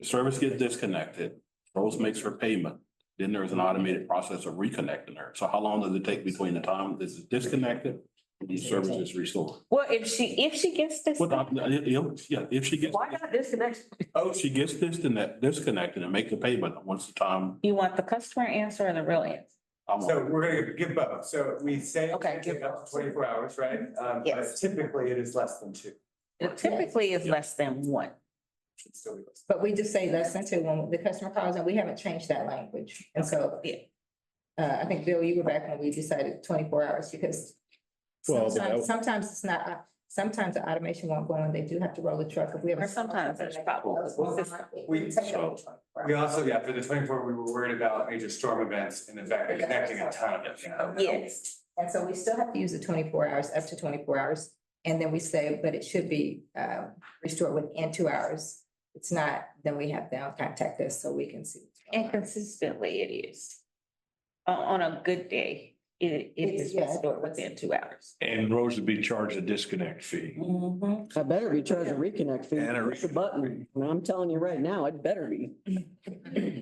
the service gets disconnected, Rose makes her payment, then there's an automated process of reconnecting her. So how long does it take between the time this is disconnected and the service is restored? Well, if she gets this. If she gets, Why not disconnect? she gets disconnected and make the payment once the time. You want the customer answer or the real answer? So we're gonna give both. So we say. Okay, Take up to 24 hours, right? But Yes. typically it is less than 2. It typically is less than one. Should still be less. But we just say less than 2 when the customer calls and we haven't changed that language. And so, Yeah. I think, Bill, you were back when we decided 24 hours because Well, sometimes it's not, sometimes the automation won't go and they do have to roll the truck if we have. Or sometimes there's problems. We also, for the 24, we were worried about major storm events and the fact that connecting a ton of them. Yes. And so we still have to use the 24 hours, up to 24 hours. And then we say, but it should be restored within 2 hours. It's not, then we have them contact us so we can see. what's going And on. consistently it is. On a good day, it is Yeah. restored within 2 hours. And Rose would be charged a disconnect fee. I better be charged a reconnect fee. And a Push the button. I mean, I'm telling you right now, it better be.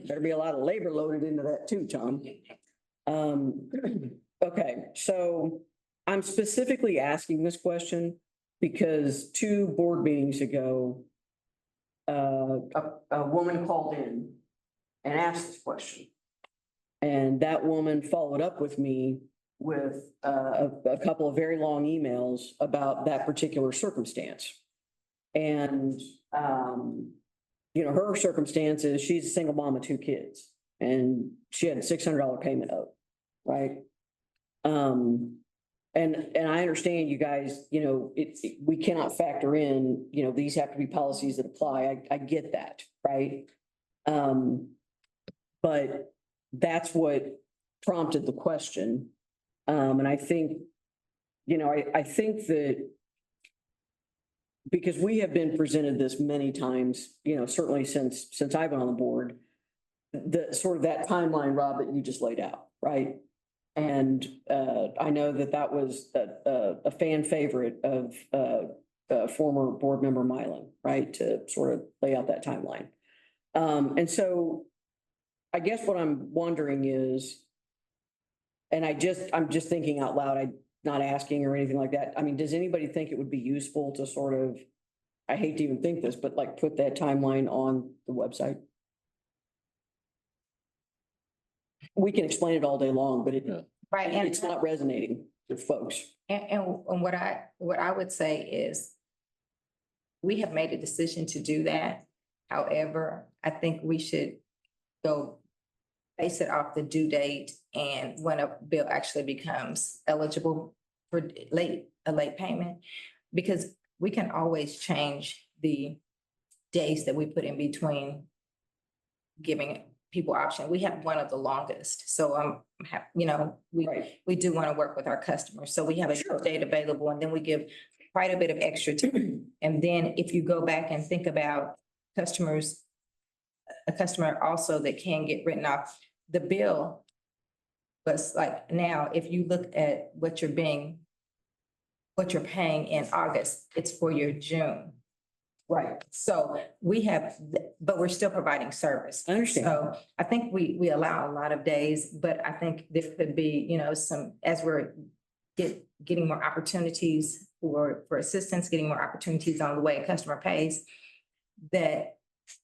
Better be a lot of labor loaded into that too, Tom. Okay, so I'm specifically asking this question because 2 board meetings ago, a woman called in and asked this question. And that woman followed up with me with a couple of very long emails about that particular circumstance. And, her circumstance is she's a single mom of 2 kids and she had a $600 payment owed, right? And I understand you guys, we cannot factor in, these have to be policies that apply. I get that, right? But that's what prompted the question. And I think, I think that because we have been presented this many times, certainly since I've been on the board, the sort of that timeline, Rob, that you just laid out, right? And I know that was a fan favorite of former board member Mylan, right? To sort of lay out that timeline. And so I guess what I'm wondering is, and I'm just thinking out loud, I'm not asking or anything like that. I mean, does anybody think it would be useful to sort of, I hate to even think this, but like put that timeline on the website? We can explain it all day long, but Right, and it's not resonating with folks. And what I would say is we have made a decision to do that. However, I think we should go base it off the due date and when a bill actually becomes eligible for a late payment. Because we can always change the days that we put in between giving people option. We have one of the longest, so we do want to work with our customers. So we have a Sure. date available and then we give quite a bit of extra time. And then if you go back and think about a customer also that can get written off, the bill was like now, if you look at what you're paying in August, it's for your June. Right. So we have, but we're still providing service. I understand. So I think we allow a lot of days, but I think there could be, some, as we're getting more opportunities for assistance, getting more opportunities on the way a customer pays, that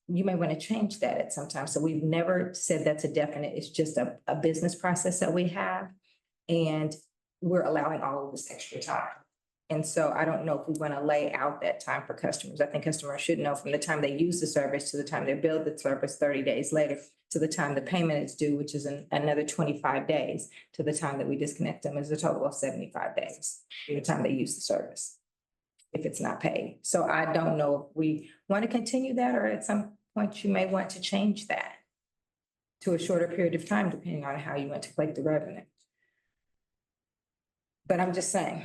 you may want to change that at some time. So we've never said that's a definite, it's just a business process that we have. And we're allowing all of this extra time. And so I don't know if we want to lay out that time for customers. I think customers should know from the time they use the service to the time they build the service 30 days later, to the time the payment is due, which is another 25 days, to the time that we disconnect them is a total of 75 days, from the time they use the service, if it's not paid. So I don't know if we want to continue that, or at some point you may want to change that to a shorter period of time, depending on how you want to collect the revenue. But I'm just saying,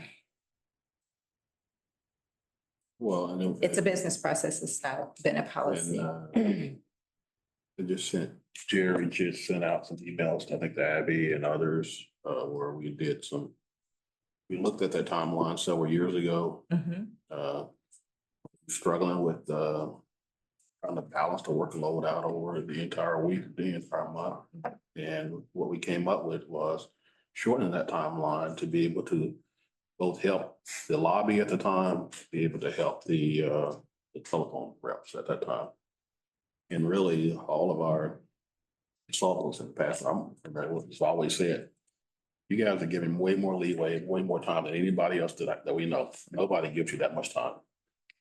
Well, I know. it's a business process. It's not been a policy. I just Jerry just sent out some emails, I think to Abby and others, where we looked at that timeline several years ago, Mhm. struggling with, trying to balance the workload out over the entire week, the entire month. And what we came up with was shortening that timeline to be able to both help the lobby at the time, be able to help the telephone reps at that time. And really, all of our consultants in the past, I've always said, you guys are giving way more leeway, way more time than anybody else that we know. Nobody gives you that much time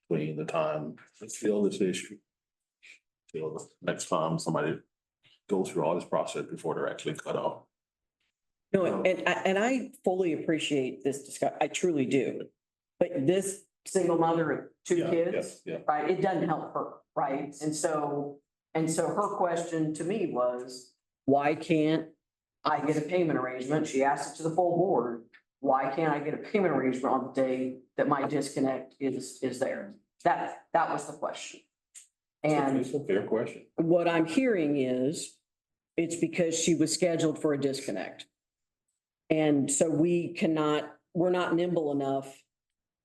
between the time to fill this issue till the next time somebody goes through all this process before they're actually cut off. No, and I fully appreciate this discussion. I truly do. But this single mother of two kids, Yeah. right, it doesn't help her, right? And so her question to me was, why can't I get a payment arrangement? She asked it to the full board. Why can't I get a payment arrangement on the day that my disconnect is there? That was the question. And It's a fair question. what I'm hearing is it's because she was scheduled for a disconnect. And so we're not nimble enough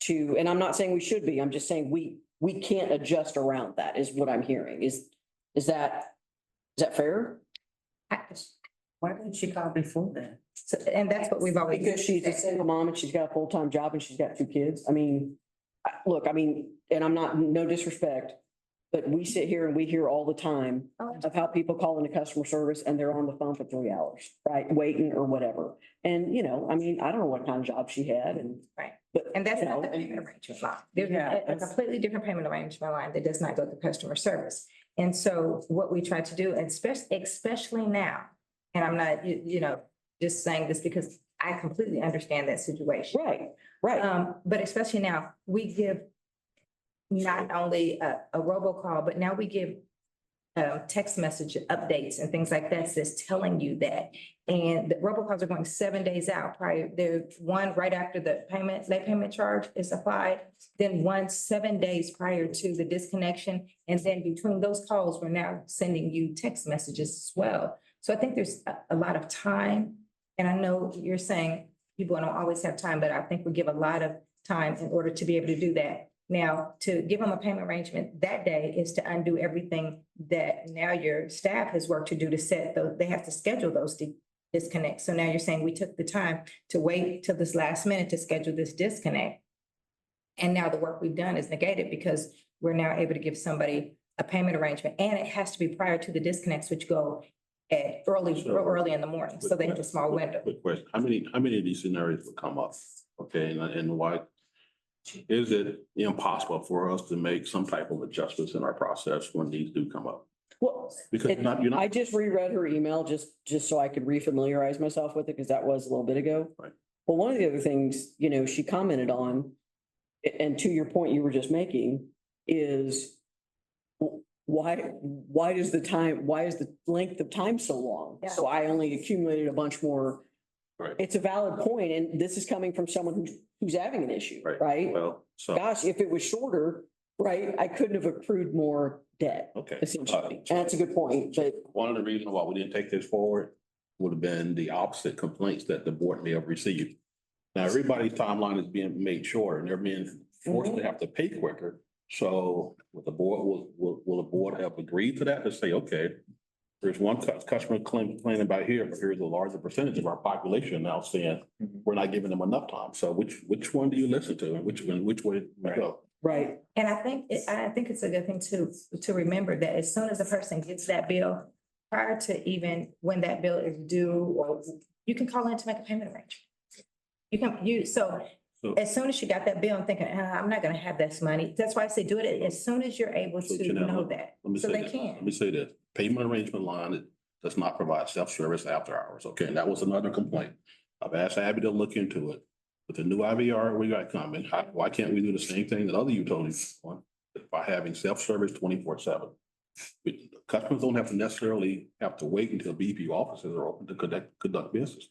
to, and I'm not saying we should be, I'm just saying we can't adjust around that is what I'm hearing. Is that fair? Why didn't she call before then? So, and that's what we've always. Because she's a single mom and she's got a full-time job and she's got two kids. I mean, look, and I'm not, no disrespect, but we sit here and we hear all the time of how people call into customer service and they're on the phone for 3 hours, right? Waiting or whatever. And, I mean, I don't know what kind of job she had and. Right. But. And that's you not know, the payment arrangement line. There's Yeah, a that's- completely different payment arrangement line that does not go to customer service. And so what we try to do, and especially now, and I'm not, just saying this because I completely understand that situation. Right. But especially now, we give not only a robocall, but now we give text message updates and things like that that's telling you that. And the robocalls are going 7 days out prior. There's one right after the late payment charge is applied, then one 7 days prior to the disconnection. And then between those calls, we're now sending you text messages as well. So I think there's a lot of time. And I know you're saying people don't always have time, but I think we give a lot of time in order to be able to do that. Now, to give them a payment arrangement that day is to undo everything that now your staff has worked to do to set those, they have to schedule those disconnects. So now you're saying we took the time to wait till this last minute to schedule this disconnect. And now the work we've done is negated because we're now able to give somebody a payment arrangement, and it has to be prior to the disconnects, which go at real early in the morning, so they have a small window. Quick question, how many of these scenarios would come up? Okay, and why? Is it impossible for us to make some type of adjustments in our process when these do come up? Well, Because you're not, I just reread her email just so I could refamiliarize myself with it, because that was a little bit ago. Right. Well, one of the other things, she commented on, and to your point you were just making, is why is the length of time so long? Yeah. So I only accumulated a bunch more. Right. It's a valid point, and this is coming from someone who's having an issue, right? Well, so. Gosh, if it was shorter, right, I couldn't have accrued more debt, Okay. essentially. And that's a good point, but One of the reasons why we didn't take this forward would have been the opposite complaints that the board may have received. Now, everybody's timeline is being made shorter and they're being forced to have to pay quicker. So will the board, will the board have agreed to that to say, okay, there's one customer complaining about here, but here's a larger percentage of our population now saying we're not giving them enough time. So which one do you listen to and which way do we go? right. And I think it's a good thing to remember that as soon as a person gets that bill, prior to even when that bill is due, or you can call in to make a payment arrangement. So as soon as you got that bill and thinking, I'm not gonna have this money, that's why I say do it as soon as you're able So, to Janelle, know that, Let me so say they this. can. Let me say this, payment arrangement line, it does not provide self-service after hours. Okay, and that was another complaint. I've asked Abby to look into it. With the new IVR we got coming, why can't we do the same thing that other utilities want by having self-service 24/7? Customers don't have to necessarily have to wait until BPU offices are open to conduct business.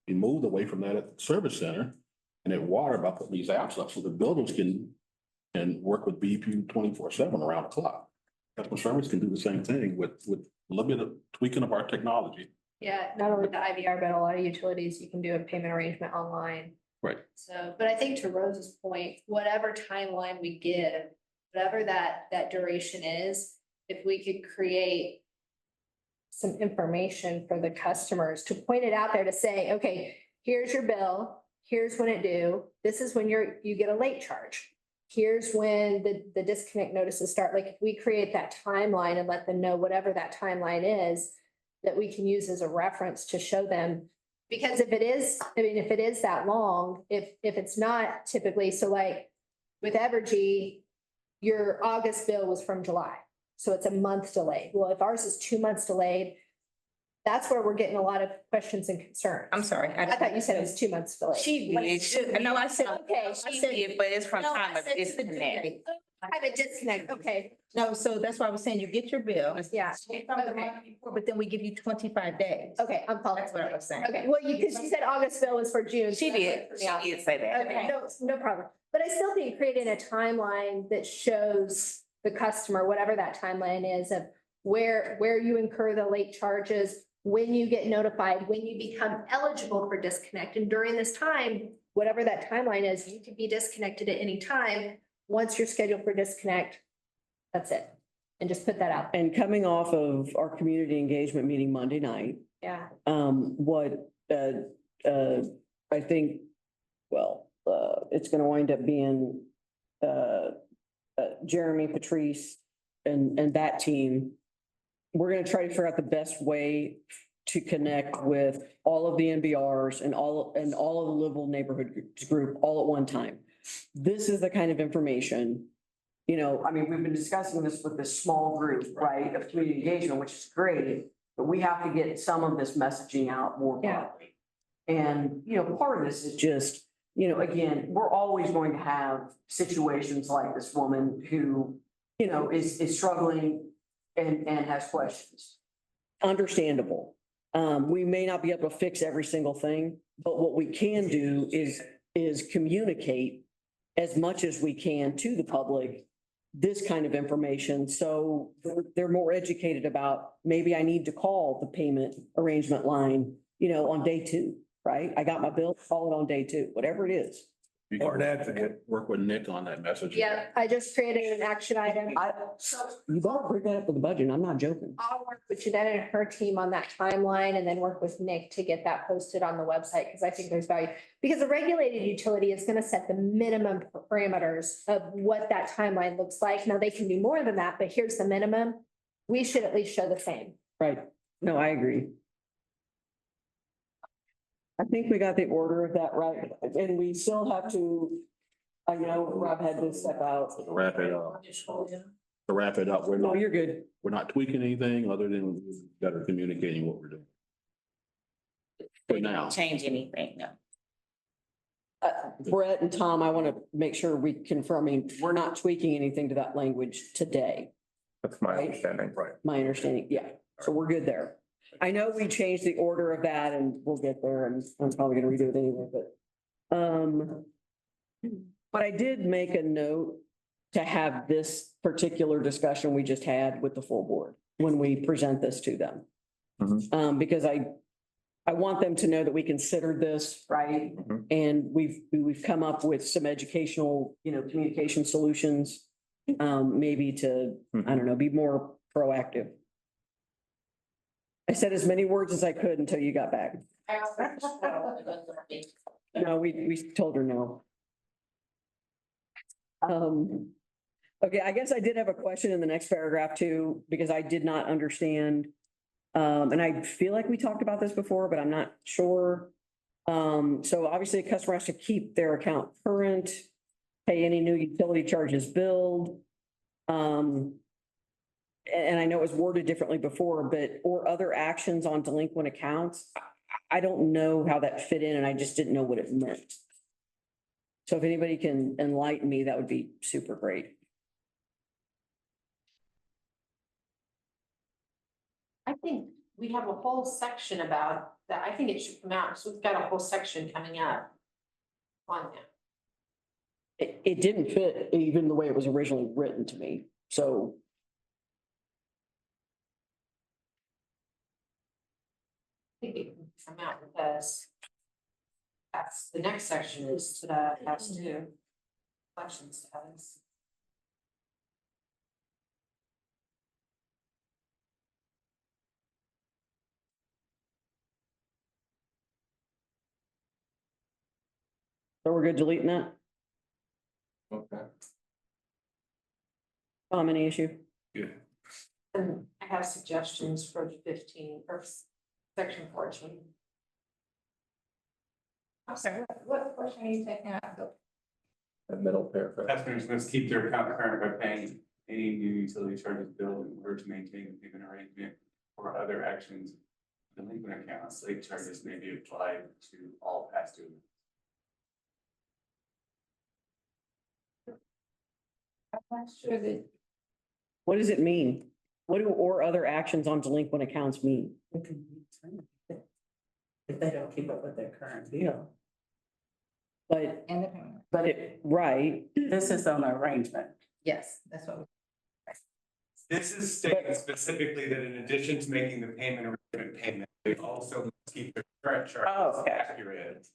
We moved away from that at the service center and at water by putting these apps up so the buildings can work with BPU 24/7 around the clock. Customer service can do the same thing with a little bit of tweaking of our technology. Yeah, not only the IVR, but a lot of utilities, you can do a payment arrangement online. Right. So, but I think to Rose's point, whatever timeline we give, whatever that duration is, if we could create some information for the customers to point it out there to say, okay, here's your bill, here's when it due, this is when you get a late charge. Here's when the disconnect notices start. Like if we create that timeline and let them know whatever that timeline is, that we can use as a reference to show them. Because if it is that long, if it's not typically, so like with Evergy, your August bill was from July, so it's a month delayed. Well, if ours is 2 months delayed, that's where we're getting a lot of questions and concerns. I'm sorry. I thought you said it was 2 months delayed. No, I said, Okay. But it's from No, I time of said to the due disconnect. date. I have a disconnect, okay, No, so that's why I was saying you get your bill. yeah, From the month before, but then we give you 25 days. okay, I'm following. That's what I was saying. Okay, well, because you said August bill was for June. She did say that. Okay, no problem. But I still think creating a timeline that shows the customer, whatever that timeline is, of where you incur the late charges, when you get notified, when you become eligible for disconnect. And during this time, whatever that timeline is, you can be disconnected at any time. Once you're scheduled for disconnect, that's it. And just put that out. And coming off of our community engagement meeting Monday night, Yeah. what, I think, it's gonna wind up being, Jeremy, Patrice, and that team. We're gonna try to figure out the best way to connect with all of the NBRs and all of the livable neighborhood group all at one time. This is the kind of information, we've been discussing this with this small group, right, of community engagement, which is great, but we have to get some of this messaging out more Yeah. broadly. And, part of this is just, again, we're always going to have situations like this woman who, is struggling and has questions. Understandable. We may not be able to fix every single thing, but what we can do is communicate as much as we can to the public this kind of information, so they're more educated about, maybe I need to call the payment arrangement line, on day 2, right? I got my bill, call it on day 2, whatever it is. You can work with Nick on that message. Yeah, I just created an action item. You better bring that up with the budget. I'm not joking. I'll work with Jeanette and her team on that timeline and then work with Nick to get that posted on the website, because I think there's value. Because a regulated utility is gonna set the minimum parameters of what that timeline looks like. Now, they can do more than that, but here's the minimum. We should at least show the same. Right. No, I agree. I think we got the order of that right, and we still have to, I know Rob had to step out. To wrap it up, we're No, not, you're good. we're not tweaking anything other than better communicating what we're doing. For now. Change anything, no. Brett and Tom, I want to make sure we confirming, we're not tweaking anything to that language today. That's my Right. understanding. Right. My understanding, yeah. So we're good there. I know we changed the order of that and we'll get there, and I'm probably gonna redo it anyway, but I did make a note to have this particular discussion we just had with the full board when we present this to them. Mhm. Because I want them to know that we considered this, right? Mhm. And we've come up with some educational, communication solutions, maybe to, I don't know, be more proactive. I said as many words as I could until you got back. No, we told her no. Okay, I guess I did have a question in the next paragraph too, because I did not understand. And I feel like we talked about this before, but I'm not sure. So obviously a customer has to keep their account current, pay any new utility charges billed. And I know it was worded differently before, but, or other actions on delinquent accounts. I don't know how that fit in, and I just didn't know what it meant. So if anybody can enlighten me, that would be super great. I think we have a whole section about that. I think it should come out, so we've got a whole section coming up on that. It didn't fit even the way it was originally written to me, so. I think it can come out because that's, the next section is to the, has to collection status. So we're good deleting that? Okay. Any issue? Yeah. And I have suggestions for 15 or section 14. I'm sorry, what portion are you taking out? That middle paragraph. Customers must keep their account current by paying any new utility charges billed in order to maintain the payment arrangement or other actions. Delinquent accounts, late charges may be applied to all past due. I'm not sure that. What does it mean? What do or other actions on delinquent accounts mean? It can be terminated if they don't keep up with their current bill. But, And the payment. but it, right, This is on arrangement. Yes, that's what. This is stating specifically that in addition to making the payment arrangement payment, they also must keep their current Oh, charges okay. accurate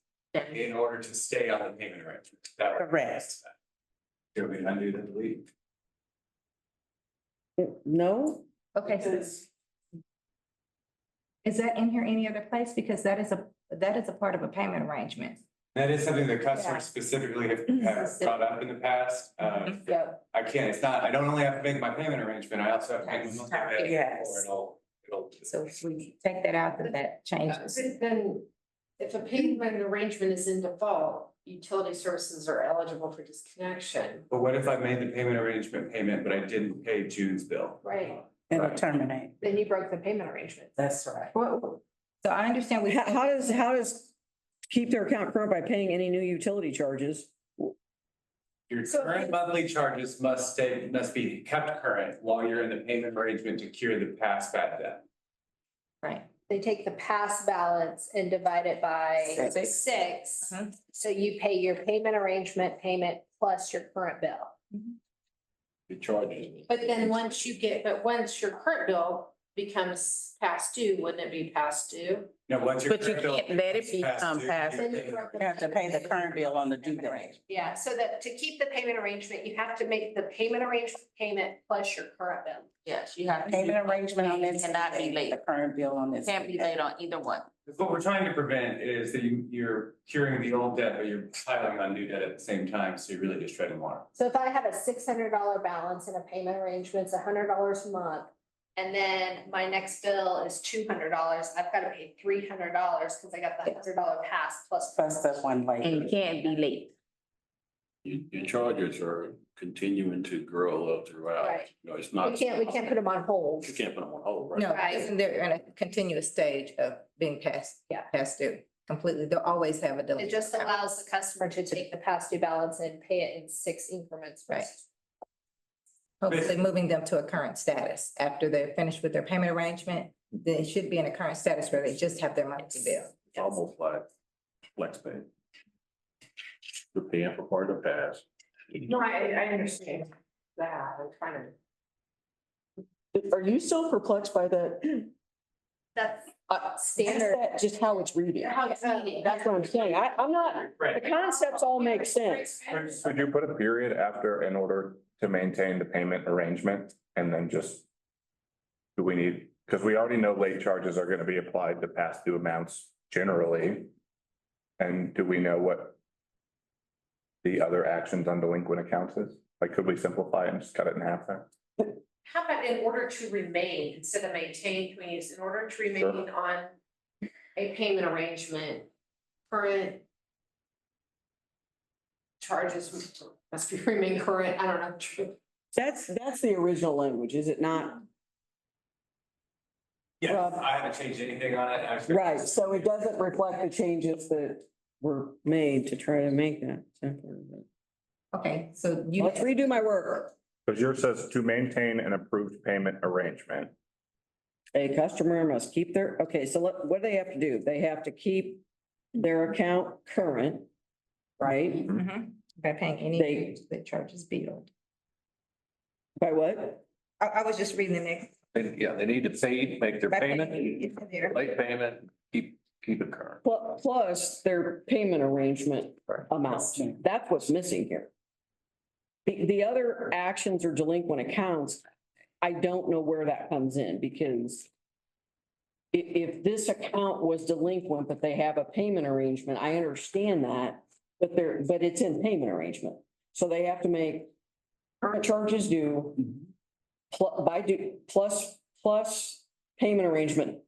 in order to stay on the payment arrangement. That would- Correct. Do you want me to undo the delete? no? Okay, so is that in here any other place? Because that is a part of a payment arrangement. That is something that Yeah. customers specifically have brought up in the past. Yep. I can't, it's not, I don't only have to make my payment arrangement, I also have to make my monthly payment, Yes. or it'll. So if we take that out, then that changes. But then, if a payment arrangement is in default, utility services are eligible for disconnection. But what if I made the payment arrangement payment, but I didn't pay June's bill? Right. It'll terminate. Then you broke the payment arrangement. That's right. Well, so I understand we. How does keep their account current by paying any new utility charges? Your So- current monthly charges must be kept current while you're in the payment arrangement to cure the past bad debt. Right. They take the past balance and divide it by Six. six. Mhm. So you pay your payment arrangement payment plus your current bill. The charges. But then once your current bill becomes past due, wouldn't it be past due? Now, once your But you current bill can't let it becomes become due, past you're Then you paying- You have to pay the current bill on the due date. Yeah, so that to keep the payment arrangement, you have to make the payment arrangement payment plus your current bill. Yes, you have. to Payment do- arrangement on this. Cannot be date, late. The current bill on this. Can't be date. late on either one. What we're trying to prevent is that you're curing the old debt, but you're piling on new debt at the same time, so you're really just treading water. So if I have a $600 balance in a payment arrangement, it's $100 a month. And then my next bill is $200, I've got to pay $300 because I got the $100 pass plus. Plus the one And you late. can't be late. Your charges are continuing to grow throughout. Right. You know, it's not. We can't put them on hold. You can't put them on hold, right? No, Right. they're in a continuous stage of being past due completely. They'll always have a delay. It just allows the customer to take the past due balance and pay it in 6 increments. Right. Hopefully moving them to a current status. After they're finished with their payment arrangement, they should be in a current status where they just have their monthly bill. It's almost like flex pay. You're paying for part of the past. No, I understand that. I'm trying to. Are you still perplexed by that? That's Standard, standard. just how it's reading. How it's reading. That's what I'm saying. I'm not, the concepts all make sense. Could you put a period after in order to maintain the payment arrangement and then just? Do we need, because we already know late charges are gonna be applied to past due amounts generally. And do we know what the other actions on delinquent accounts is? Like, could we simplify it and just cut it in half there? How about in order to remain, instead of maintain, can we use in order to remain on a payment arrangement, current charges must be remain current, I don't know. That's the original language, is it not? Yeah, Rob. I haven't changed anything on it. Actually. Right, so it doesn't reflect the changes that were made to try to make that simpler. Okay, so you. Let's redo my work. Because yours says to maintain an approved payment arrangement. A customer must keep their, okay, so what do they have to do? They have to keep their account current, right? Mhm. By paying any They- dues that charges billed. By what? I was just reading the next. Yeah, they need to pay, make their by payment, paying- it's in there. late payment, keep it current. Plus their payment arrangement Right. amount. That's what's missing here. The other actions or delinquent accounts, I don't know where that comes in because if this account was delinquent, but they have a payment arrangement, I understand that, but it's in payment arrangement. So they have to make current charges due plus payment arrangement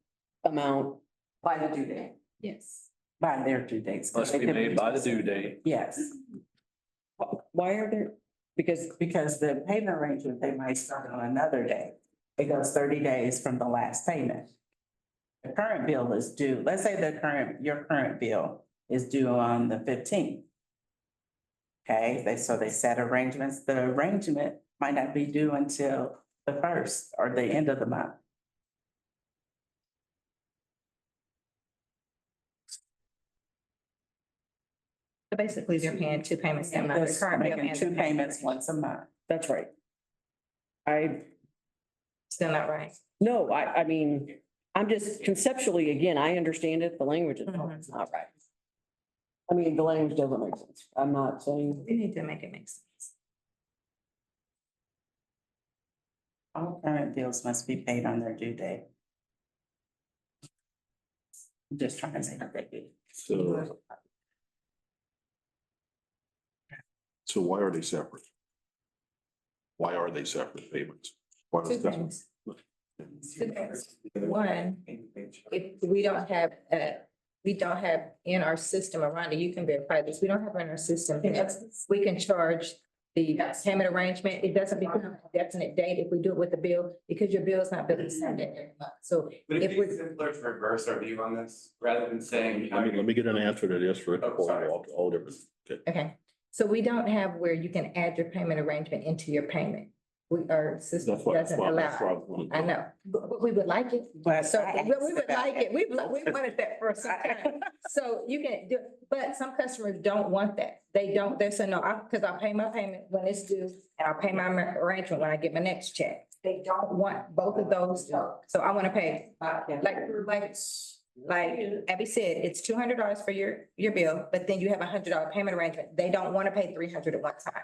amount by the due date. Yes. By their due dates. Must be made by the due date. Yes, Why are there, because the payment arrangement, they might start on another day. It goes 30 days from the last payment. The current bill is due, let's say your current bill is due on the 15th. Okay, so they set arrangements, the arrangement might not be due until the 1st or the end of the month. So basically, they're paying two payments that month. They're making two payments once a month. that's right. Still not right. No, I mean, I'm just conceptually, again, I understand it, the language is it's not right. I mean, the language doesn't make sense. I'm not saying, We need to make it make sense. All current bills must be paid on their due date. I'm just trying to say that they do. So why are they separate? Why are they separate payments? Why Two does that? things. Two things. One, if we don't have in our system, Rhonda, you can verify this, we don't have in our system. We can charge the payment arrangement. It doesn't become a definite date if we do it with the bill, because your bill is not billed Sunday every month. So Would if it be we, simpler to reverse our view on this rather than saying? Let me get an answer to this for Oh, sorry. all different. Okay. okay, So we don't have where you can add your payment arrangement into your payment. Our system That's what, doesn't that's why I allow. was gonna I go. know, but we would like it. But So, I but we asked would about like it, we wanted that for some time. So you can do, but some customers don't want that. They don't, they say, no, because I'll pay my payment when it's due, and I'll pay my arrangement when I get my next check. They don't want both of those, so I want to pay, like Abby said, it's $200 for your bill, but then you have $100 payment arrangement. They don't want to pay $300 at one time.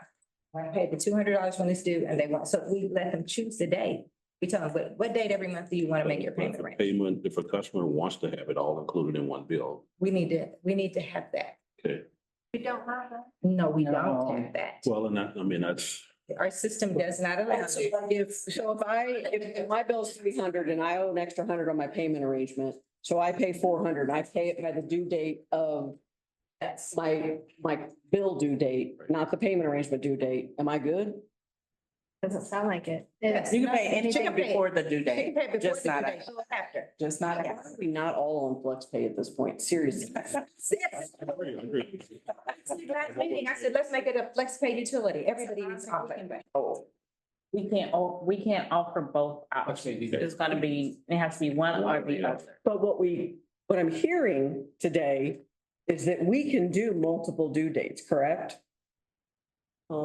Want to pay the $200 when it's due, and they want, so we let them choose the date. We tell them, what date every month do you want to make your But if payment a arrangement? Payment, if a customer wants to have it all included in one bill, We need to have that. okay, We don't have that. No, we No. don't have that. well, and that, I mean, that's, Our system does not allow So it. if my bill's 300 and I owe an extra 100 on my payment arrangement, so I pay 400 and I pay it by the due date of my bill due date, not the payment arrangement due date, am I good? Doesn't sound like it. Yes. You can pay She anything can pay- before the due She date, can pay before just the not due date, after. or after. Just not Why after. are we not all on flex pay at this point? Seriously. I agree. Last meeting, I said, let's make it a flex pay utility. Everybody is on flex pay. Oh, We can't offer both options. It's gonna be, it has to be one or the other. but what I'm hearing today is that we can do multiple due dates, correct?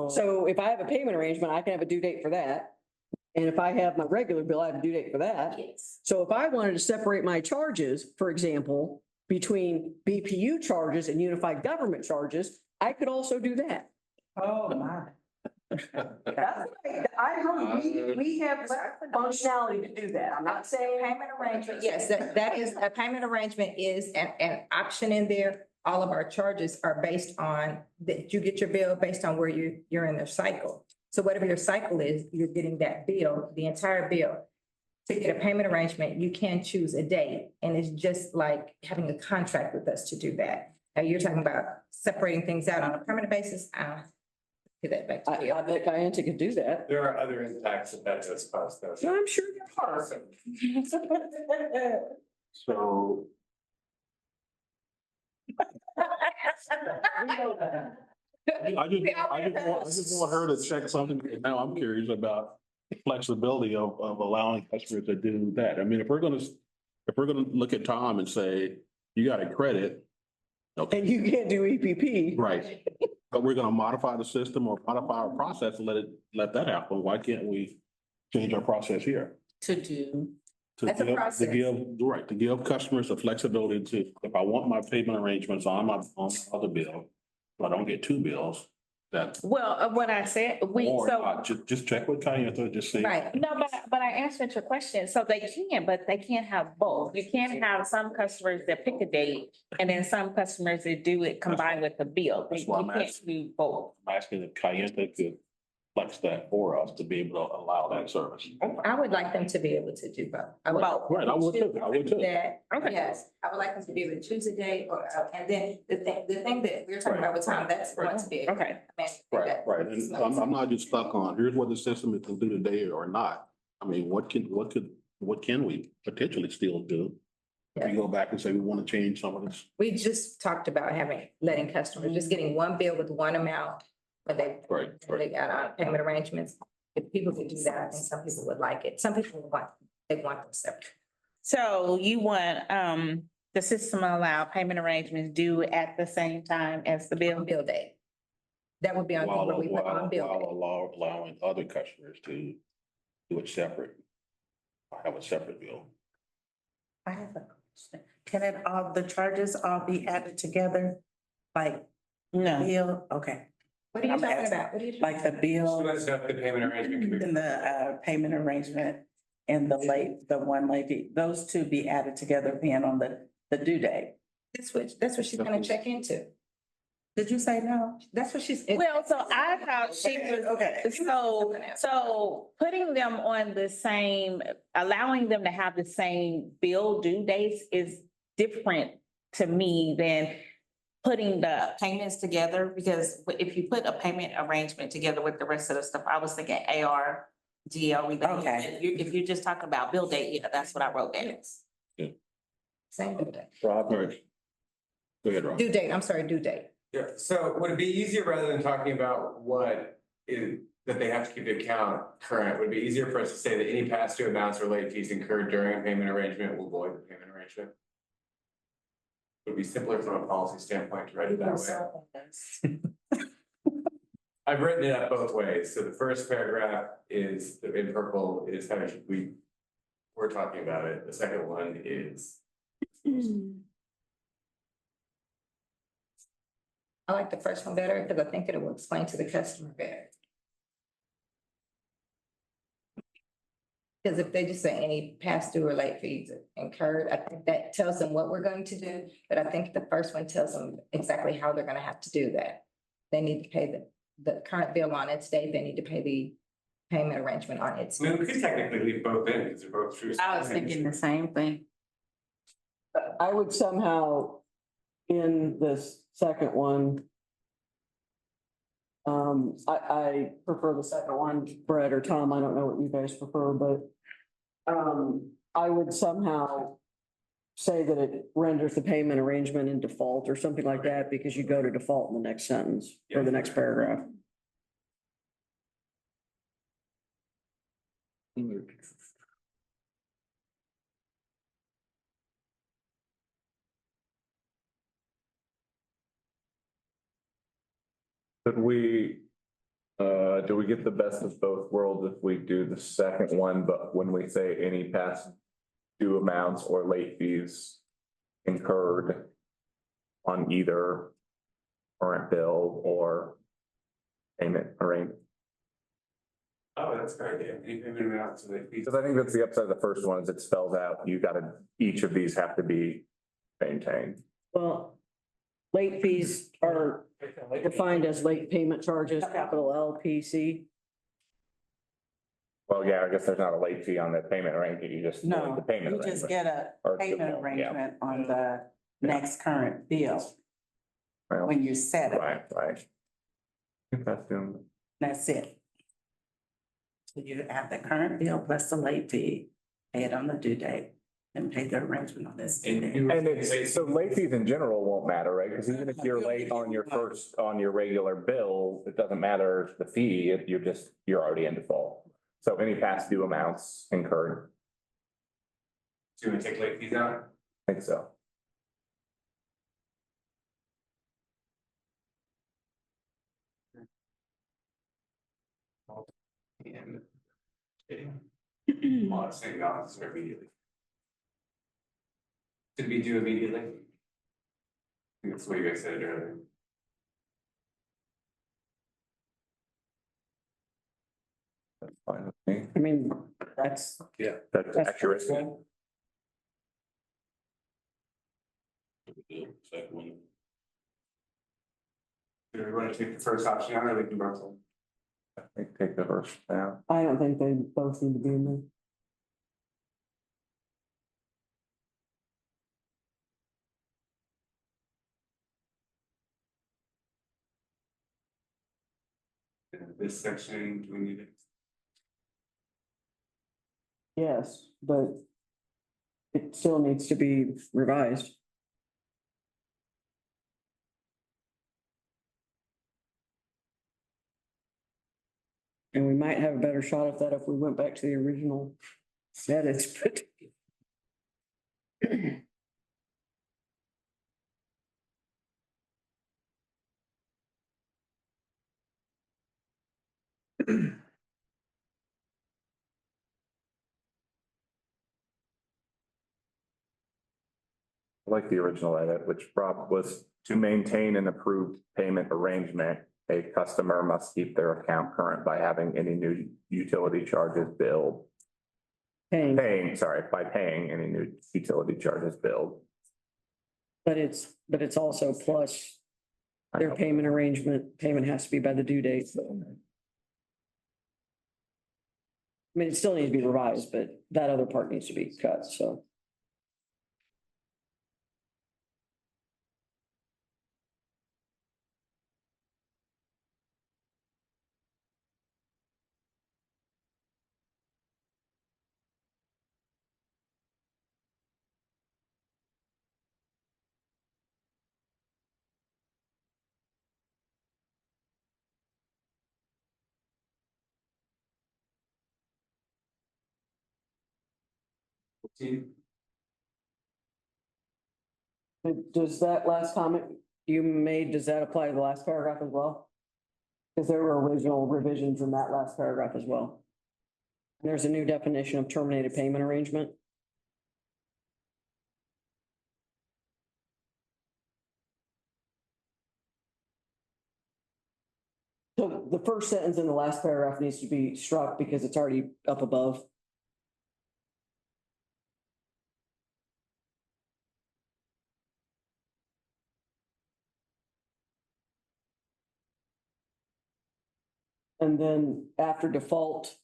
So if I have a payment arrangement, I can have a due date for that. And if I have my regular bill, I have a due date for that. Yes. So if I wanted to separate my charges, for example, between BPU charges and unified government charges, I could also do that. Oh, my. I heard, we have functionality to do that. I'm not saying. Payment arrangement, yes, that is, a payment arrangement is an option in there. All of our charges are based on, that you get your bill based on where you're in their cycle. So whatever your cycle is, you're getting that bill, the entire bill. To get a payment arrangement, you can choose a date, and it's just like having a contract with us to do that. Now, you're talking about separating things out on a permanent basis, give that back to you. I bet Kayenta could do that. There are other impacts that does cause though. No, I'm sure there are. So. I just want her to check something, and now I'm curious about flexibility of allowing customers to do that. I mean, if we're gonna look at Tom and say, you got a credit. Okay, And you can't do EPP. right, but we're gonna modify the system or modify our process and let that happen. Why can't we change our process here? To do. To That's a give, process. to give customers the flexibility to, if I want my payment arrangements on my other bill, so I don't get two bills, that. Well, what I said, Or not, just check with Kayenta, just say. Right. No, but I answered your question. So they can, but they can't have both. You can't have some customers that pick a date and then some customers that do it combined with the bill. That's You why I'm can't asking. do both. I'm asking if Kayenta could flex that for us to be able to allow that service. I would like them to be able to do both. I would- Both. Right, I would too, I would too. That, Okay. yes, I would like them to be able to choose a date or, and then the thing that we're talking about with time, that's going to be. Okay. Right, right, and I'm not just stuck on, here's what the system is to do today or not. I mean, what can we potentially still do? If we go back and say we want to change some of this. We just talked about letting customers, just getting one bill with one amount, but Right, they got payment arrangements. If people could do that, I think some people would like it. Some people they want them separate. So you want, the system allow payment arrangements due at the same time as the bill? Bill date. That would be on, what we put on bill date. Allowing other customers to do it separate. Have a separate bill. I have a question. Can the charges all be added together? Like No. bill, okay, What are you I'm talking asking, about? What are you? like the She bill wants to know if the payment arrangement can be. and the payment arrangement and the one lady, those two be added together being on the due date. That's what she's gonna check into. Did you say no? That's what she's. Well, so I thought she was, Okay. so putting them on the same, allowing them to have the same bill due dates is different to me than putting the payments together, because if you put a payment arrangement together with the rest of the stuff, I was thinking AR, GL related. Okay. If you're just talking about bill date, yeah, that's what I wrote down. Same due date. Rob, all right. Go ahead, Rob. Due date, I'm sorry, due date. Yeah, so would it be easier rather than talking about what is, that they have to keep the account current, would it be easier for us to say that any past due amounts or late fees incurred during a payment arrangement will void the payment arrangement? Would be simpler from a policy standpoint to write it that way. I've written it up both ways. So the first paragraph is, in purple, is how we're talking about it. The second one is. I like the first one better because I think it will explain to the customer better. Because if they just say any past due or late fees incurred, I think that tells them what we're going to do. But I think the first one tells them exactly how they're gonna have to do that. They need to pay the current bill on its date. They need to pay the payment arrangement on its. I mean, we could technically leave both in because they're both true. I was thinking the same thing. I would somehow, in this second one. I prefer the second one, Brett or Tom, I don't know what you guys prefer, but. I would somehow. Say that it renders the payment arrangement in default or something like that, because you go to default in the next sentence or the next paragraph. Could we, do we get the best of both worlds if we do the second one, but when we say any past due amounts or late fees incurred on either current bill or payment arrangement? Oh, that's a great idea. Any payment amounts or late fees. Because I think that's the upside of the first one is it spells out, you gotta, each of these have to be maintained. Well, late fees are defined as late payment charges, capital LPC. Well, yeah, I guess there's not a late fee on the payment arrangement, you just. No, the payment you just arrangement. get a Or- payment yeah. arrangement on the next current bill Well, when you set it. Right, right. I think that's doing. That's it. So you have the current bill plus the late fee, pay it on the due date, and pay the arrangement on this due date. And it's, so late fees in general won't matter, right? Because even if you're late on your first, on your regular bill, it doesn't matter the fee, you're already in default. So any past due amounts incurred, Do you want to take late fees out? I think so. And. Well, saying balance immediately. Should we do immediately? I think that's what you guys said earlier. That's fine with me. I mean, that's, That's accurate. Second one. Do we want to take the first option out or we can both? I think take the first down. I don't think they both need to be in there. This section, do we need it? Yes, but it still needs to be revised. And we might have a better shot at that if we went back to the original edits, but. I like the original edit, which Rob was to maintain an approved payment arrangement. A customer must keep their account current by having any new utility charges billed. Paying, By paying any new utility charges billed. but it's also plus I their know. payment arrangement, payment has to be by the due date. I mean, it still needs to be revised, but that other part needs to be cut, so. Does that last comment you made, does that apply to the last paragraph as well? Because there were original revisions in that last paragraph as well. There's a new definition of terminated payment arrangement. So the first sentence in the last paragraph needs to be struck because it's already up above. And then after default,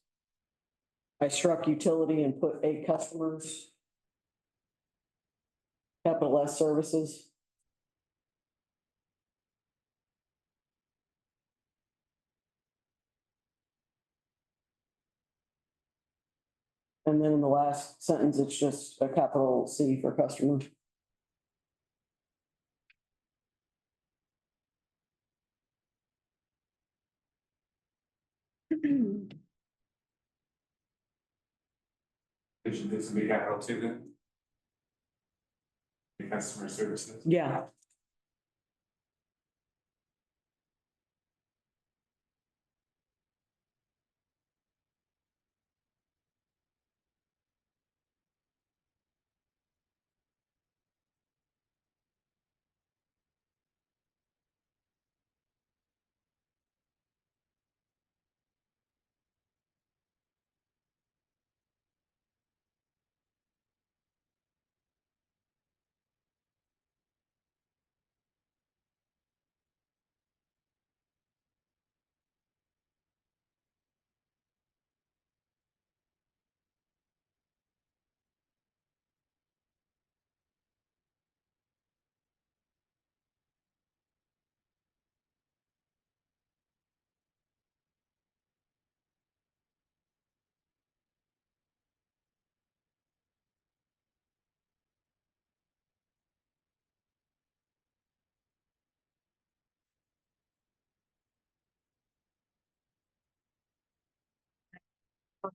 I struck utility and put a customers. Capital S services. And then in the last sentence, it's just a capital C for customer. Should this be capital too then? The customer services. Yeah.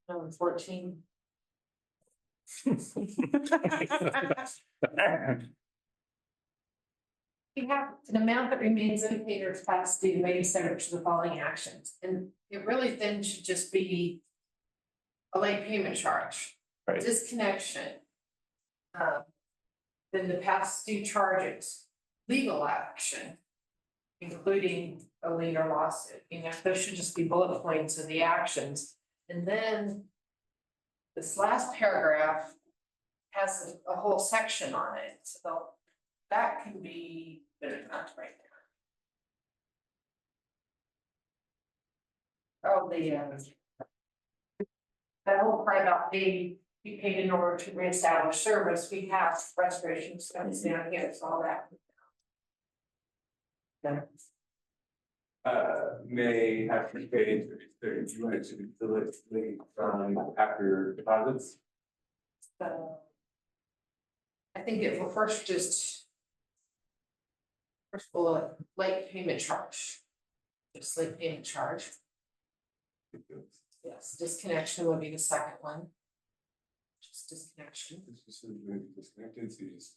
Number 14. We have an amount that remains unpaid or past due may be subject to the following actions, and it really then should just be a late payment charge, Right. disconnection. Then the past due charges, legal action, including a lien or lawsuit, those should just be bullet points of the actions. And then this last paragraph has a whole section on it, so that can be, not right now. Oh, that whole part about be paid in order to reestablish service, we have restoration steps down here, it's all that. May have to be paid, if you wanted to delay after deposits. So I think it will first of all, late payment charge. Just late payment charge. Yes, disconnection would be the second one. Just disconnection. Disconnected, so you just.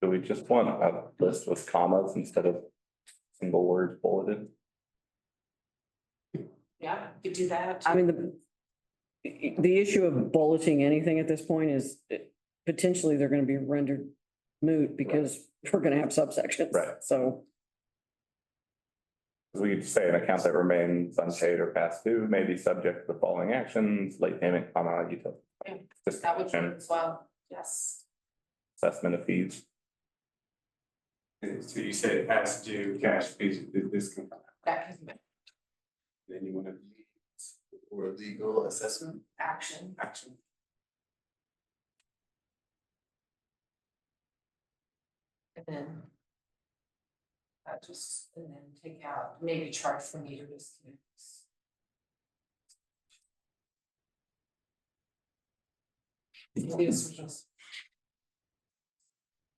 Do we just want a list with commas instead of single words bulleted? Yeah, you could do that. I mean, the issue of bulleting anything at this point is potentially they're gonna be rendered moot because we're gonna have subsections. Right. So. We could say an account that remains unpaid or past due may be subject to the following actions, late payment, comma, utility. Yeah, that would work as well, yes. Assessment of fees. So you said past due cash fees, this can. That can be Then you want to. Or legal assessment action. action. And then. And then take out, maybe charge for meter disconnects.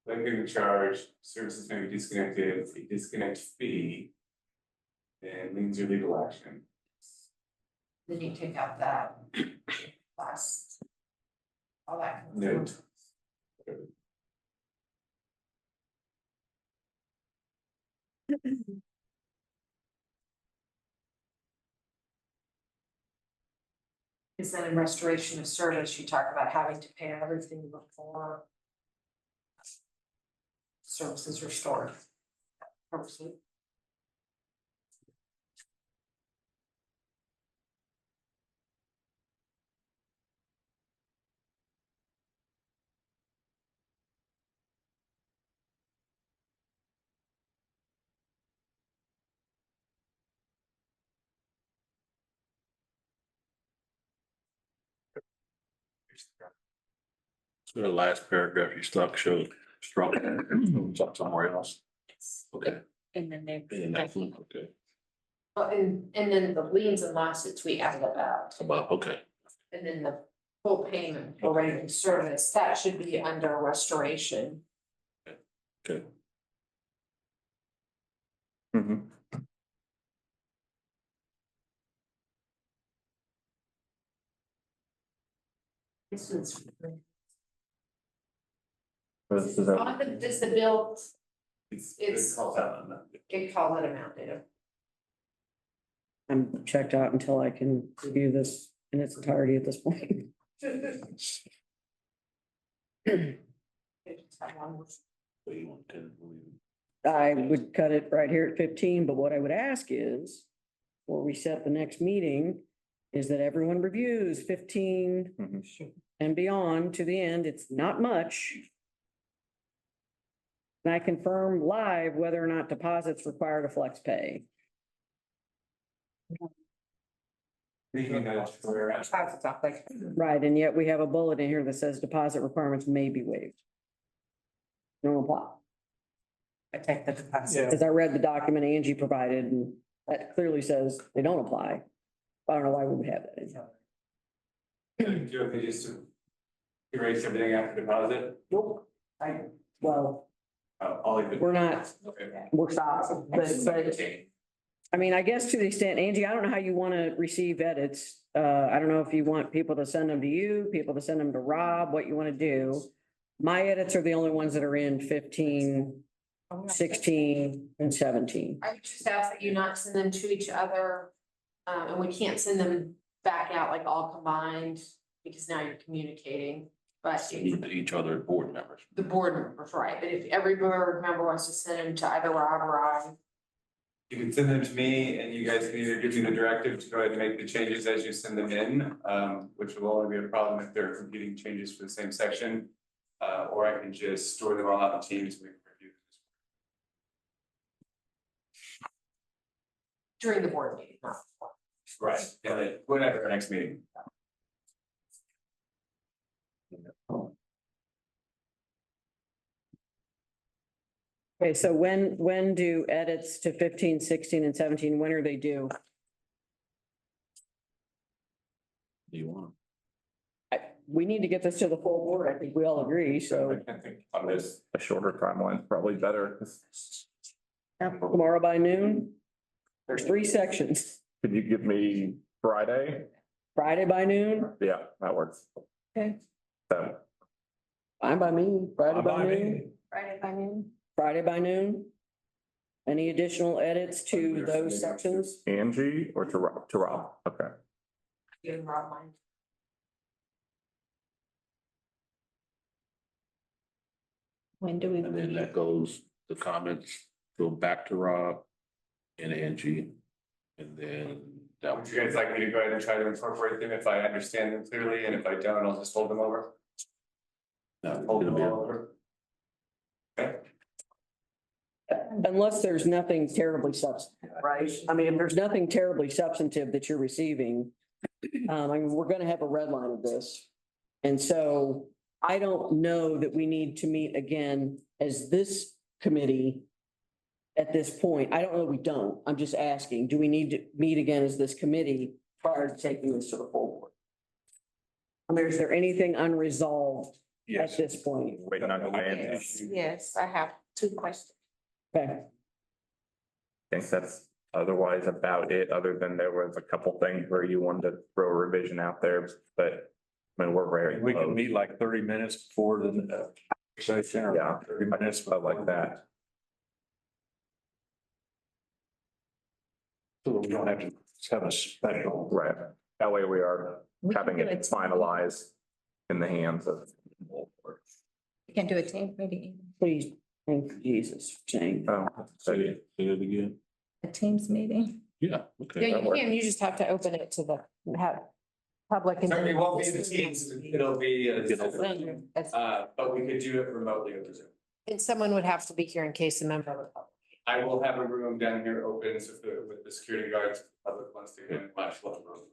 Like in charge, services may be disconnected, a disconnect fee. And means your legal action. Then you take out that last all that. Noon. Is that in restoration of service, you talk about having to pay everything before service is restored. Purposely. So the last paragraph you struck somewhere else. Okay. And then they. And that's, okay, And then the liens and lawsuits, we added about, okay. and then the full payment for renting service, that should be under restoration. Okay. Mhm. This is. This is a- Does the bill, It's- It calls out on that. it call it amount, I'm checked out until I can review this in its entirety at this point. So you want 10, I would cut it right here at 15, but what I would ask is, before we set the next meeting, is that everyone reviews 15 Mhm. and beyond to the end. It's not much. And I confirm live whether or not deposits require to flex pay. Right, and yet we have a bullet in here that says deposit requirements may be waived. No apply. I take the deposit. Because I read the document Angie provided and that clearly says they don't apply. I don't know why we would have that in here. Do you just erase everything after deposit? Nope. Well, I'll leave it. we're not, Okay. we're stopped, but I mean, I guess to the extent, Angie, I don't know how you want to receive edits. I don't know if you want people to send them to you, people to send them to Rob, what you want to do. My edits are the only ones that are in 15, 16, and 17. I would just ask that you not send them to each other. And we can't send them back out like all combined, because now you're communicating. But send them to each other board members. the board members, right, but if every board member wants to send them to either Rob or I. You can send them to me and you guys can either give me the directive to go ahead and make the changes as you send them in, which will only be a problem if they're competing changes for the same section. Or I can just store them all out in Teams. We can review. During the board meeting, not before. Right, and then whatever, next meeting. Okay, so when do edits to 15, 16, and 17, when are they due? Do you want? We need to get this to the full board. I think we all agree, so. I think on this, A shorter timeline is probably better. Tomorrow by noon? There's 3 sections. Could you give me Friday? Friday by noon? Yeah, that works. Okay. So, Fine by me. Friday by noon? Friday by noon. Friday by noon? Any additional edits to those sections? Angie or to Rob? To Rob, okay. You and Rob mind. When do we? And then that goes, the comments go back to Rob and Angie. And then that would you guys like me to go ahead and try to incorporate them if I understand them clearly, and if I don't, I'll just hold them over? Hold them all over? Okay. Unless there's nothing terribly substantive, right? I mean, if there's nothing terribly substantive that you're receiving, I mean, we're gonna have a red line of this. And so I don't know that we need to meet again as this committee at this point. I don't know we don't. I'm just asking, do we need to meet again as this committee prior to taking this to the full board? I mean, is there anything unresolved at this point? Waiting on Angie. Yes, I have 2 questions. Okay. I think that's otherwise about it, other than there was a couple things where you wanted to throw a revision out there, but I mean, we're very We can close. meet like 30 minutes before the session or Yeah, 30 minutes. I like that. So we don't have to have a special. Right. That way we are We can having do it a team- finalized in the hands of. We can do a team meeting, Please, thank you, Jesus, Jane. Oh, Say it again. a Teams meeting. Yeah, Yeah, okay. you can, you just have to open it to the, have public. and- Sorry, it won't be the Teams, it'll be, but we could do it remotely over Zoom. And someone would have to be here in case a member of the public. I will have a room down here open, so with the security guards, public wants to go in, watch the room.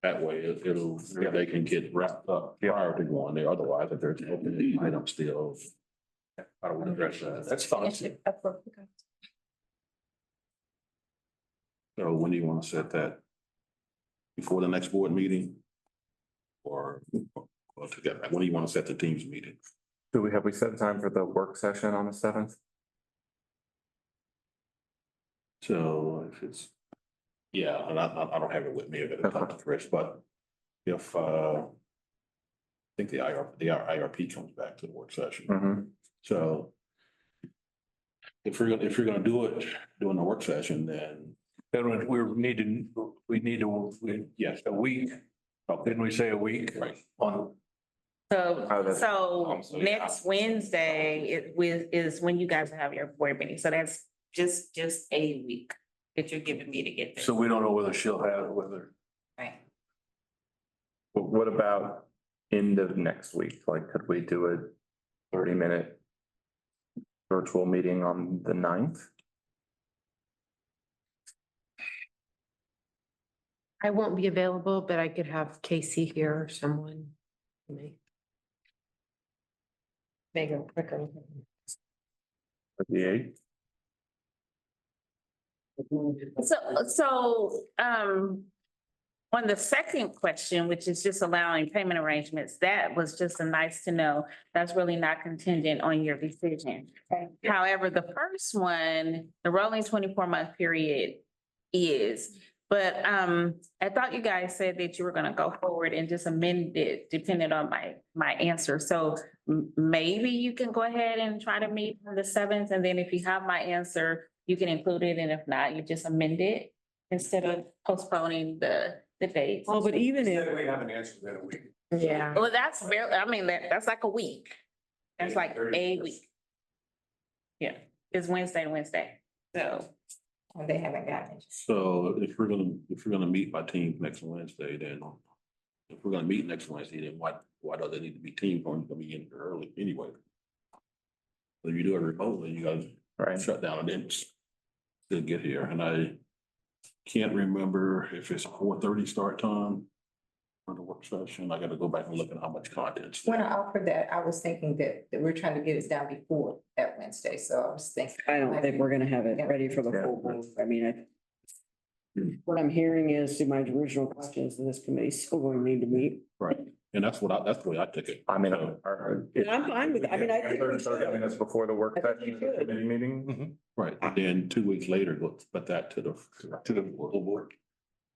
That way it'll, they can get wrapped up prior to going there. Otherwise, if there's open item still. I don't want to address that. That's fine. So when do you want to set that? Before the next board meeting? Or together, when do you want to set the team's meeting? Have we set time for the work session on the 7th? So if it's, yeah, and I don't have it with me, I've got to talk to Chris, but if, I think the IRP comes back to the work session, Mm-hmm. so if you're gonna do it during the work session, then Then we need to, yes, a week. Didn't we say a week? right. On, So, Oh, that's- so yeah. next Wednesday is when you guys have your board meeting. So that's just a week that you're giving me to get there. so we don't know whether she'll have, whether. Right. What about end of next week? Like, could we do a 30-minute virtual meeting on the 9th? I won't be available, but I could have Casey here or someone. Make it quicker. The 8th? So, on the second question, which is just allowing payment arrangements, that was just a nice to know. That's really not contingent on your decision. However, the first one, the rolling 24-month period is. But I thought you guys said that you were gonna go forward and just amend it depending on my answer. So maybe you can go ahead and try to meet on the 7th, and then if you have my answer, you can include it, and if not, you just amend it instead of postponing the date. Well, but even if, Instead, we have an answer within a week. Yeah. Well, that's barely, I mean, that's like a week. That's like a week. Yeah, it's Wednesday to Wednesday, so. And they haven't gotten it. So if we're gonna meet by team next Wednesday, then if we're gonna meet next Wednesday, then why does it need to be team going to be in early anyway? If you do it remotely, you guys Right. shut down and then still get here, and I can't remember if it's 4:30 start time for the work session. I gotta go back and look at how much content's When I there. offered that, I was thinking that we're trying to get it done before that Wednesday, so I was thinking. I don't think we're gonna have it ready for the full board. I mean, what I'm hearing is, to my original question, is this committee still going to need to meet? Right, and that's the way I took it. I mean, So, I'm fine with, I mean, I think we 30 should. minutes before the work I think session, we should. committee meeting? right, and then 2 weeks later, we'll put that to the full board.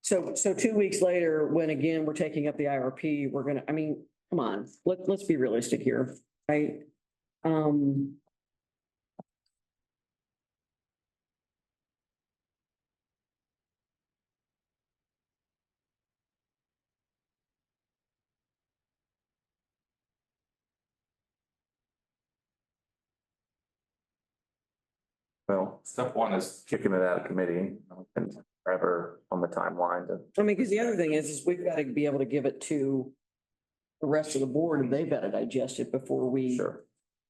So 2 weeks later, when again, we're taking up the IRP, we're gonna, I mean, come on, let's be realistic here, right? Well, step one is kicking it out of committee and forever on the timeline to. I mean, because the other thing is we've got to be able to give it to the rest of the board, and they've got to digest it before we Sure.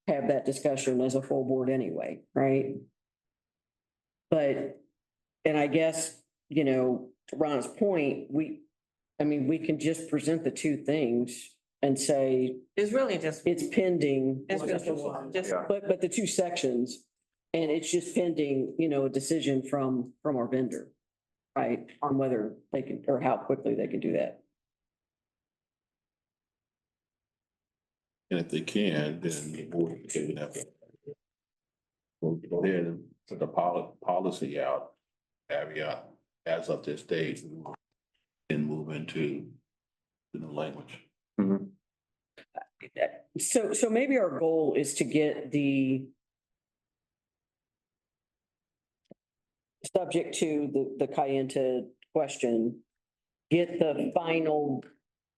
have that discussion as a full board anyway, right? But, and I guess, you know, to Ron's point, we can just present the two things and say It's really just, it's pending. it's just one, just. Yeah. But the two sections, and it's just pending, you know, a decision from our vendor, right? On whether they can, or how quickly they can do that. And if they can, then the board can have to. We'll go ahead and put the policy out, caveat, as of this date, and move into the new language. Mhm. So maybe our goal is to get the subject to the Kayenta question, get the final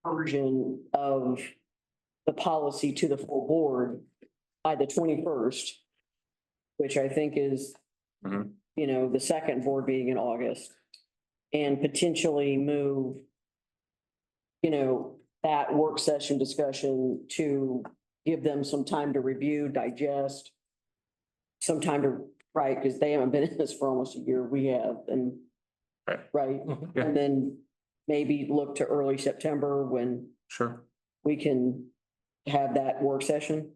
version of the policy to the full board by the 21st, which I think is, Mhm. you know, the second board meeting in August, and potentially move, you know, that work session discussion to give them some time to review, digest, some time to, right, because they haven't been in this for almost a year. We have, and, Right. right? Yeah. And then maybe look to early September when Sure, we can have that work session.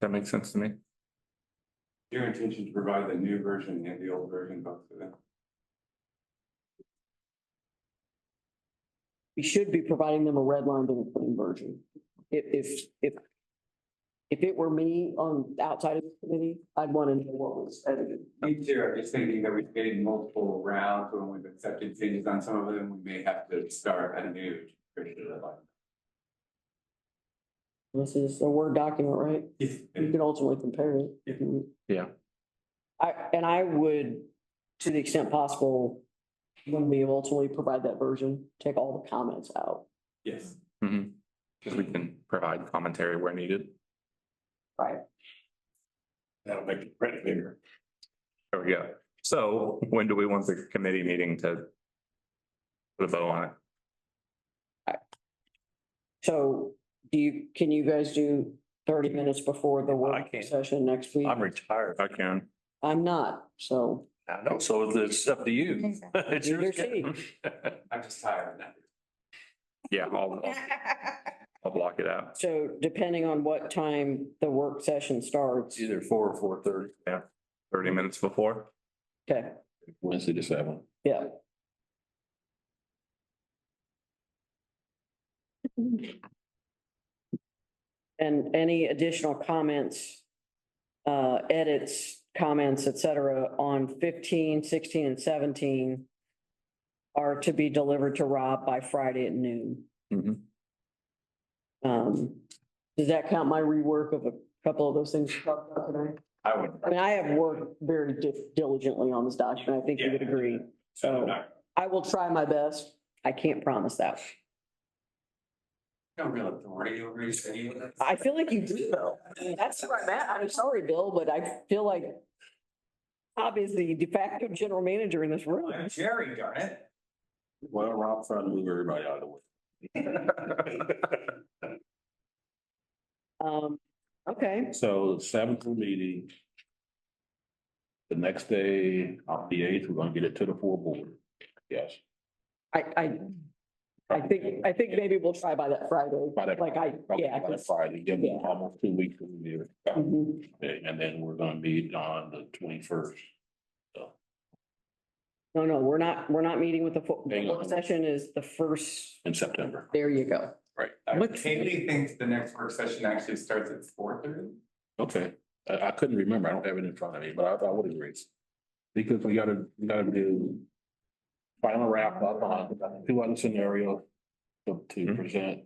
that makes sense to me. Your intention to provide the new version and the old version both to them? We should be providing them a red line to the clean version. If it were me on outside of the committee, I'd want to know what was edited. Me too, I'm just thinking that we're getting multiple rounds when we've accepted changes on some of them, we may have to start a new version of that. This is a Word document, right? Yes. You can ultimately compare it. Yeah. I would, to the extent possible, when we ultimately provide that version, take all the comments out. Yes. Because we can provide commentary where needed. Right. That'll make the print bigger. There we go. So when do we want the committee meeting to put a bow on it? So can you guys do 30 minutes before the I work can't. session next week? I'm retired. I can. I'm not, so. I know, so it's up to you. It's your Neither is he. schedule. I'm just tired of that. Yeah, I'll block it out. So depending on what time the work session starts, Either 4 or 4:30. Yeah, 30 minutes before. okay, Wednesday the 7th. yeah. And any additional comments, edits, comments, et cetera, on 15, 16, and 17 are to be delivered to Rob by Friday at noon. Mhm. Does that count my rework of a couple of those things we talked about today? I would. I mean, I have worked very diligently on this document. I think you would agree. So I will try my best. I can't promise that. No real authority over you anyway. I feel like you do though. I mean, that's where I'm at. I'm sorry, Bill, but I feel like obviously de facto general manager in this room. I'm Jerry, darn it. Well, Rob trying to move everybody out of the way. Okay, So the 7th meeting. The next day, on the 8th, we're gonna get it to the full board. Yes. I think maybe we'll try by that Friday. By that- Like Probably yeah. by Friday, give them Yeah. almost 2 weeks to review it. Mhm. Okay, and then we're gonna meet on the 21st. No, we're not meeting with the Hang on. work session is the first, In September, there you go. right? Katie thinks the next work session actually starts at 4:30. Okay, I couldn't remember, I don't have it in front of me, but I would agree. Because we gotta do final wrap up on 2 other scenarios to present.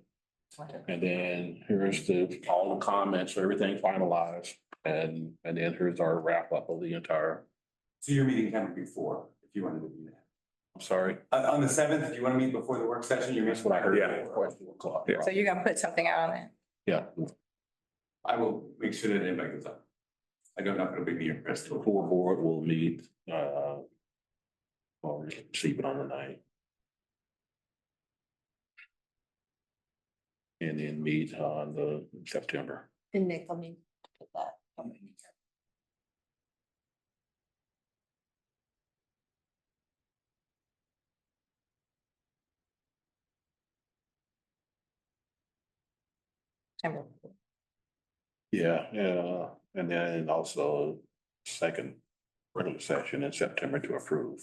And then here's all the comments, everything finalized, and then here's our wrap up of the entire, So your meeting can be 4, if you wanted to do that. I'm sorry, On the 7th, if you want to meet before the work session, you're. that's what I heard. Yeah. 4:00. Yeah. So you're gonna put something out on it? Yeah, I will make sure that invite goes up. I don't know if it'll be me or Chris. the full board will meet, or receive it on the 9th. And then meet on the September. And Nick, let me put that. Yeah, and then also second regular session in September to approve.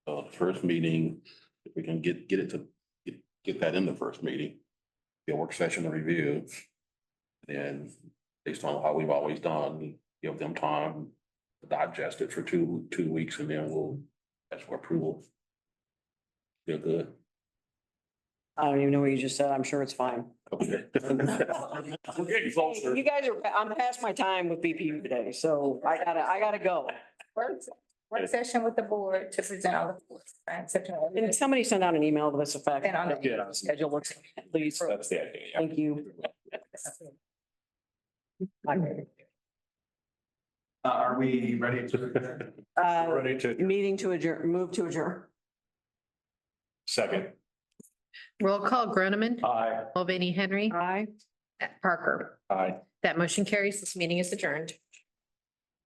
So the first meeting, if we can get it to, get that in the first meeting, the work session to review. Then based on how we've always done, give them time to digest it for two weeks and then we'll, that's for approval. Feel good. I don't even know what you just said. I'm sure it's fine. Okay. We're getting closer. You guys are, I'm past my time with BPU today, so I gotta go. Work session with the board to present on the fourth, right, September. And somebody send out an email to this effect. And on the- Yeah. Schedule looks, please. That's the idea. Yeah. Thank you. Are we ready to? Ready to, Meeting to adjourn, move to adjourn. second. Roll call, Groneman, Aye. Mulvaney Henry, Aye. Parker. Aye. That motion carries. This meeting is adjourned.